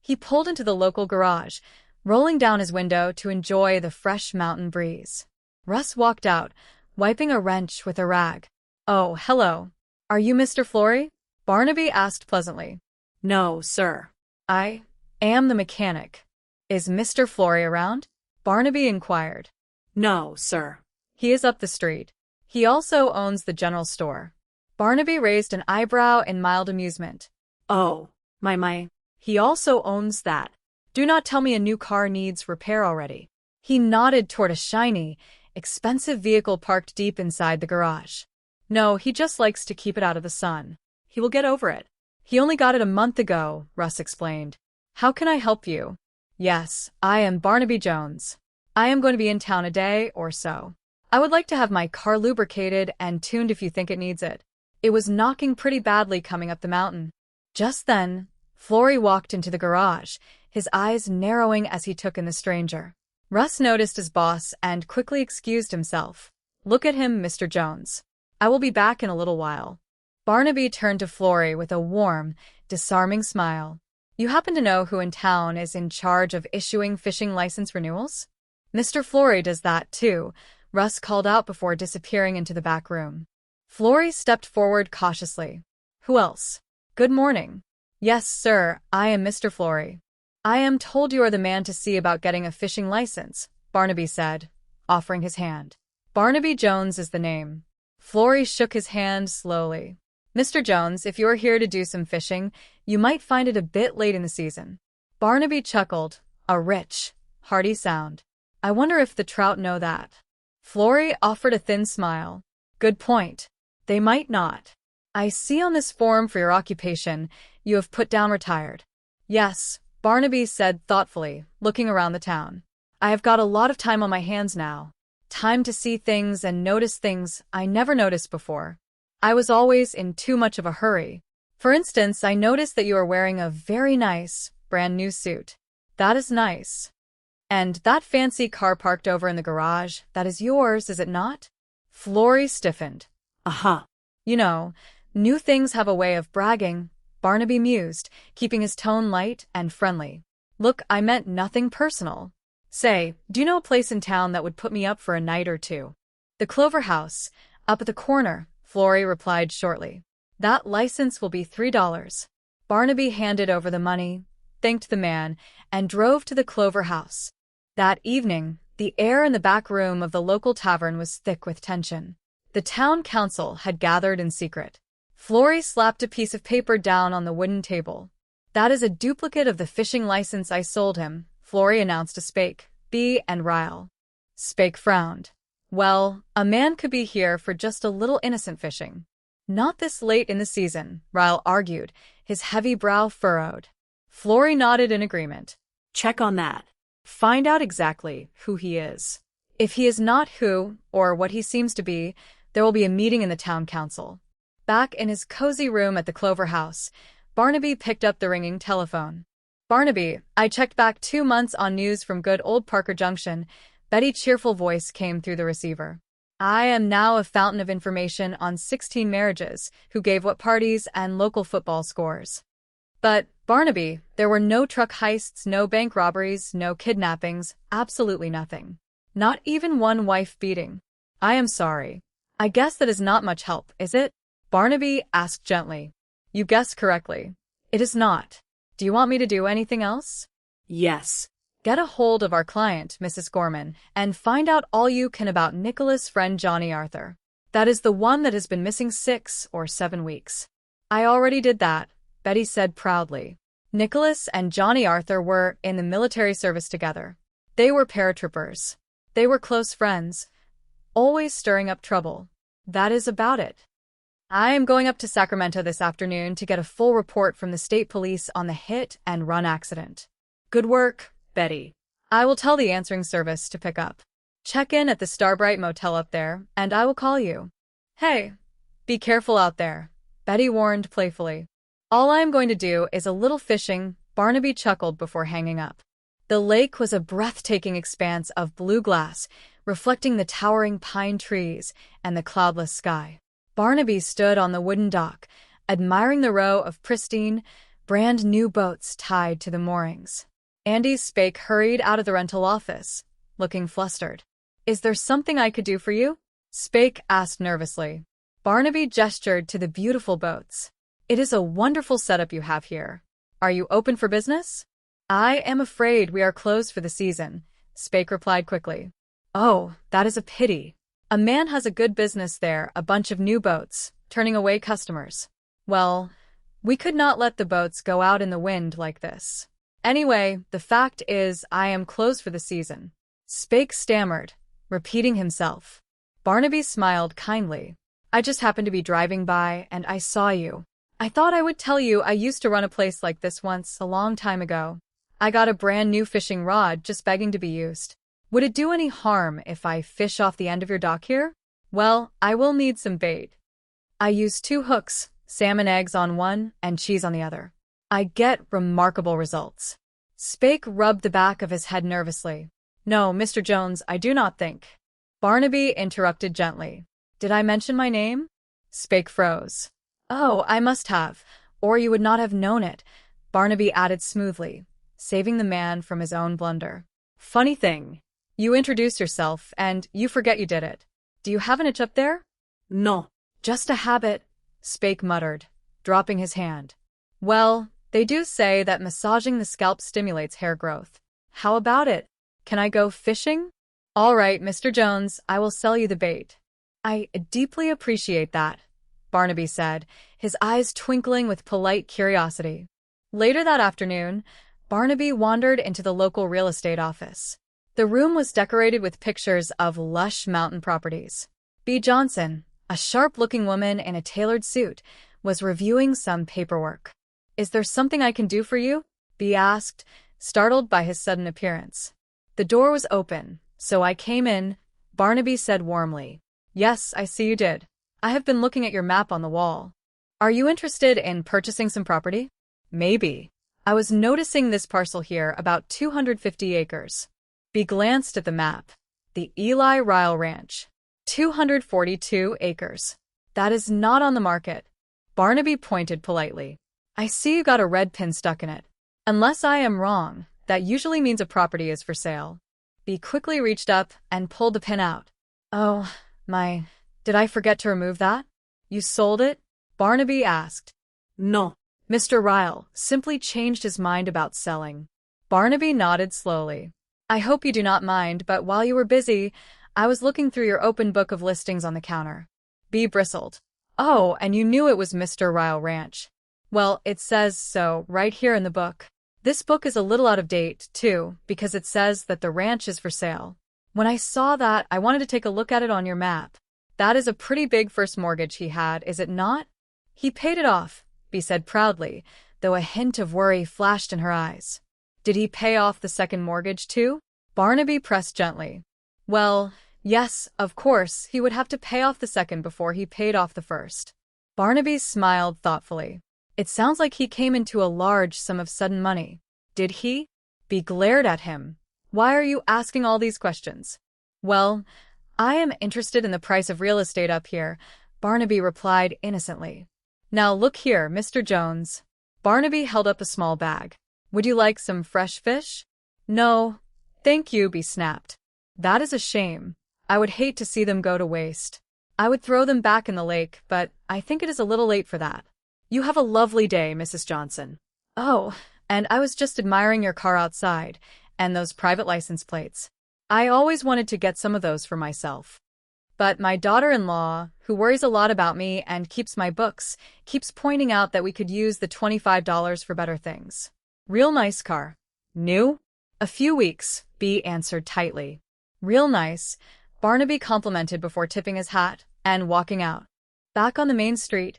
He pulled into the local garage, rolling down his window to enjoy the fresh mountain breeze. Russ walked out, wiping a wrench with a rag. Oh, hello. Are you Mr. Flory? Barnaby asked pleasantly. No, sir. I am the mechanic. Is Mr. Flory around? Barnaby inquired. No, sir. He is up the street. He also owns the general store. Barnaby raised an eyebrow in mild amusement. Oh, my. He also owns that. Do not tell me a new car needs repair already. He nodded toward a shiny, expensive vehicle parked deep inside the garage. No, he just likes to keep it out of the sun. He will get over it. He only got it a month ago, Russ explained. How can I help you? Yes, I am Barnaby Jones. I am going to be in town a day or so. I would like to have my car lubricated and tuned if you think it needs it. It was knocking pretty badly coming up the mountain. Just then, Flory walked into the garage, his eyes narrowing as he took in the stranger. Russ noticed his boss and quickly excused himself. Look at him, Mr. Jones. I will be back in a little while. Barnaby turned to Flory with a warm, disarming smile. You happen to know who in town is in charge of issuing fishing license renewals? Mr. Flory does that, too, Russ called out before disappearing into the back room. Flory stepped forward cautiously. Who else? Good morning. Yes, sir, I am Mr. Flory. I am told you are the man to see about getting a fishing license, Barnaby said, offering his hand. Barnaby Jones is the name. Flory shook his hand slowly. Mr. Jones, if you are here to do some fishing, you might find it a bit late in the season. Barnaby chuckled, a rich, hearty sound. I wonder if the trout know that. Flory offered a thin smile. Good point. They might not. I see on this form for your occupation, you have put down retired. Yes, Barnaby said thoughtfully, looking around the town. I have got a lot of time on my hands now. Time to see things and notice things I never noticed before. I was always in too much of a hurry. For instance, I noticed that you are wearing a very nice, brand new suit. That is nice. And that fancy car parked over in the garage, that is yours, is it not? Flory stiffened. Uh-huh. You know, new things have a way of bragging, Barnaby mused, keeping his tone light and friendly. Look, I meant nothing personal. Say, do you know a place in town that would put me up for a night or two? The Clover House, up at the corner, Flory replied shortly. That license will be $3. Barnaby handed over the money, thanked the man, and drove to the Clover House. That evening, the air in the back room of the local tavern was thick with tension. The town council had gathered in secret. Flory slapped a piece of paper down on the wooden table. That is a duplicate of the fishing license I sold him, Flory announced to Spake, B. and Ryle. Spake frowned. Well, a man could be here for just a little innocent fishing. Not this late in the season, Ryle argued, his heavy brow furrowed. Flory nodded in agreement. Check on that. Find out exactly who he is. If he is not who, or what he seems to be, there will be a meeting in the town council. Back in his cozy room at the Clover House, Barnaby picked up the ringing telephone. Barnaby, I checked back 2 months on news from good old Parker Junction. Betty's cheerful voice came through the receiver. I am now a fountain of information on 16 marriages, who gave what parties, and local football scores. But, Barnaby, there were no truck heists, no bank robberies, no kidnappings, absolutely nothing. Not even one wife beating. I am sorry. I guess that is not much help, is it? Barnaby asked gently. You guessed correctly. It is not. Do you want me to do anything else? Yes. Get a hold of our client, Mrs. Gorman, and find out all you can about Nicholas' friend Johnny Arthur. That is the one that has been missing 6 or 7 weeks. I already did that, Betty said proudly. Nicholas and Johnny Arthur were in the military service together. They were paratroopers. They were close friends, always stirring up trouble. That is about it. I am going up to Sacramento this afternoon to get a full report from the state police on the hit and run accident. Good work, Betty. I will tell the answering service to pick up. Check in at the Starbright Motel up there, and I will call you. Hey, be careful out there, Betty warned playfully. All I am going to do is a little fishing, Barnaby chuckled before hanging up. The lake was a breathtaking expanse of blue glass, reflecting the towering pine trees and the cloudless sky. Barnaby stood on the wooden dock, admiring the row of pristine, brand-new boats tied to the moorings. Andy Spake hurried out of the rental office, looking flustered. Is there something I could do for you? Spake asked nervously. Barnaby gestured to the beautiful boats. It is a wonderful setup you have here. Are you open for business? I am afraid we are closed for the season, Spake replied quickly. Oh, that is a pity. A man has a good business there, a bunch of new boats, turning away customers. Well, we could not let the boats go out in the wind like this. Anyway, the fact is I am closed for the season. Spake stammered, repeating himself. Barnaby smiled kindly. I just happened to be driving by, and I saw you. I thought I would tell you I used to run a place like this once, a long time ago. I got a brand new fishing rod just begging to be used. Would it do any harm if I fish off the end of your dock here? Well, I will need some bait. I use 2 hooks, salmon eggs on one and cheese on the other. I get remarkable results. Spake rubbed the back of his head nervously. No, Mr. Jones, I do not think. Barnaby interrupted gently. Did I mention my name? Spake froze. Oh, I must have, or you would not have known it, Barnaby added smoothly, saving the man from his own blunder. Funny thing. You introduce yourself, and you forget you did it. Do you have an itch up there? No. Just a habit, Spake muttered, dropping his hand. Well, they do say that massaging the scalp stimulates hair growth. How about it? Can I go fishing? All right, Mr. Jones, I will sell you the bait. I deeply appreciate that, Barnaby said, his eyes twinkling with polite curiosity. Later that afternoon, Barnaby wandered into the local real estate office. The room was decorated with pictures of lush mountain properties. B. Johnson, a sharp-looking woman in a tailored suit, was reviewing some paperwork. Is there something I can do for you? B. asked, startled by his sudden appearance. The door was open, so I came in, Barnaby said warmly. Yes, I see you did. I have been looking at your map on the wall. Are you interested in purchasing some property? Maybe. I was noticing this parcel here, about 250 acres. B glanced at the map. The Eli Ryle Ranch. 242 acres. That is not on the market. Barnaby pointed politely. I see you got a red pin stuck in it. Unless I am wrong, that usually means a property is for sale. B quickly reached up and pulled the pin out. Oh, my, did I forget to remove that? You sold it? Barnaby asked. No. Mr. Ryle simply changed his mind about selling. Barnaby nodded slowly. I hope you do not mind, but while you were busy, I was looking through your open book of listings on the counter. B bristled. Oh, and you knew it was Mr. Ryle Ranch. Well, it says so right here in the book. This book is a little out of date, too, because it says that the ranch is for sale. When I saw that, I wanted to take a look at it on your map. That is a pretty big first mortgage he had, is it not? He paid it off, B said proudly, though a hint of worry flashed in her eyes. Did he pay off the second mortgage too? Barnaby pressed gently. Well, yes, of course, he would have to pay off the second before he paid off the first. Barnaby smiled thoughtfully. It sounds like he came into a large sum of sudden money. Did he? Bea glared at him. Why are you asking all these questions? Well, I am interested in the price of real estate up here, Barnaby replied innocently. Now look here, Mr. Jones. Barnaby held up a small bag. Would you like some fresh fish? No, thank you, Bea snapped. That is a shame. I would hate to see them go to waste. I would throw them back in the lake, but I think it is a little late for that. You have a lovely day, Mrs. Johnson. Oh, and I was just admiring your car outside, and those private license plates. I always wanted to get some of those for myself. But my daughter-in-law, who worries a lot about me and keeps my books, keeps pointing out that we could use the $25 for better things. Real nice car. New? A few weeks, Bea answered tightly. Real nice, Barnaby complimented before tipping his hat and walking out. Back on the main street,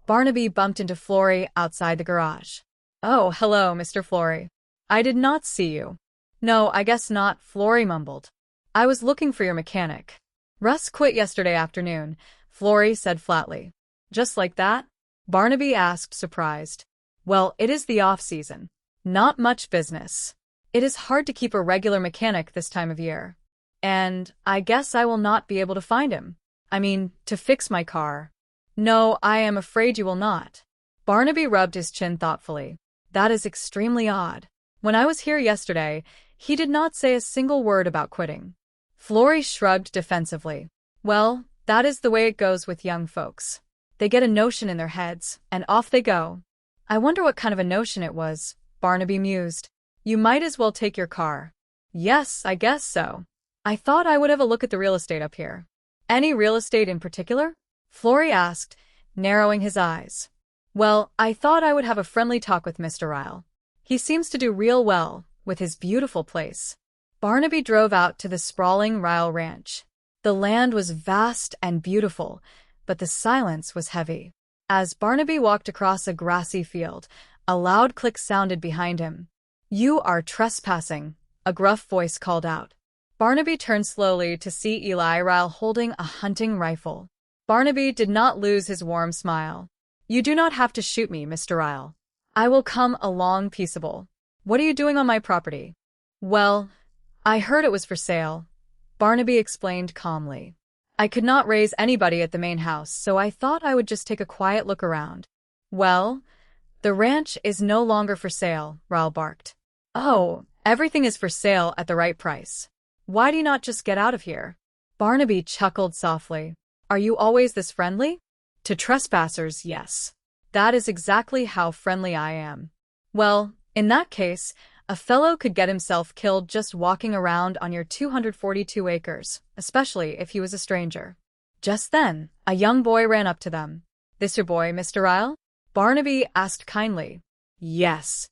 Barnaby bumped into Florrie outside the garage. Oh, hello, Mr. Florrie. I did not see you. No, I guess not, Florrie mumbled. I was looking for your mechanic. Russ quit yesterday afternoon, Florrie said flatly. Just like that? Barnaby asked, surprised. Well, it is the off-season. Not much business. It is hard to keep a regular mechanic this time of year. And I guess I will not be able to find him. I mean, to fix my car. No, I am afraid you will not. Barnaby rubbed his chin thoughtfully. That is extremely odd. When I was here yesterday, he did not say a single word about quitting. Florrie shrugged defensively. Well, that is the way it goes with young folks. They get a notion in their heads, and off they go. I wonder what kind of a notion it was, Barnaby mused. You might as well take your car. Yes, I guess so. I thought I would have a look at the real estate up here. Any real estate in particular? Florrie asked, narrowing his eyes. Well, I thought I would have a friendly talk with Mr. Ryle. He seems to do real well with his beautiful place. Barnaby drove out to the sprawling Ryle Ranch. The land was vast and beautiful, but the silence was heavy. As Barnaby walked across a grassy field, a loud click sounded behind him. You are trespassing, a gruff voice called out. Barnaby turned slowly to see Eli Ryle holding a hunting rifle. Barnaby did not lose his warm smile. You do not have to shoot me, Mr. Ryle. I will come along peaceable. What are you doing on my property? Well, I heard it was for sale, Barnaby explained calmly. I could not raise anybody at the main house, so I thought I would just take a quiet look around. Well, the ranch is no longer for sale, Ryle barked. Oh, everything is for sale at the right price. Why do you not just get out of here? Barnaby chuckled softly. Are you always this friendly? To trespassers, yes. That is exactly how friendly I am. Well, in that case, a fellow could get himself killed just walking around on your 242 acres, especially if he was a stranger. Just then, a young boy ran up to them. This your boy, Mr. Ryle? Barnaby asked kindly. Yes.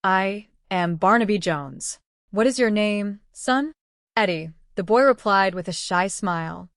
I am Barnaby Jones. What is your name, son? Eddie, the boy replied with a shy smile.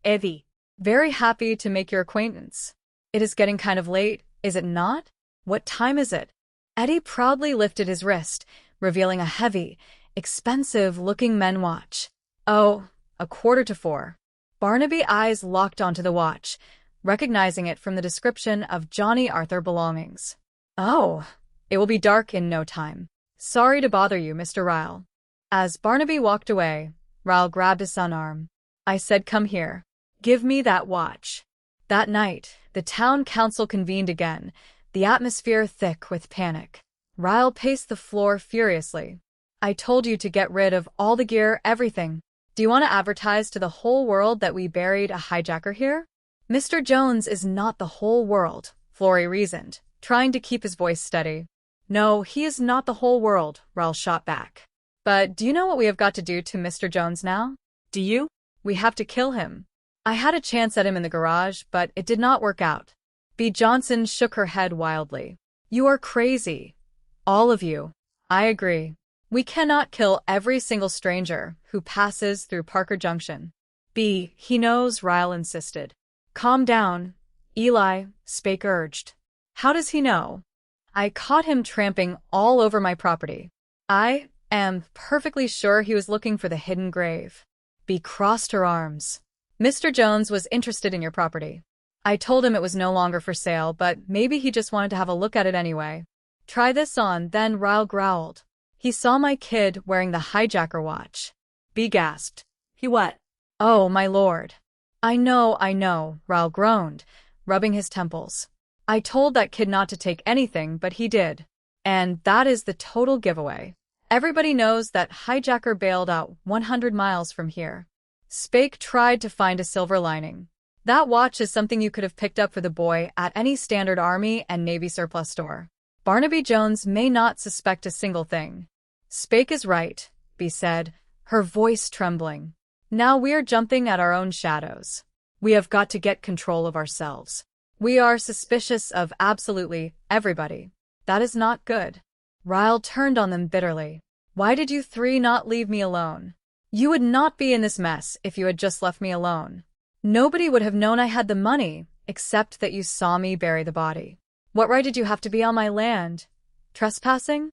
Eddie. Very happy to make your acquaintance. It is getting kind of late, is it not? What time is it? Eddie proudly lifted his wrist, revealing a heavy, expensive-looking men's watch. Oh, 3:45. Barnaby's eyes locked onto the watch, recognizing it from the description of Johnny Arthur belongings. Oh, it will be dark in no time. Sorry to bother you, Mr. Ryle. As Barnaby walked away, Ryle grabbed his son's arm. I said, come here. Give me that watch. That night, the town council convened again, the atmosphere thick with panic. Ryle paced the floor furiously. I told you to get rid of all the gear, everything. Do you want to advertise to the whole world that we buried a hijacker here? Mr. Jones is not the whole world, Florrie reasoned, trying to keep his voice steady. No, he is not the whole world, Ryle shot back. But do you know what we have got to do to Mr. Jones now? Do you? We have to kill him. I had a chance at him in the garage, but it did not work out. Bea Johnson shook her head wildly. You are crazy. All of you. I agree. We cannot kill every single stranger who passes through Parker Junction. Bea, he knows, Ryle insisted. Calm down, Eli, Spake urged. How does he know? I caught him tramping all over my property. I am perfectly sure he was looking for the hidden grave. Bea crossed her arms. Mr. Jones was interested in your property. I told him it was no longer for sale, but maybe he just wanted to have a look at it anyway. Try this on, then Ryle growled. He saw my kid wearing the hijacker watch. Bea gasped. He what? Oh, my lord. I know, Ryle groaned, rubbing his temples. I told that kid not to take anything, but he did. And that is the total giveaway. Everybody knows that hijacker bailed out 100 miles from here. Spake tried to find a silver lining. That watch is something you could have picked up for the boy at any standard Army and Navy surplus store. Barnaby Jones may not suspect a single thing. Spake is right, Bea said, her voice trembling. Now we're jumping at our own shadows. We have got to get control of ourselves. We are suspicious of absolutely everybody. That is not good. Ryle turned on them bitterly. Why did you three not leave me alone? You would not be in this mess if you had just left me alone. Nobody would have known I had the money, except that you saw me bury the body. What right did you have to be on my land? Trespassing?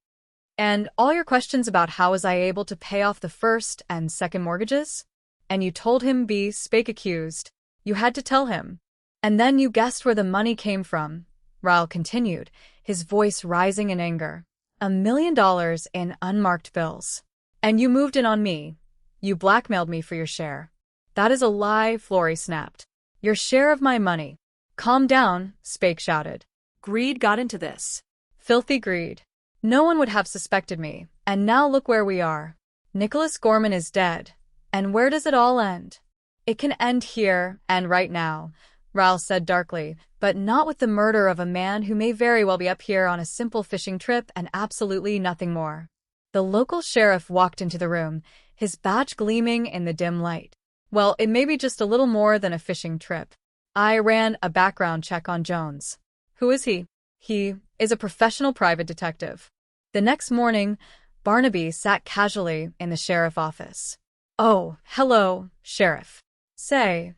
And all your questions about how was I able to pay off the first and second mortgages? And you told him Bea, Spake accused. You had to tell him. And then you guessed where the money came from, Ryle continued, his voice rising in anger. $1 million in unmarked bills. And you moved in on me. You blackmailed me for your share. That is a lie, Florrie snapped. Your share of my money. Calm down, Spake shouted. Greed got into this. Filthy greed. No one would have suspected me, and now look where we are. Nicholas Gorman is dead. And where does it all end? It can end here, and right now, Ryle said darkly, but not with the murder of a man who may very well be up here on a simple fishing trip and absolutely nothing more. The local sheriff walked into the room, his badge gleaming in the dim light. Well, it may be just a little more than a fishing trip. I ran a background check on Jones. Who is he? He is a professional private detective. The next morning, Barnaby sat casually in the sheriff's office. Oh, hello, Sheriff. Say,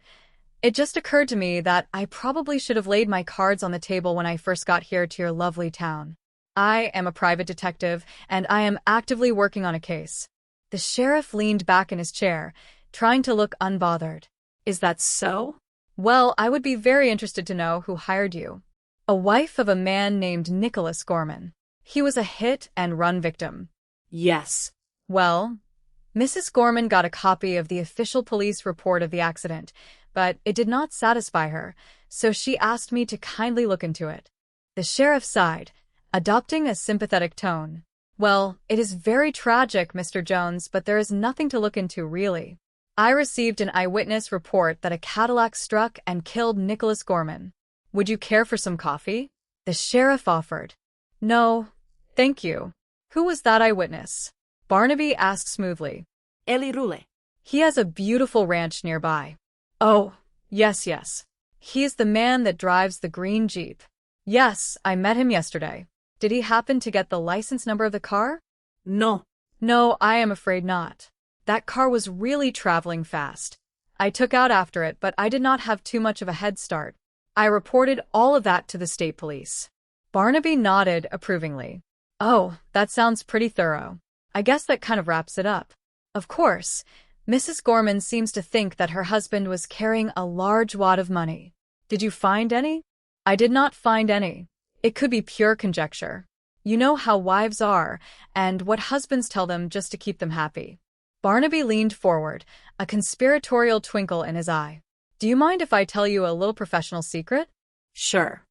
it just occurred to me that I probably should have laid my cards on the table when I first got here to your lovely town. I am a private detective, and I am actively working on a case. The sheriff leaned back in his chair, trying to look unbothered. Is that so? Well, I would be very interested to know who hired you. A wife of a man named Nicholas Gorman. He was a hit-and-run victim. Yes. Well, Mrs. Gorman got a copy of the official police report of the accident, but it did not satisfy her, so she asked me to kindly look into it. The sheriff sighed, adopting a sympathetic tone. Well, it is very tragic, Mr. Jones, but there is nothing to look into, really. I received an eyewitness report that a Cadillac struck and killed Nicholas Gorman. Would you care for some coffee? The sheriff offered. No, thank you. Who was that eyewitness? Barnaby asked smoothly. Eli Rule. He has a beautiful ranch nearby. Oh, yes. He is the man that drives the green Jeep. Yes, I met him yesterday. Did he happen to get the license number of the car? No. No, I am afraid not. That car was really traveling fast. I took out after it, but I did not have too much of a head start. I reported all of that to the state police. Barnaby nodded approvingly. Oh, that sounds pretty thorough. I guess that kind of wraps it up. Of course, Mrs. Gorman seems to think that her husband was carrying a large wad of money. Did you find any? I did not find any. It could be pure conjecture. You know how wives are, and what husbands tell them just to keep them happy. Barnaby leaned forward, a conspiratorial twinkle in his eye. Do you mind if I tell you a little professional secret? Sure.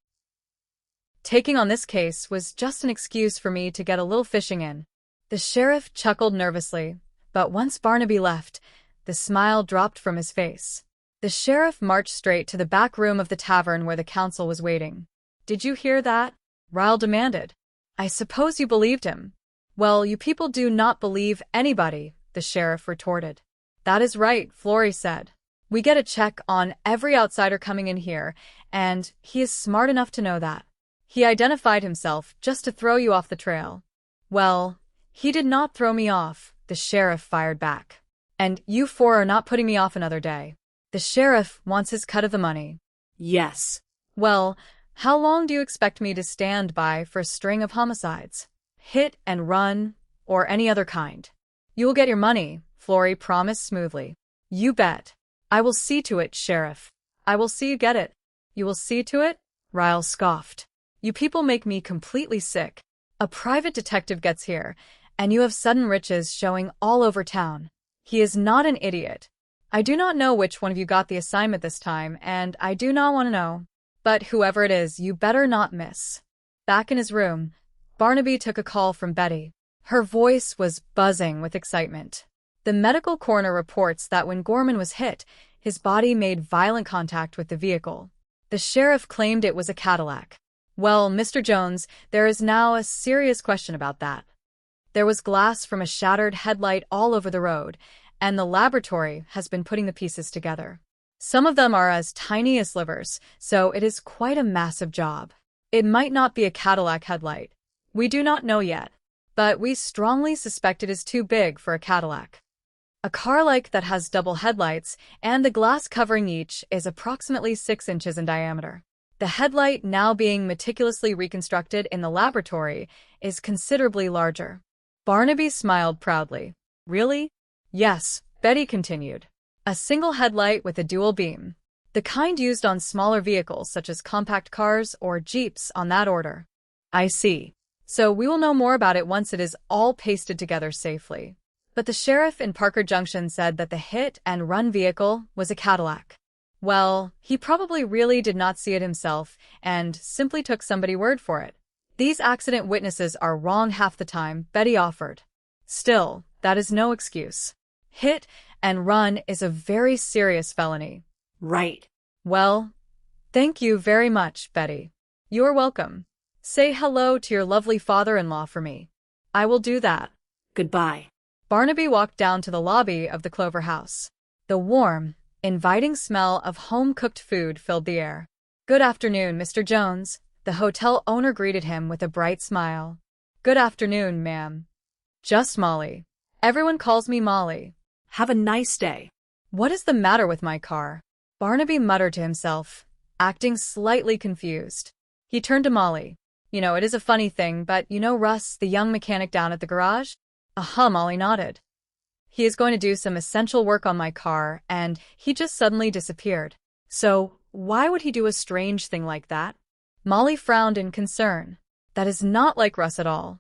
Taking on this case was just an excuse for me to get a little fishing in. The sheriff chuckled nervously, but once Barnaby left, the smile dropped from his face. The sheriff marched straight to the back room of the tavern where the counsel was waiting. Did you hear that? Ryle demanded. I suppose you believed him. Well, you people do not believe anybody, the sheriff retorted. That is right, Florrie said. We get a check on every outsider coming in here, and he is smart enough to know that. He identified himself just to throw you off the trail. Well, he did not throw me off, the sheriff fired back. And you four are not putting me off another day. The sheriff wants his cut of the money. Yes. Well, How long do you expect me to stand by for a string of homicides? Hit and run, or any other kind? You will get your money, Florrie promised smoothly. You bet. I will see to it, Sheriff. I will see you get it. You will see to it? Riles scoffed. You people make me completely sick. A private detective gets here, and you have sudden riches showing all over town. He is not an idiot. I do not know which one of you got the assignment this time, and I do not want to know. But whoever it is, you better not miss. Back in his room, Barnaby took a call from Betty. Her voice was buzzing with excitement. The medical coroner reports that when Gorman was hit, his body made violent contact with the vehicle. The sheriff claimed it was a Cadillac. Well, Mr. Jones, there is now a serious question about that. There was glass from a shattered headlight all over the road, and the laboratory has been putting the pieces together. Some of them are as tiny as slivers, so it is quite a massive job. It might not be a Cadillac headlight. We do not know yet, but we strongly suspect it is too big for a Cadillac. A car like that has double headlights, and the glass covering each is approximately 6 inches in diameter. The headlight, now being meticulously reconstructed in the laboratory, is considerably larger. Barnaby smiled proudly. Really? Yes, Betty continued. A single headlight with a dual beam. The kind used on smaller vehicles such as compact cars or jeeps on that order. I see. So we will know more about it once it is all pasted together safely. But the sheriff in Parker Junction said that the hit and run vehicle was a Cadillac. Well, he probably really did not see it himself and simply took somebody's word for it. These accident witnesses are wrong half the time, Betty offered. Still, that is no excuse. Hit and run is a very serious felony. Right. Well, thank you very much, Betty. You are welcome. Say hello to your lovely father-in-law for me. I will do that. Goodbye. Barnaby walked down to the lobby of the Clover House. The warm, inviting smell of home-cooked food filled the air. Good afternoon, Mr. Jones. The hotel owner greeted him with a bright smile. Good afternoon, ma'am. Just Molly. Everyone calls me Molly. Have a nice day. What is the matter with my car? Barnaby muttered to himself, acting slightly confused. He turned to Molly. You know, it is a funny thing, but you know Russ, the young mechanic down at the garage? Molly nodded. He is going to do some essential work on my car, and he just suddenly disappeared. So, why would he do a strange thing like that? Molly frowned in concern. That is not like Russ at all.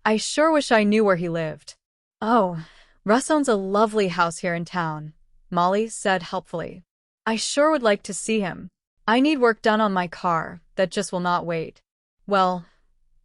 I sure wish I knew where he lived. Oh, Russ owns a lovely house here in town, Molly said helpfully. I sure would like to see him. I need work done on my car, that just will not wait. Well,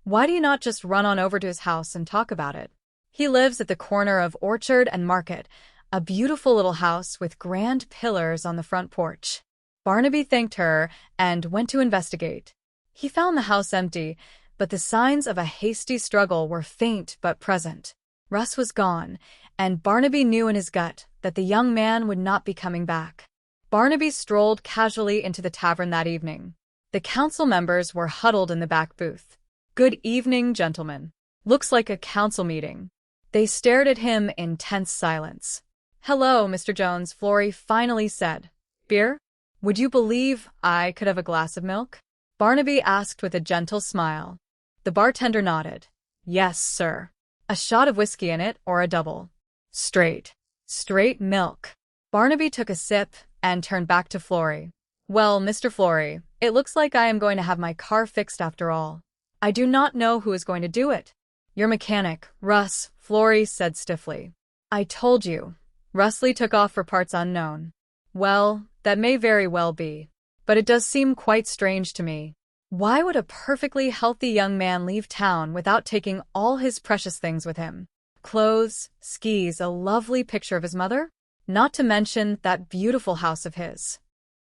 why do you not just run on over to his house and talk about it? He lives at the corner of Orchard and Market, a beautiful little house with grand pillars on the front porch. Barnaby thanked her and went to investigate. He found the house empty, but the signs of a hasty struggle were faint but present. Russ was gone, and Barnaby knew in his gut that the young man would not be coming back. Barnaby strolled casually into the tavern that evening. The council members were huddled in the back booth. Good evening, gentlemen. Looks like a council meeting. They stared at him in tense silence. Hello, Mr. Jones, Florrie finally said. Beer? Would you believe I could have a glass of milk? Barnaby asked with a gentle smile. The bartender nodded. Yes, sir. A shot of whiskey in it or a double? Straight. Straight milk. Barnaby took a sip and turned back to Florrie. Well, Mr. Florrie, it looks like I am going to have my car fixed after all. I do not know who is going to do it. Your mechanic, Russ, Florrie said stiffly. I told you. Russley took off for parts unknown. Well, that may very well be. But it does seem quite strange to me. Why would a perfectly healthy young man leave town without taking all his precious things with him? Clothes, skis, a lovely picture of his mother? Not to mention that beautiful house of his.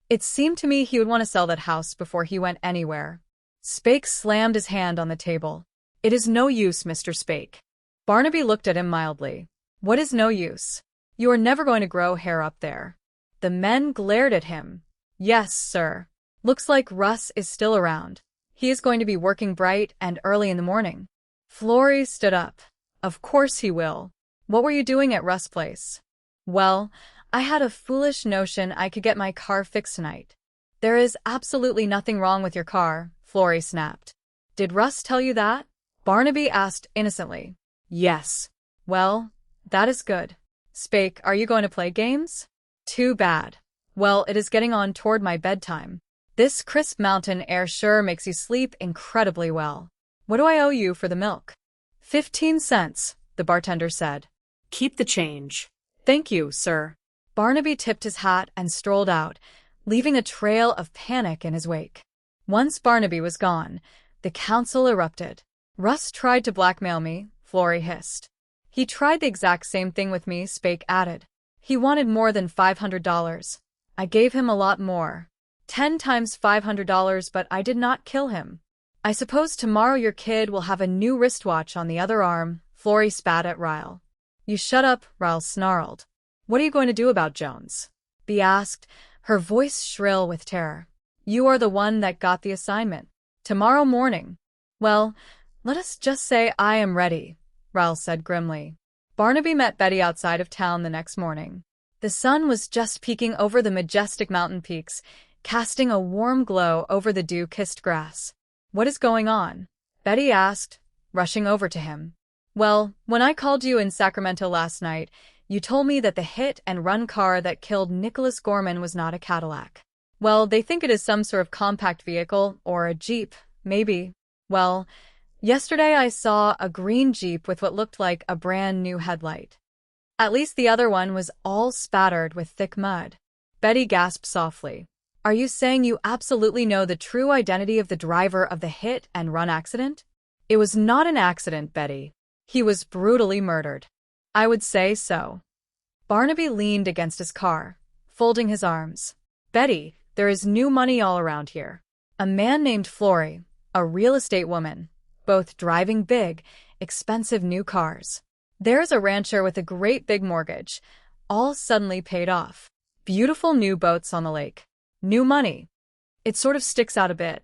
It seemed to me he would want to sell that house before he went anywhere. Spake slammed his hand on the table. It is no use, Mr. Spake. Barnaby looked at him mildly. What is no use? You are never going to grow hair up there. The men glared at him. Yes, sir. Looks like Russ is still around. He is going to be working bright and early in the morning. Florrie stood up. Of course he will. What were you doing at Russ' place? Well, I had a foolish notion I could get my car fixed tonight. There is absolutely nothing wrong with your car, Florrie snapped. Did Russ tell you that? Barnaby asked innocently. Yes. Well, that is good. Spake, are you going to play games? Too bad. Well, it is getting on toward my bedtime. This crisp mountain air sure makes you sleep incredibly well. What do I owe you for the milk? 15 cents, the bartender said. Keep the change. Thank you, sir. Barnaby tipped his hat and strolled out, leaving a trail of panic in his wake. Once Barnaby was gone, the council erupted. Russ tried to blackmail me, Florrie hissed. He tried the exact same thing with me, Spake added. He wanted more than $500. I gave him a lot more. 10 times $500, but I did not kill him. I suppose tomorrow your kid will have a new wristwatch on the other arm, Florrie spat at Ryle. You shut up, Ryle snarled. What are you going to do about Jones? Bea asked, her voice shrill with terror. You are the one that got the assignment. Tomorrow morning. Well, let us just say I am ready, Ryle said grimly. Barnaby met Betty outside of town the next morning. The sun was just peeking over the majestic mountain peaks, casting a warm glow over the dew-kissed grass. What is going on? Betty asked, rushing over to him. Well, when I called you in Sacramento last night, you told me that the hit-and-run car that killed Nicholas Gorman was not a Cadillac. Well, they think it is some sort of compact vehicle, or a Jeep, maybe. Well, yesterday I saw a green Jeep with what looked like a brand new headlight. At least the other one was all spattered with thick mud. Betty gasped softly. Are you saying you absolutely know the true identity of the driver of the hit-and-run accident? It was not an accident, Betty. He was brutally murdered. I would say so. Barnaby leaned against his car, folding his arms. Betty, there is new money all around here. A man named Florrie, a real estate woman, both driving big, expensive new cars. There's a rancher with a great big mortgage, all suddenly paid off. Beautiful new boats on the lake. New money. It sort of sticks out a bit.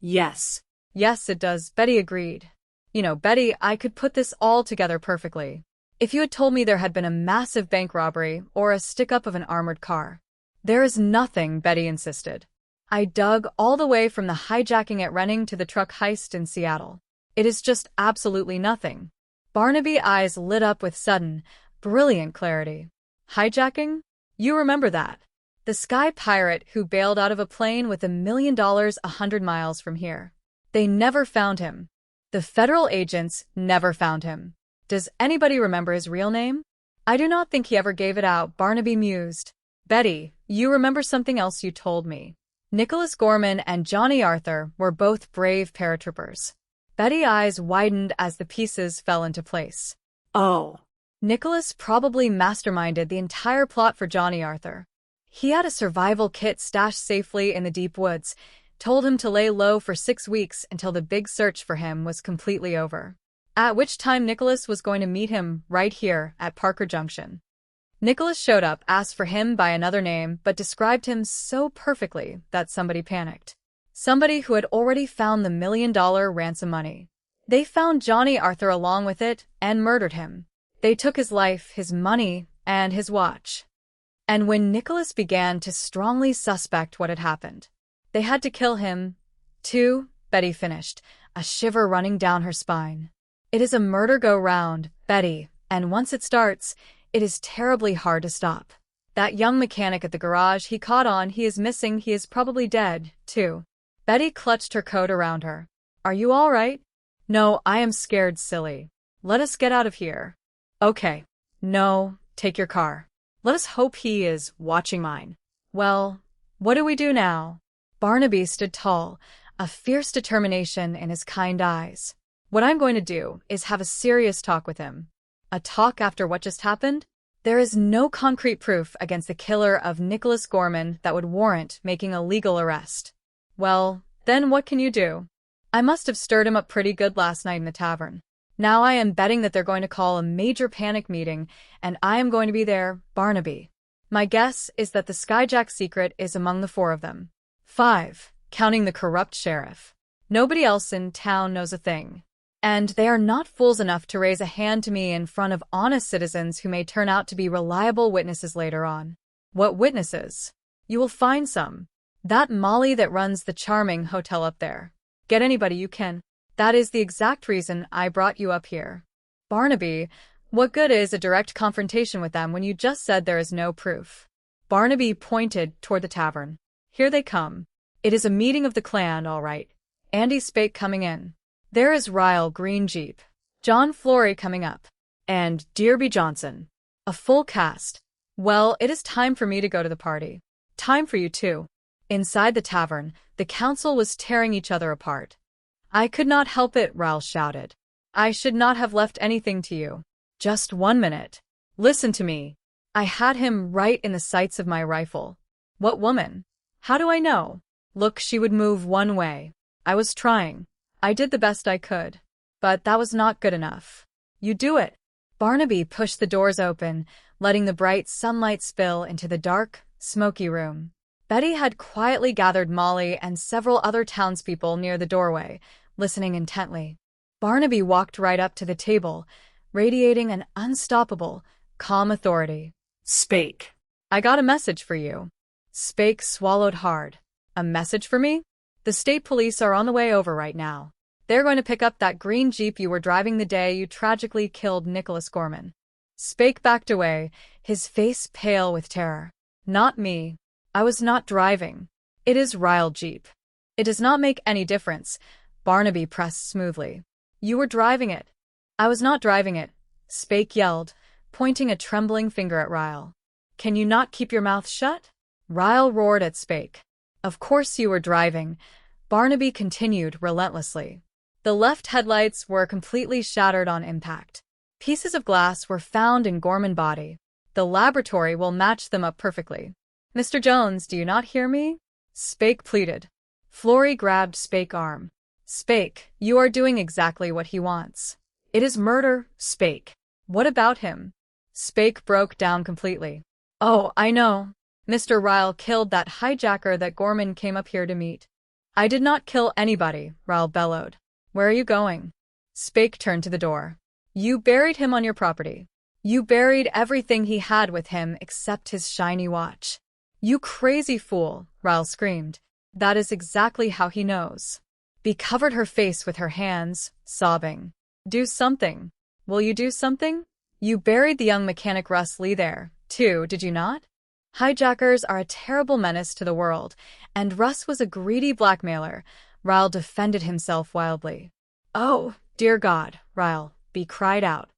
Yes. Yes, it does, Betty agreed. You know, Betty, I could put this all together perfectly. If you had told me there had been a massive bank robbery or a stick-up of an armored car. There is nothing, Betty insisted. I dug all the way from the hijacking at Renning to the truck heist in Seattle. It is just absolutely nothing. Barnaby's eyes lit up with sudden, brilliant clarity. Hijacking? You remember that. The sky pirate who bailed out of a plane with $1 million 100 miles from here. They never found him. The federal agents never found him. Does anybody remember his real name? I do not think he ever gave it out, Barnaby mused. Betty, you remember something else you told me. Nicholas Gorman and Johnny Arthur were both brave paratroopers. Betty's eyes widened as the pieces fell into place. Oh. Nicholas probably masterminded the entire plot for Johnny Arthur. He had a survival kit stashed safely in the deep woods, told him to lay low for 6 weeks until the big search for him was completely over. At which time Nicholas was going to meet him right here at Parker Junction. Nicholas showed up, asked for him by another name, but described him so perfectly that somebody panicked. Somebody who had already found the $1 million ransom money. They found Johnny Arthur along with it and murdered him. They took his life, his money, and his watch. And when Nicholas began to strongly suspect what had happened, they had to kill him, too, Betty finished, a shiver running down her spine. It is a murder-go-round, Betty, and once it starts, it is terribly hard to stop. That young mechanic at the garage he caught on, he is missing, he is probably dead, too. Betty clutched her coat around her. Are you all right? No, I am scared, silly. Let us get out of here. Okay. No, take your car. Let us hope he is watching mine. Well, what do we do now? Barnaby stood tall, a fierce determination in his kind eyes. What I'm going to do is have a serious talk with him. A talk after what just happened? There is no concrete proof against the killer of Nicholas Gorman that would warrant making a legal arrest. Well, then what can you do? I must have stirred him up pretty good last night in the tavern. Now I am betting that they're going to call a major panic meeting, and I am going to be there, Barnaby. My guess is that the Skyjack secret is among the 4 of them. 5, counting the corrupt sheriff. Nobody else in town knows a thing. And they are not fools enough to raise a hand to me in front of honest citizens who may turn out to be reliable witnesses later on. What witnesses? You will find some. That Molly that runs the charming hotel up there. Get anybody you can. That is the exact reason I brought you up here. Barnaby, what good is a direct confrontation with them when you just said there is no proof? Barnaby pointed toward the tavern. Here they come. It is a meeting of the clan, all right. Andy Spake coming in. There is Ryle Green Jeep. John Flory coming up. And Dearby Johnson. A full cast. Well, it is time for me to go to the party. Time for you too. Inside the tavern, the council was tearing each other apart. I could not help it, Ryle shouted. I should not have left anything to you. Just 1 minute. Listen to me. I had him right in the sights of my rifle. What woman? How do I know? Look, she would move one way. I was trying. I did the best I could. But that was not good enough. You do it. Barnaby pushed the doors open, letting the bright sunlight spill into the dark, smoky room. Betty had quietly gathered Molly and several other townspeople near the doorway, listening intently. Barnaby walked right up to the table, radiating an unstoppable, calm authority. Spake. I got a message for you. Spake swallowed hard. A message for me? The state police are on the way over right now. They're going to pick up that green Jeep you were driving the day you tragically killed Nicholas Gorman. Spake backed away, his face pale with terror. Not me. I was not driving. It is Ryle Jeep. It does not make any difference. Barnaby pressed smoothly. You were driving it. I was not driving it, Spake yelled, pointing a trembling finger at Ryle. Can you not keep your mouth shut? Ryle roared at Spake. Of course you were driving, Barnaby continued relentlessly. The left headlights were completely shattered on impact. Pieces of glass were found in Gorman's body. The laboratory will match them up perfectly. Mr. Jones, do you not hear me? Spake pleaded. Flory grabbed Spake's arm. Spake, you are doing exactly what he wants. It is murder, Spake. What about him? Spake broke down completely. Oh, I know. Mr. Ryle killed that hijacker that Gorman came up here to meet. I did not kill anybody, Ryle bellowed. Where are you going? Spake turned to the door. You buried him on your property. You buried everything he had with him except his shiny watch. You crazy fool, Ryle screamed. That is exactly how he knows. Bea covered her face with her hands, sobbing. Do something. Will you do something? You buried the young mechanic Russ Lee there, too, did you not? Hijackers are a terrible menace to the world, and Russ was a greedy blackmailer. Ryle defended himself wildly. Oh, dear God, Ryle, Bea cried out.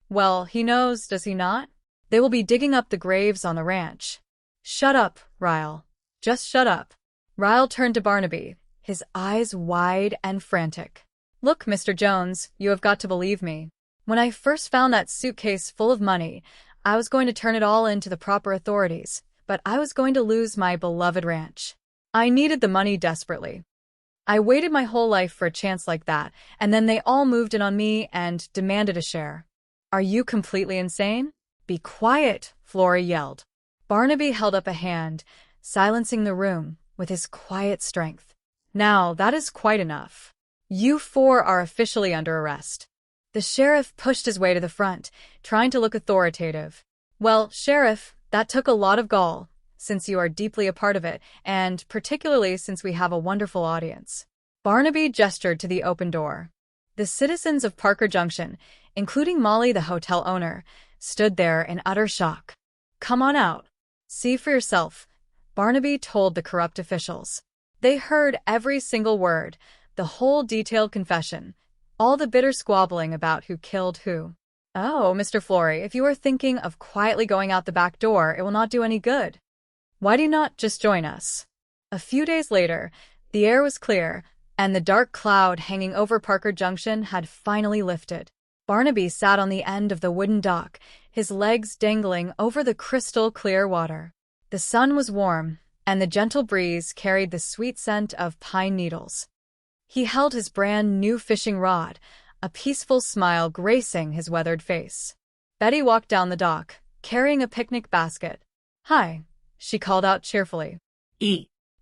Well, he knows, does he not? They will be digging up the graves on the ranch. Shut up, Ryle. Just shut up. Ryle turned to Barnaby, his eyes wide and frantic. Look, Mr. Jones, you have got to believe me. When I first found that suitcase full of money, I was going to turn it all in to the proper authorities, but I was going to lose my beloved ranch. I needed the money desperately. I waited my whole life for a chance like that, and then they all moved in on me and demanded a share. Are you completely insane? Be quiet, Flory yelled. Barnaby held up a hand, silencing the room with his quiet strength. Now, that is quite enough. You four are officially under arrest. The sheriff pushed his way to the front, trying to look authoritative. Well, Sheriff, that took a lot of gall, since you are deeply a part of it, and particularly since we have a wonderful audience. Barnaby gestured to the open door. The citizens of Parker Junction, including Molly the hotel owner, stood there in utter shock. Come on out. See for yourself, Barnaby told the corrupt officials. They heard every single word, the whole detailed confession, all the bitter squabbling about who killed who. Oh, Mr. Flory, if you are thinking of quietly going out the back door, it will not do any good. Why do you not just join us? A few days later, the air was clear, and the dark cloud hanging over Parker Junction had finally lifted. Barnaby sat on the end of the wooden dock, his legs dangling over the crystal-clear water. The sun was warm, and the gentle breeze carried the sweet scent of pine needles. He held his brand-new fishing rod, a peaceful smile gracing his weathered face. Betty walked down the dock, carrying a picnic basket. Hi, she called out cheerfully.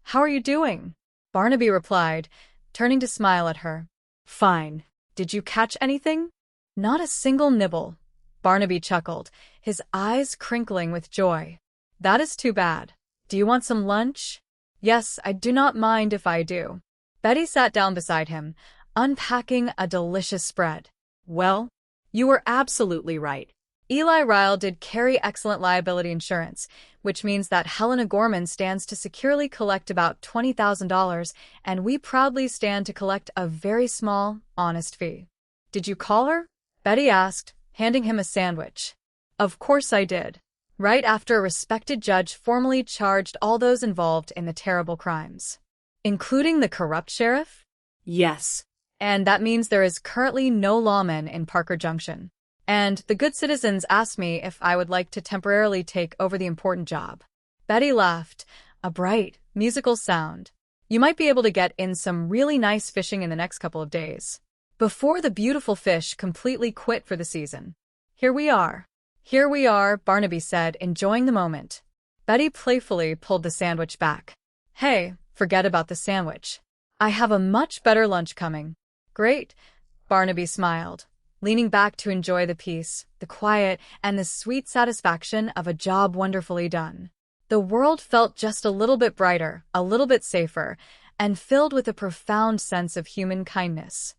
How are you doing? Barnaby replied, turning to smile at her. Fine. Did you catch anything? Not a single nibble. Barnaby chuckled, his eyes crinkling with joy. That is too bad. Do you want some lunch? Yes, I do not mind if I do. Betty sat down beside him, unpacking a delicious spread. Well, you were absolutely right. Eli Ryle did carry excellent liability insurance, which means that Helena Gorman stands to securely collect about $20,000, and we proudly stand to collect a very small, honest fee. Did you call her? Betty asked, handing him a sandwich. Of course I did. Right after a respected judge formally charged all those involved in the terrible crimes. Including the corrupt sheriff? Yes. And that means there is currently no lawman in Parker Junction. And the good citizens asked me if I would like to temporarily take over the important job. Betty laughed, a bright, musical sound. You might be able to get in some really nice fishing in the next couple of days. Before the beautiful fish completely quit for the season. Here we are, Barnaby said, enjoying the moment. Betty playfully pulled the sandwich back. Hey, forget about the sandwich. I have a much better lunch coming. Great, Barnaby smiled, leaning back to enjoy the peace, the quiet, and the sweet satisfaction of a job wonderfully done. The world felt just a little bit brighter, a little bit safer, and filled with a profound sense of human kindness.